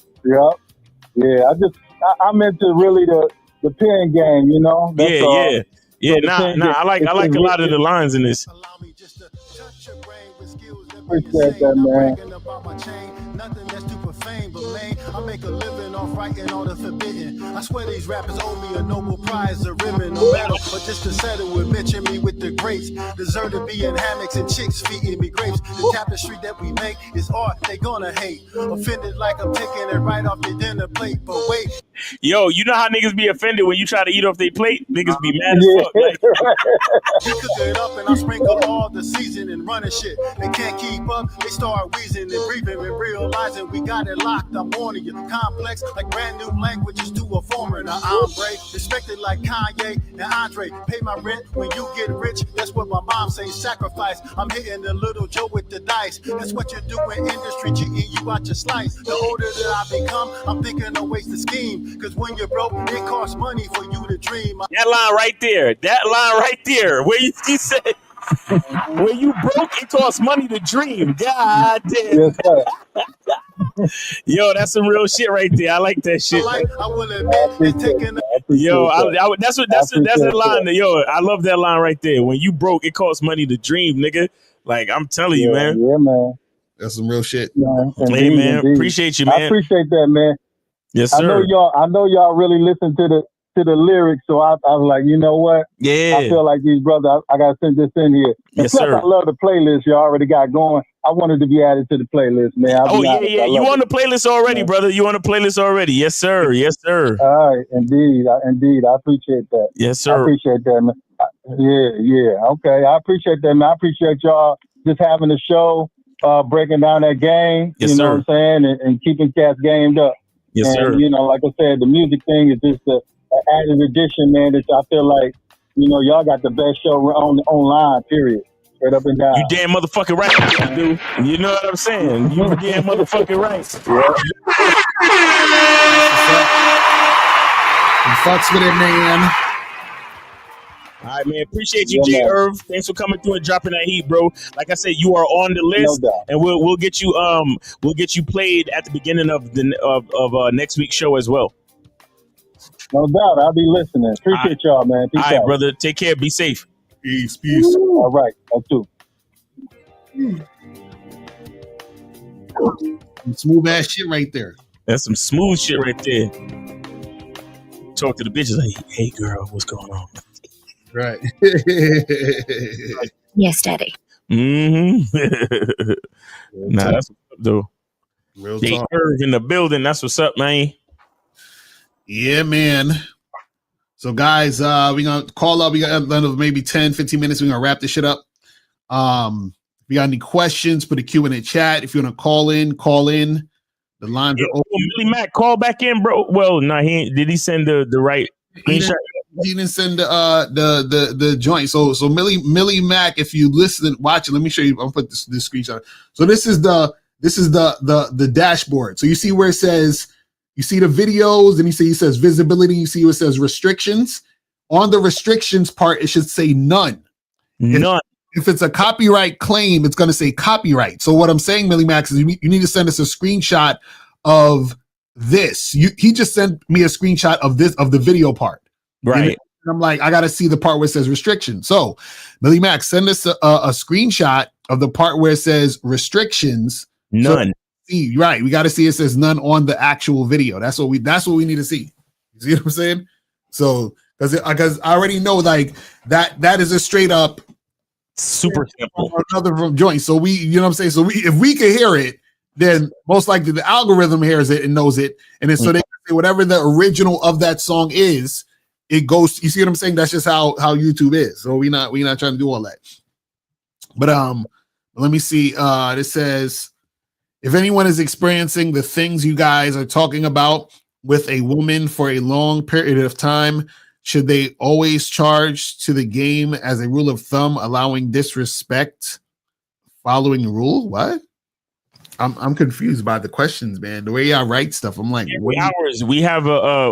Yeah. I'm into really the pen game, you know. That's Yeah. So Nah. I like a lot of the lines in this. Appreciate that, man. Nothing that's too profane, but man, I make a living off writing all the forbidden. I swear these rappers owe me a Nobel Prize, a ribbon, a medal, but just to settle with mention me with the greats. Deserve to be in hammocks and chicks feeding me grapes. The tapestry that we make is art, they gonna hate. Offended like I'm taking it right off your dinner plate, but wait. Yo, you know how niggas be offended when you try to eat off their plate? Niggas be mad as fuck. Like, he cook it up and I sprinkle all the seasoning, running shit. They can't keep up, they start wheezing and breathing and realizing we got it locked. I'm warning you, complex like brand new languages to a foreigner. I'm brave, respected like Kanye and Andre. Pay my rent when you get rich. That's what my mom say. Sacrifice. I'm hitting the little Joe with the dice. That's what you do in industry, cheating you out your slice. The older that I become, I'm thinking of ways to scheme. Cause when you're broke, it costs money for you to dream. that line right there, where you said, when you broke, it costs money to dream. God damn. Yes, Yo, that's some real shit right there. I like that shit. I will admit, it's taking appreciate that. That's that line. Yo, I love that line right there. When you broke, it costs money to dream, nigga. Like I'm telling you, man. Yeah, man. That's some real shit. Man, Hey, man, appreciate you, man. I appreciate that, man. Yes, sir. I know y'all really listen to the lyrics, so I was like, you know what? Yeah. I feel like these brothers, I gotta send this in here. And Yes, plus, sir. I love the playlist you already got going. I wanted to be added to the playlist, man. Yeah. You on the playlist already, brother? You on the playlist already? Yes, sir. Yes, sir. All right, indeed. I appreciate that. Yes, sir. I appreciate that, man. Yeah. Okay, I appreciate that, man. I appreciate y'all just having a show, breaking down that game. Yes, you know sir. what I'm saying, and keeping cats gamed up. Yes, and, sir. You know, like I said, the music thing is just an added addition, man. That I feel like, you know, y'all got the best show online. Period. Straight up and down. You damn motherfucking right, dude. You know what I'm saying? You damn motherfucking right. Fucks with it, man. All right, man. Appreciate you, J. Irv. Thanks for coming through and dropping that heat, bro. Like I said, you are on the list, and we'll get you played at the beginning of next week's show as well. No doubt, I'll be listening. Appreciate y'all, man. Peace All right, out. brother. Take care. Be safe. Peace. All right, you too. Some smooth ass shit right there. That's some smooth shit right there. Talk to the bitches like, hey girl, what's going on? Right. Yes, daddy. Mm-hmm. Nah, that's what's up, though. Real J. talk. Irv in the building. That's what's up, man. Yeah, man. So guys, we're gonna call up. We got another maybe 10-15 minutes. We're gonna wrap this shit up. If you got any questions, put a Q in the chat. If you want to call in. The lines are open. Millie Mac, call back in, bro. Well, no, did he send the right screenshot? He didn't send the joint. So Millie Mac, if you listen, watch it. Let me show you. I'll put this screenshot. So this is the dashboard. So you see where it says, you see the videos, and he says visibility. You see where it says restrictions. On the restrictions part, it should say none. None. If it's a copyright claim, it's going to say copyright. So what I'm saying, Millie Max, is you need to send us a screenshot of this. He just sent me a screenshot of the video part. Right. And I'm like, I got to see the part where it says restriction. So Millie Max, send us a screenshot of the part where it says restrictions. None. See, right. We got to see it says none on the actual video. That's what we need to see. You see what I'm saying? So because I already know like that is a straight up super simple another from joint. So you know what I'm saying? So if we can hear it, then most likely the algorithm hears it and knows it. And then so they can say whatever the original of that song is, it goes. You see what I'm saying? That's just how YouTube is. So we not trying to do all that. But let me see. This says, if anyone is experiencing the things you guys are talking about with a woman for a long period of time, should they always charge to the game as a rule of thumb, allowing disrespect following the rule? What? I'm confused by the questions, man. The way I write stuff, I'm like, hours. We have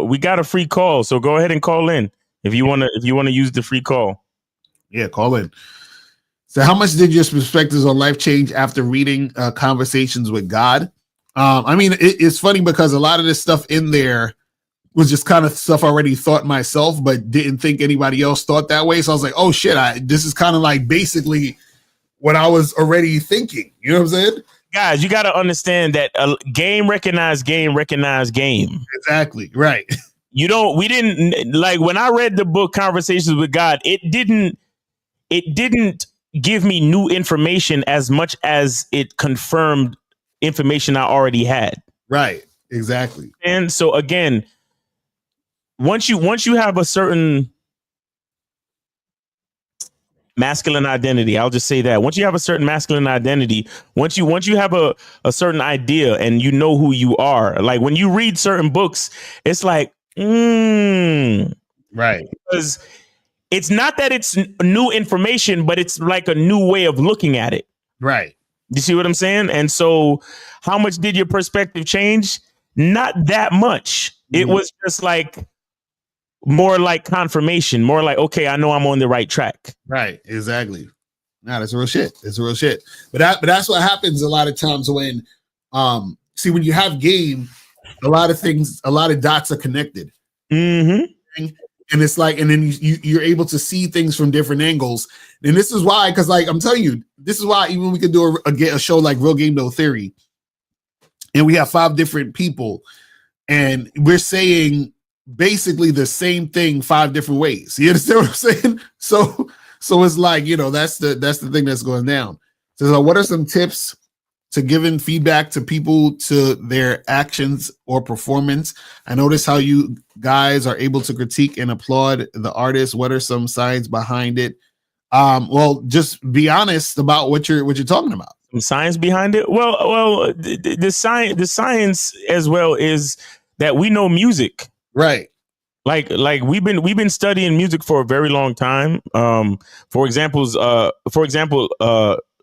we got a free call, so go ahead and call in if you wanna use the free call. Yeah, call in. So, how much did your perspectives on life change after reading Conversations with God? I mean, it's funny because a lot of this stuff in there was just kind of stuff I already thought myself, but didn't think anybody else thought that way. So I was like, oh shit, this is kind of like basically what I was already thinking. You know what I'm saying? Guys, you got to understand that game recognize game. Exactly. Right. We didn't like when I read the book Conversations with God, it didn't give me new information as much as it confirmed information I already had. Right. Exactly. And so again, once you have a certain masculine identity, I'll just say that once you have a certain masculine identity, once you have a certain idea and you know who you are, like when you read certain books, it's like, right. Because it's not that it's new information, but it's like a new way of looking at it. Right. You see what I'm saying? And so how much did your perspective change? Not that much. It was just like more like confirmation, more like, okay, I know I'm on the right track. Right. Exactly. Nah, that's real shit. It's real shit. But that's what happens a lot of times when, see, when you have game, a lot of dots are connected. Mm-hmm. And it's like, and then you're able to see things from different angles. And this is why, because like I'm telling you, this is why even we could do a show like Real Game No Theory, and we have 5 different people, and we're saying basically the same thing 5 different ways. You understand what I'm saying? So it's like, that's the thing that's going down. So what are some tips to giving feedback to people to their actions or performance? I notice how you guys are able to critique and applaud the artist. What are some signs behind it? Well, just be honest about what you're talking about. Some science behind it. Well, the science as well is that we know music, right? Like we've been studying music for a very long time. For example,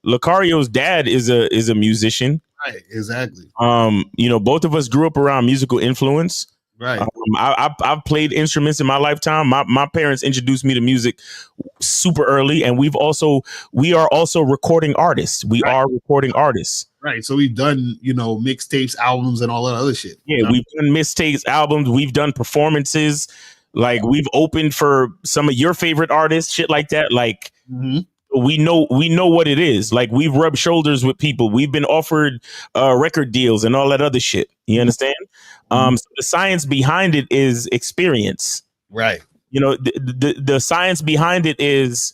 Lucario's dad is a musician. Right, exactly. Both of us grew up around musical influence. Right. I've played instruments in my lifetime. My parents introduced me to music super early, and we are also recording artists. We are recording artists. Right. So we've done, mixtapes, albums, and all that other shit. Yeah, we've done mixtapes, albums, we've done performances, like we've opened for some of your favorite artists, shit like that. Like we know what it is. Like we've rubbed shoulders with people. We've been offered record deals and all that other shit. You understand? So the science behind it is experience. Right. The science behind it is,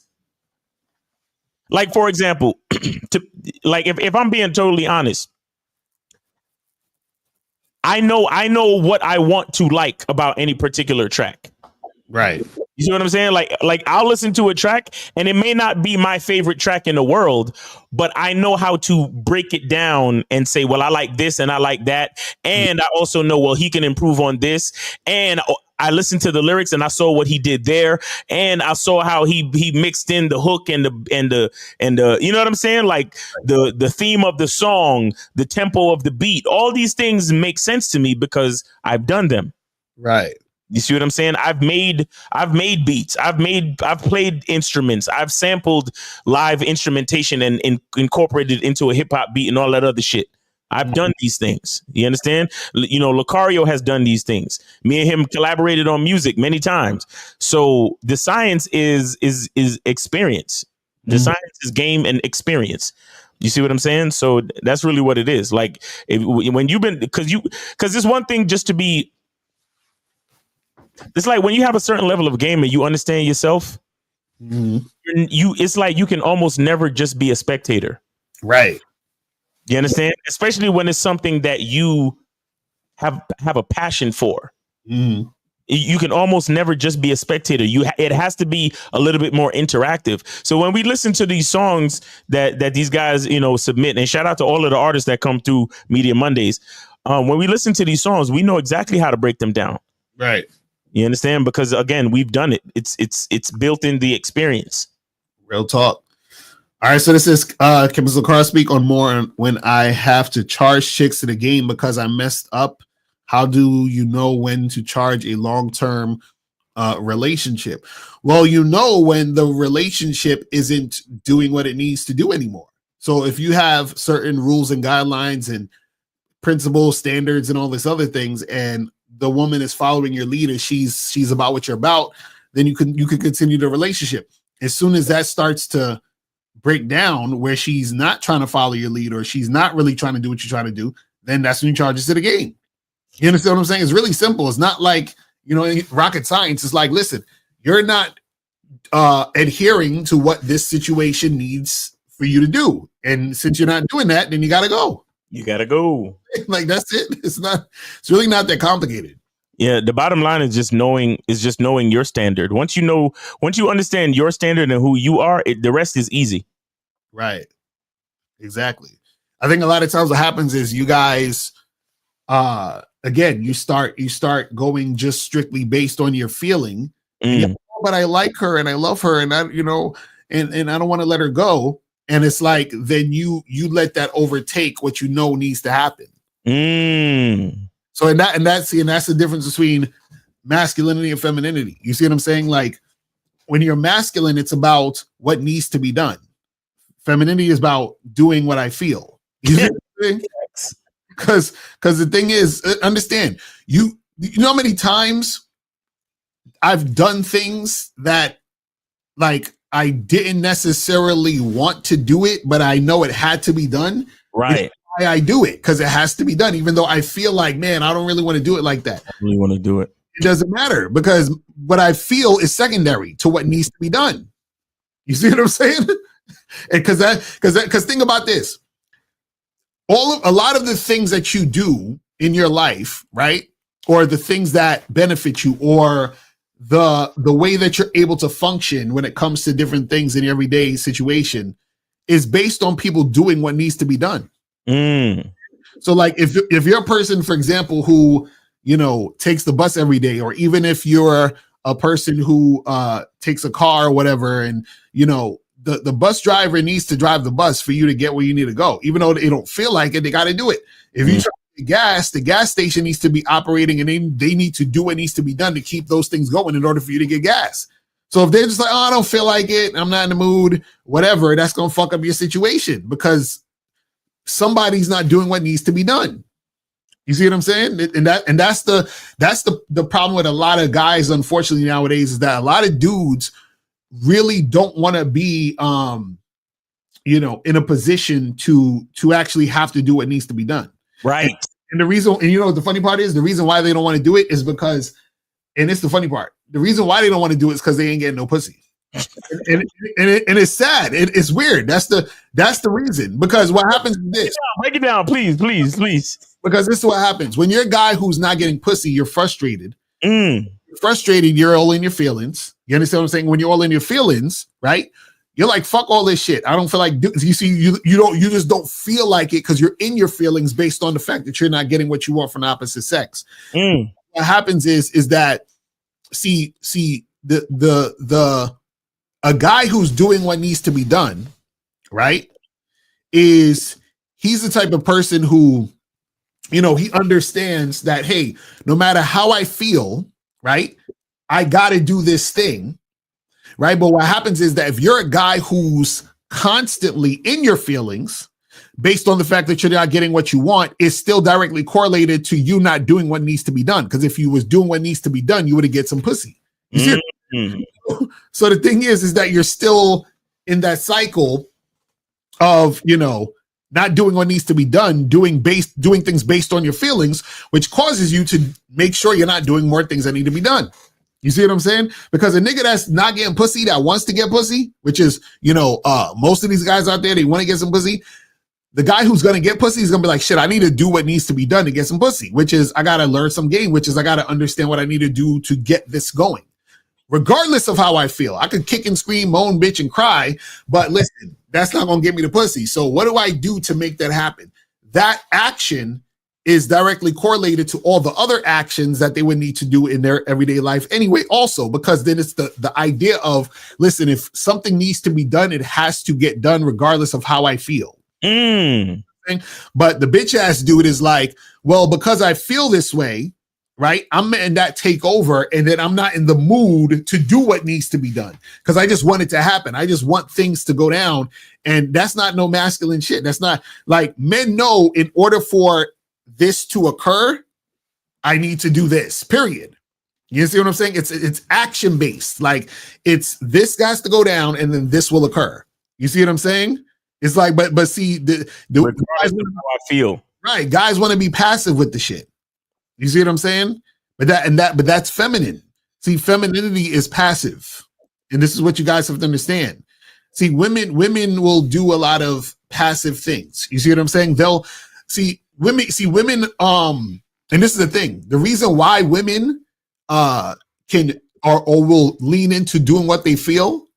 like, for example, if I'm being totally honest, I know what I want to like about any particular track. Right. You see what I'm saying? Like I'll listen to a track and it may not be my favorite track in the world, but I know how to break it down and say, well, I like this and I like that. And I also know, well, he can improve on this. And I listened to the lyrics and I saw what he did there. And I saw how he mixed in the hook and the you know what I'm saying? Like the theme of the song, the tempo of the beat, all these things make sense to me because I've done them. Right. You see what I'm saying? I've made beats. I've played instruments. I've sampled live instrumentation and incorporated into a hip hop beat and all that other shit. I've done these things. You understand? Lucario has done these things. Me and him collaborated on music many times. So the science is experience. The science is game and experience. You see what I'm saying? So that's really what it is. Like when you've been, because it's one thing just to be. It's like when you have a certain level of game and you understand yourself, it's like you can almost never just be a spectator. Right. You understand? Especially when it's something that you have a passion for. You can almost never just be a spectator. It has to be a little bit more interactive. So when we listen to these songs that these guys, submit, and shout out to all of the artists that come through Media Mondays. When we listen to these songs, we know exactly how to break them down. Right. You understand? Because again, we've done it. It's built in the experience. Real talk. All right, so this is can Mr. Carr speak on more when I have to charge chicks to the game because I messed up? How do you know when to charge a long-term relationship? Well, when the relationship isn't doing what it needs to do anymore. So if you have certain rules and guidelines and principles, standards, and all this other things, and the woman is following your lead and she's about what you're about, then you can continue the relationship. As soon as that starts to break down, where she's not trying to follow your lead or she's not really trying to do what you're trying to do, then that's when you charge us to the game. You understand what I'm saying? It's really simple. It's not like, rocket science. It's like, listen, you're not adhering to what this situation needs for you to do. And since you're not doing that, then you got to go. You got to go. Like, that's it. It's really not that complicated. Yeah. The bottom line is just knowing your standard. Once you understand your standard and who you are, the rest is easy. Right. Exactly. I think a lot of times what happens is you guys, again, you start going just strictly based on your feeling. But I like her and I love her and I don't want to let her go. And it's like, then you let that overtake what needs to happen. So that's the difference between masculinity and femininity. You see what I'm saying? Like when you're masculine, it's about what needs to be done. Femininity is about doing what I feel. You see what I'm saying? Because the thing is, understand, you know how many times I've done things that like I didn't necessarily want to do it, but I know it had to be done. Right. It's why I do it, because it has to be done, even though I feel like, man, I don't really want to do it like that. I really want to do it. It doesn't matter, because what I feel is secondary to what needs to be done. You see what I'm saying? Because think about this. A lot of the things that you do in your life, right? Or the things that benefit you, or the way that you're able to function when it comes to different things in your everyday situation is based on people doing what needs to be done. So like if you're a person, for example, who, you know, takes the bus every day, or even if you're a person who takes a car or whatever, and you know, the bus driver needs to drive the bus for you to get where you need to go, even though they don't feel like it, they got to do it. If you try to get gas, the gas station needs to be operating, and they need to do what needs to be done to keep those things going in order for you to get gas. So if they're just like, oh, I don't feel like it, I'm not in the mood, whatever, that's gonna fuck up your situation, because somebody's not doing what needs to be done. You see what I'm saying? And that's the problem with a lot of guys, unfortunately, nowadays, is that a lot of dudes really don't want to be you know, in a position to actually have to do what needs to be done. Right. And the reason, and you know what the funny part is, the reason why they don't want to do it is because, and it's the funny part, the reason why they don't want to do it is because they ain't getting no pussy. and it's sad. It's weird. That's the reason. Because what happens is this. Break it down, please. Because this is what happens. When you're a guy who's not getting pussy, you're frustrated. You're frustrated, you're all in your feelings. You understand what I'm saying? When you're all in your feelings, right? You're like, fuck all this shit. I don't feel like you see, you just don't feel like it because you're in your feelings based on the fact that you're not getting what you want from the opposite sex. What happens is that see a guy who's doing what needs to be done, right? He's the type of person who, you know, he understands that, hey, no matter how I feel, right, I got to do this thing, right? But what happens is that if you're a guy who's constantly in your feelings based on the fact that you're not getting what you want, is still directly correlated to you not doing what needs to be done. Because if you was doing what needs to be done, you would have get some pussy. You see? So the thing is that you're still in that cycle of, you know, not doing what needs to be done, doing things based on your feelings, which causes you to make sure you're not doing more things that need to be done. You see what I'm saying? Because a nigga that's not getting pussy, that wants to get pussy, which is, you know, most of these guys out there, they want to get some pussy. The guy who's going to get pussy is going to be like, shit, I need to do what needs to be done to get some pussy, which is I got to learn some game, which is I got to understand what I need to do to get this going. Regardless of how I feel, I could kick and scream, moan, bitch, and cry, but listen, that's not going to get me the pussy. So what do I do to make that happen? That action is directly correlated to all the other actions that they would need to do in their everyday life anyway, also, because then it's the idea of, listen, if something needs to be done, it has to get done regardless of how I feel. But the bitch ass dude is like, well, because I feel this way, right? I'm letting that take over, and then I'm not in the mood to do what needs to be done because I just want it to happen. I just want things to go down, and that's not no masculine shit. That's not like, men know in order for this to occur, I need to do this, period. You see what I'm saying? It's action based. Like, it's this has to go down, and then this will occur. You see what I'm saying? It's like, but see, the guys, how I feel, right? Guys want to be passive with the shit. You see what I'm saying? But that's feminine. See, femininity is passive. And this is what you guys have to understand. See, women will do a lot of passive things. You see what I'm saying? They'll see women, and this is the thing. The reason why women can or will lean into doing what they feel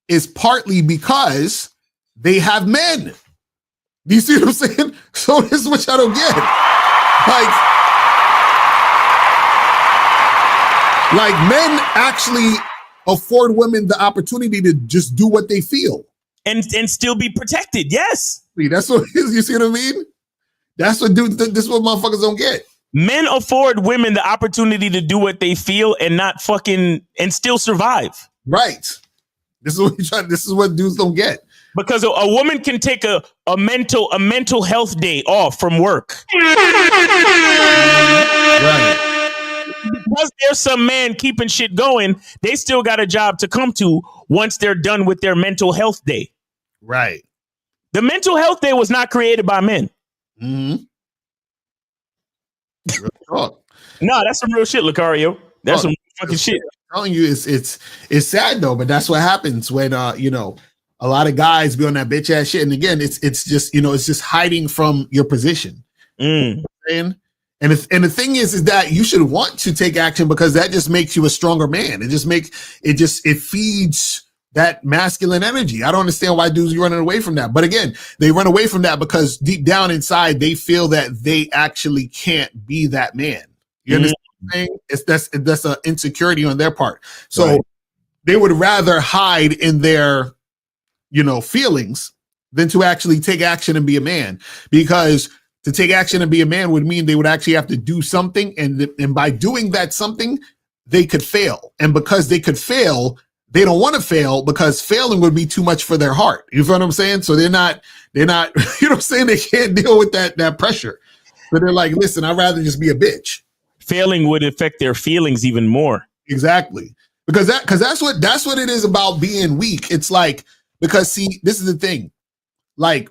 is partly because they have men. Do you see what I'm saying? So this is what y'all don't get. Like men actually afford women the opportunity to just do what they feel and still be protected. Yes, that's what you see what I mean. That's what this is what motherfuckers don't get. Men afford women the opportunity to do what they feel and not fucking and still survive. Right. This is what dudes don't get. Because a woman can take a mental health day off from work. Right. because there's some man keeping shit going, they still got a job to come to once they're done with their mental health day. Right. The mental health day was not created by men. Mm-hmm. No, that's some real shit, Lucario. That's some fucking shit. I'm telling you, it's sad though, but that's what happens when you know, a lot of guys be on that bitch ass shit. And again, it's just, you know, it's just hiding from your position. Mm. And the thing is that you should want to take action because that just makes you a stronger man. It feeds that masculine energy. I don't understand why dudes are running away from that. But again, they run away from that because deep down inside, they feel that they actually can't be that man. You understand what I'm saying? That's an insecurity on their part. So they would rather hide in their, you know, feelings than to actually take action and be a man, because to take action and be a man would mean they would actually have to do something. And by doing that something, they could fail. And because they could fail, they don't want to fail because failing would be too much for their heart. You feel what I'm saying? So they're not, you know what I'm saying? They can't deal with that pressure. So they're like, listen, I'd rather just be a bitch. Failing would affect their feelings even more. Exactly. Because that's what it is about being weak. It's like, because see, this is the thing. Like,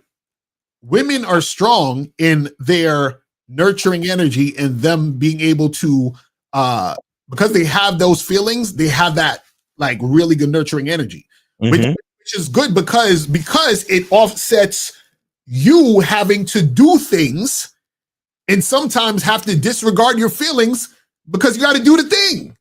women are strong in their nurturing energy and them being able to, because they have those feelings, they have that like really good nurturing energy, which is good because it offsets you having to do things and sometimes have to disregard your feelings because you got to do the thing.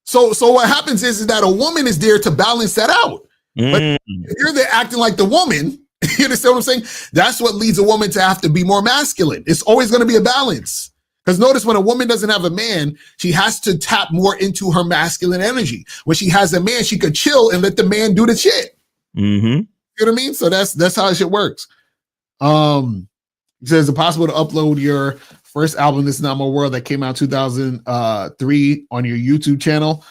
So what happens is that a woman is there to balance that out. But if you're there acting like the woman, you understand what I'm saying? That's what leads a woman to have to be more masculine. It's always going to be a balance. Because notice when a woman doesn't have a man, she has to tap more into her masculine energy. When she has a man, she could chill and let the man do the shit. Mm-hmm. You know what I mean? So that's how shit works. It says, is it possible to upload your first album, This Is Not My World, that came out 2003 on your YouTube channel?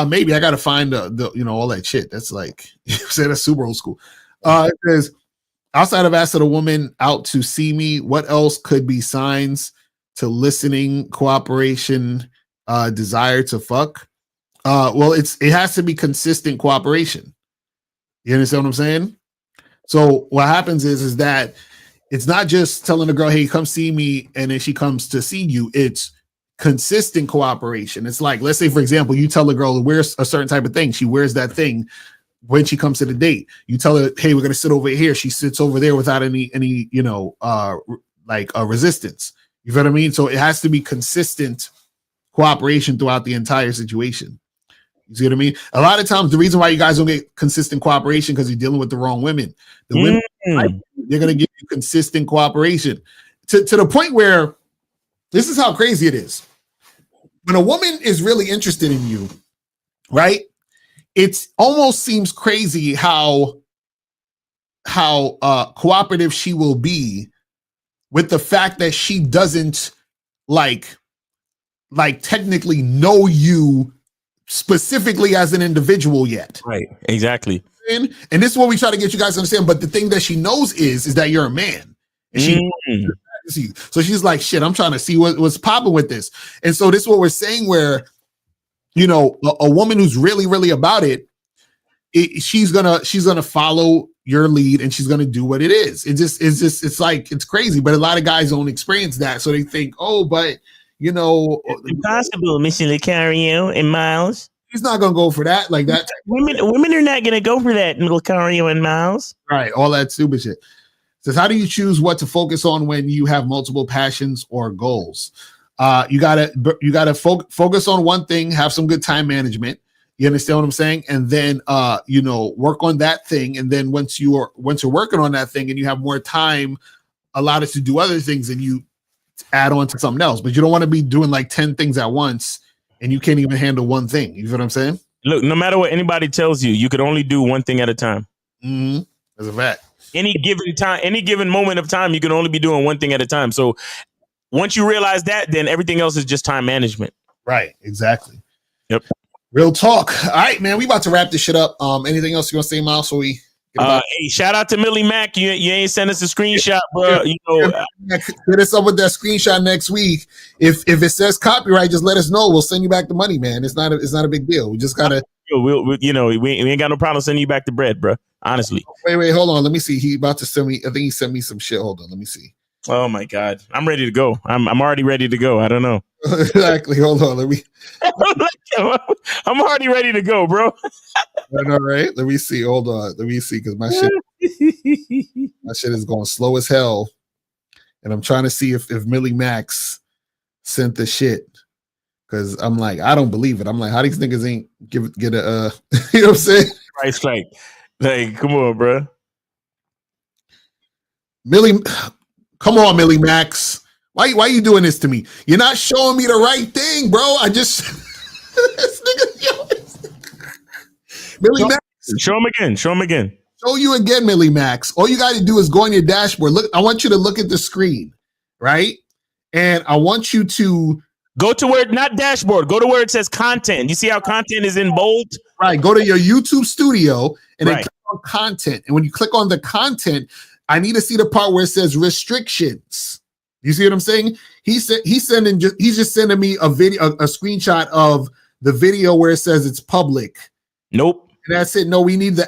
Maybe I got to find the you know, all that shit. That's like, you say that's super old school. It says, outside of asking a woman out to see me, what else could be signs to listening, cooperation, desire to fuck? Well, it has to be consistent cooperation. You understand what I'm saying? So what happens is that it's not just telling the girl, hey, come see me, and then she comes to see you. It's consistent cooperation. It's like, let's say, for example, you tell the girl to wear a certain type of thing. She wears that thing when she comes to the date. You tell her, hey, we're going to sit over here. She sits over there without any you know, resistance. You know what I mean? So it has to be consistent cooperation throughout the entire situation. You see what I mean? A lot of times, the reason why you guys don't get consistent cooperation because you're dealing with the wrong women. The women, they're going to give you consistent cooperation to the point where this is how crazy it is. When a woman is really interested in you, right? It almost seems crazy how cooperative she will be with the fact that she doesn't like technically know you specifically as an individual yet. Right. Exactly. And this is what we try to get you guys to understand. But the thing that she knows is that you're a man. And she so she's like, shit, I'm trying to see what's popping with this. And so this is what we're saying, where, you know, a woman who's really, really about it, she's gonna follow your lead and she's gonna do what it is. It's like, it's crazy. But a lot of guys don't experience that. So they think, oh, but you know, it's impossible, Mr. Lucario and Miles. He's not gonna go for that like that. Women are not gonna go for that, Lucario and Miles. Right, all that stupid shit. It says, how do you choose what to focus on when you have multiple passions or goals? You gotta focus on one thing, have some good time management. You understand what I'm saying? And then you know, work on that thing. And then once you're working on that thing and you have more time allotted to do other things, and you add on to something else. But you don't want to be doing like 10 things at once and you can't even handle one thing. You know what I'm saying? Look, no matter what anybody tells you, you could only do one thing at a time. Mm-hmm. That's a fact. Any given moment of time, you can only be doing one thing at a time. So once you realize that, then everything else is just time management. Right. Exactly. Yep. Real talk. All right, man. We about to wrap this shit up. Anything else you want to say, Miles? So we Hey, shout out to Millie Mack. You ain't send us a screenshot, bro. You know, hit us up with that screenshot next week. If it says copyright, just let us know. We'll send you back the money, man. It's not a big deal. We just gotta. we ain't got no problem sending you back the bread, bro. Honestly. Wait, hold on. Let me see. He about to send me. I think he sent me some shit. Hold on. Let me see. Oh my God, I'm ready to go. I'm already ready to go. I don't know. Exactly. Hold on. Let me. I'm already ready to go, bro. All right. Let me see. Hold on. Let me see because my shit is going slow as hell, and I'm trying to see if Millie Max sent the shit because I'm like I don't believe it. I'm like how these niggas ain't get a you know what I'm saying? Price like come on, bro. Millie, come on, Millie Max. Why you doing this to me? You're not showing me the right thing, bro. I just this nigga, Millie Max. Show him again. Show you again, Millie Max. All you got to do is go on your dashboard. Look, I want you to look at the screen, right? And I want you to go to where not dashboard. Go to where it says content. You see how content is in bold? Right. Go to your YouTube studio and then click on content. And when you click on the content, I need to see the part where it says restrictions. You see what I'm saying? He's just sending me a video, a screenshot of the video where it says it's public. Nope. And that's it. No, we need the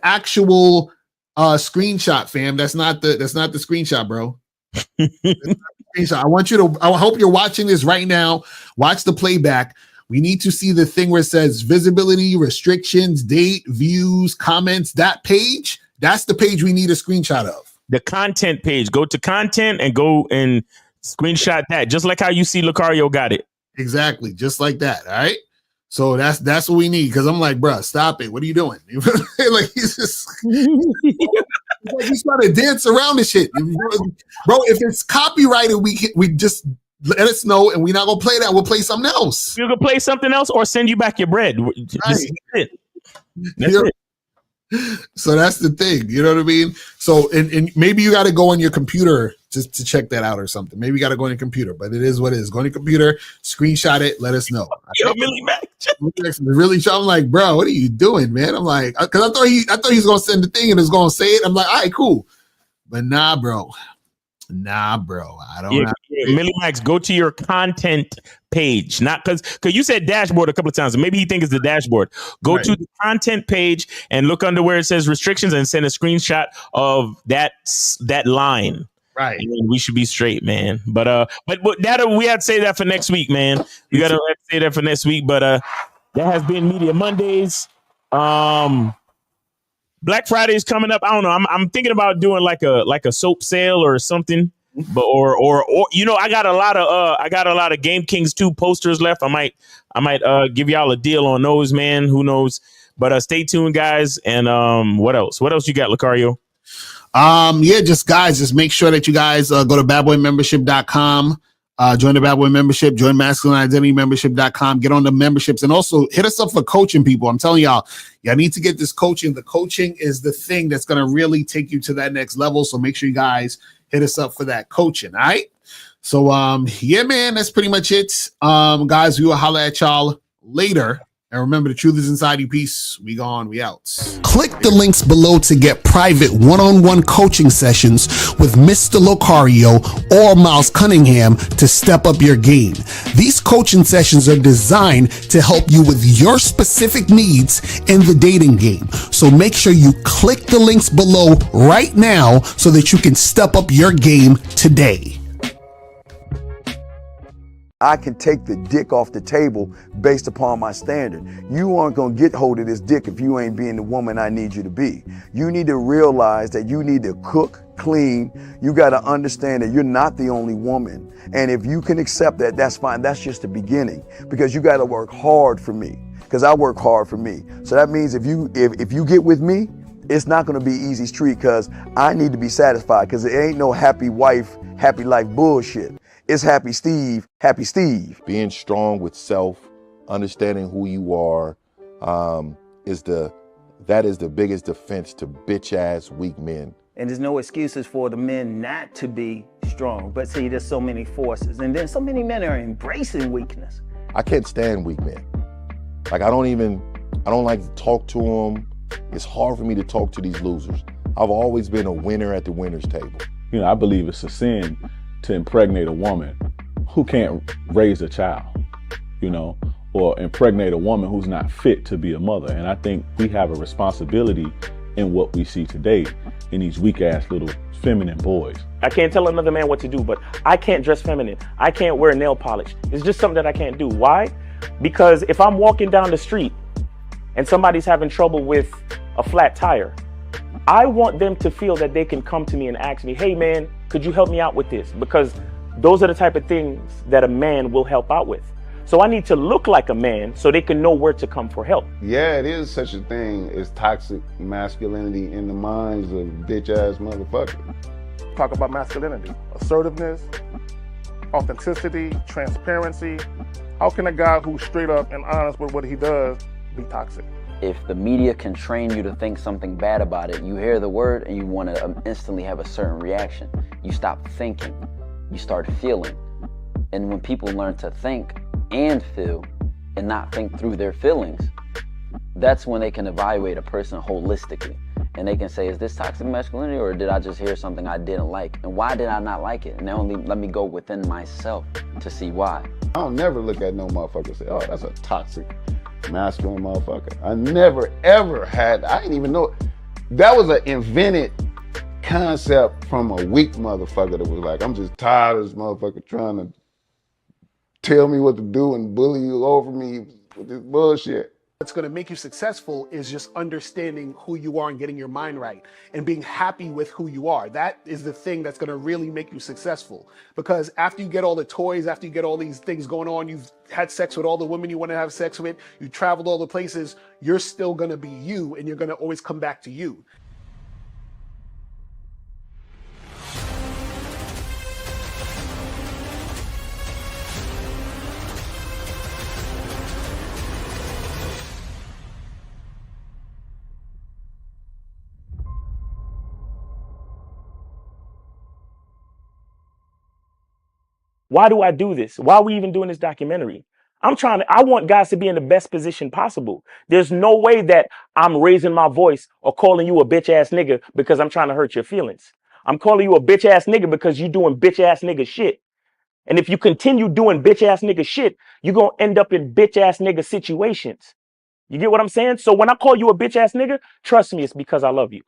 actual screenshot, fam. That's not the screenshot, bro. I want you to. I hope you're watching this right now. Watch the playback. We need to see the thing where it says visibility, restrictions, date, views, comments. That page. That's the page we need a screenshot of. The content page. Go to content and go and screenshot that. Just like how you see Lucario got it. Exactly. Just like that. All right. So that's what we need. Because I'm like, bruh, stop it. What are you doing? Like he's just like he's trying to dance around this shit. Bro, if it's copyrighted, we just let us know and we're not gonna play that. We'll play something else. You can play something else or send you back your bread. That's it. That's it. So that's the thing, you know what I mean? So and maybe you got to go on your computer to check that out or something. Maybe you got to go on your computer, but it is what it is. Go on your computer, screenshot it, let us know. Yo, Millie Mac. Really, I'm like, bro, what are you doing, man? I'm like, because I thought he was gonna send the thing and was gonna say it. I'm like, all right, cool, but nah, bro. I don't. Millie Max, go to your content page, not because you said dashboard a couple of times. Maybe he thinks it's the dashboard. Go to the content page and look under where it says restrictions and send a screenshot of that line. Right. And we should be straight, man. But that we had to say that for next week, man. We got to say that for next week. But that has been Media Mondays. Black Friday is coming up. I don't know. I'm thinking about doing like a soap sale or something. But or you know, I got a lot of Game Kings 2 posters left. I might give y'all a deal on those, man. Who knows? But stay tuned, guys. And what else? What else you got, Lucario? Just make sure that you guys go to badboymembership.com. Join the Bad Boy membership, join masculineidentitymembership.com, get on the memberships, and also hit us up for coaching, people. I'm telling y'all need to get this coaching. The coaching is the thing that's going to really take you to that next level. So make sure you guys hit us up for that coaching. All right. So, man, that's pretty much it. Guys, we will holler at y'all later. And remember, the truth is inside you. Peace. We gone. We out. Click the links below to get private one-on-one coaching sessions with Mr. Lucario or Miles Cunningham to step up your game. These coaching sessions are designed to help you with your specific needs in the dating game. So make sure you click the links below right now so that you can step up your game today. I can take the dick off the table based upon my standard. You aren't gonna get hold of this dick if you ain't being the woman I need you to be. You need to realize that you need to cook, clean. You gotta understand that you're not the only woman. And if you can accept that, that's fine. That's just the beginning, because you gotta work hard for me, because I work hard for me. So that means if you get with me, it's not gonna be easy street, because I need to be satisfied, because it ain't no happy wife, happy life bullshit. It's happy Steve, happy Steve. Being strong with self, understanding who you are, is the biggest defense to bitch ass weak men. And there's no excuses for the men not to be strong. But see, there's so many forces, and then so many men are embracing weakness. I can't stand weak men. Like I don't like to talk to them. It's hard for me to talk to these losers. I've always been a winner at the winner's table. You know, I believe it's a sin to impregnate a woman who can't raise a child, you know, or impregnate a woman who's not fit to be a mother. And I think we have a responsibility in what we see today in these weak ass little feminine boys. I can't tell another man what to do, but I can't dress feminine. I can't wear nail polish. It's just something that I can't do. Why? Because if I'm walking down the street and somebody's having trouble with a flat tire, I want them to feel that they can come to me and ask me, hey man, could you help me out with this? Because those are the type of things that a man will help out with. So I need to look like a man so they can know where to come for help. Yeah, it is such a thing as toxic masculinity in the minds of bitch ass motherfuckers. Talk about masculinity, assertiveness, authenticity, transparency. How can a guy who's straight up and honest with what he does be toxic? If the media can train you to think something bad about it, you hear the word and you want to instantly have a certain reaction. You stop thinking, you start feeling. And when people learn to think and feel and not think through their feelings, that's when they can evaluate a person holistically. And they can say, is this toxic masculinity, or did I just hear something I didn't like? And why did I not like it? And they only let me go within myself to see why. I don't never look at no motherfucker and say, oh, that's a toxic masculine motherfucker. I never ever had, I didn't even know. That was an invented concept from a weak motherfucker that was like, I'm just tired of this motherfucker trying to tell me what to do and bully you over me with this bullshit. What's going to make you successful is just understanding who you are and getting your mind right and being happy with who you are. That is the thing that's going to really make you successful. Because after you get all the toys, after you get all these things going on, you've had sex with all the women you want to have sex with, you traveled all the places, you're still going to be you, and you're going to always come back to you. Why do I do this? Why are we even doing this documentary? I want guys to be in the best position possible. There's no way that I'm raising my voice or calling you a bitch ass nigga because I'm trying to hurt your feelings. I'm calling you a bitch ass nigga because you're doing bitch ass nigga shit. And if you continue doing bitch ass nigga shit, you're going to end up in bitch ass nigga situations. You get what I'm saying? So when I call you a bitch ass nigga, trust me, it's because I love you.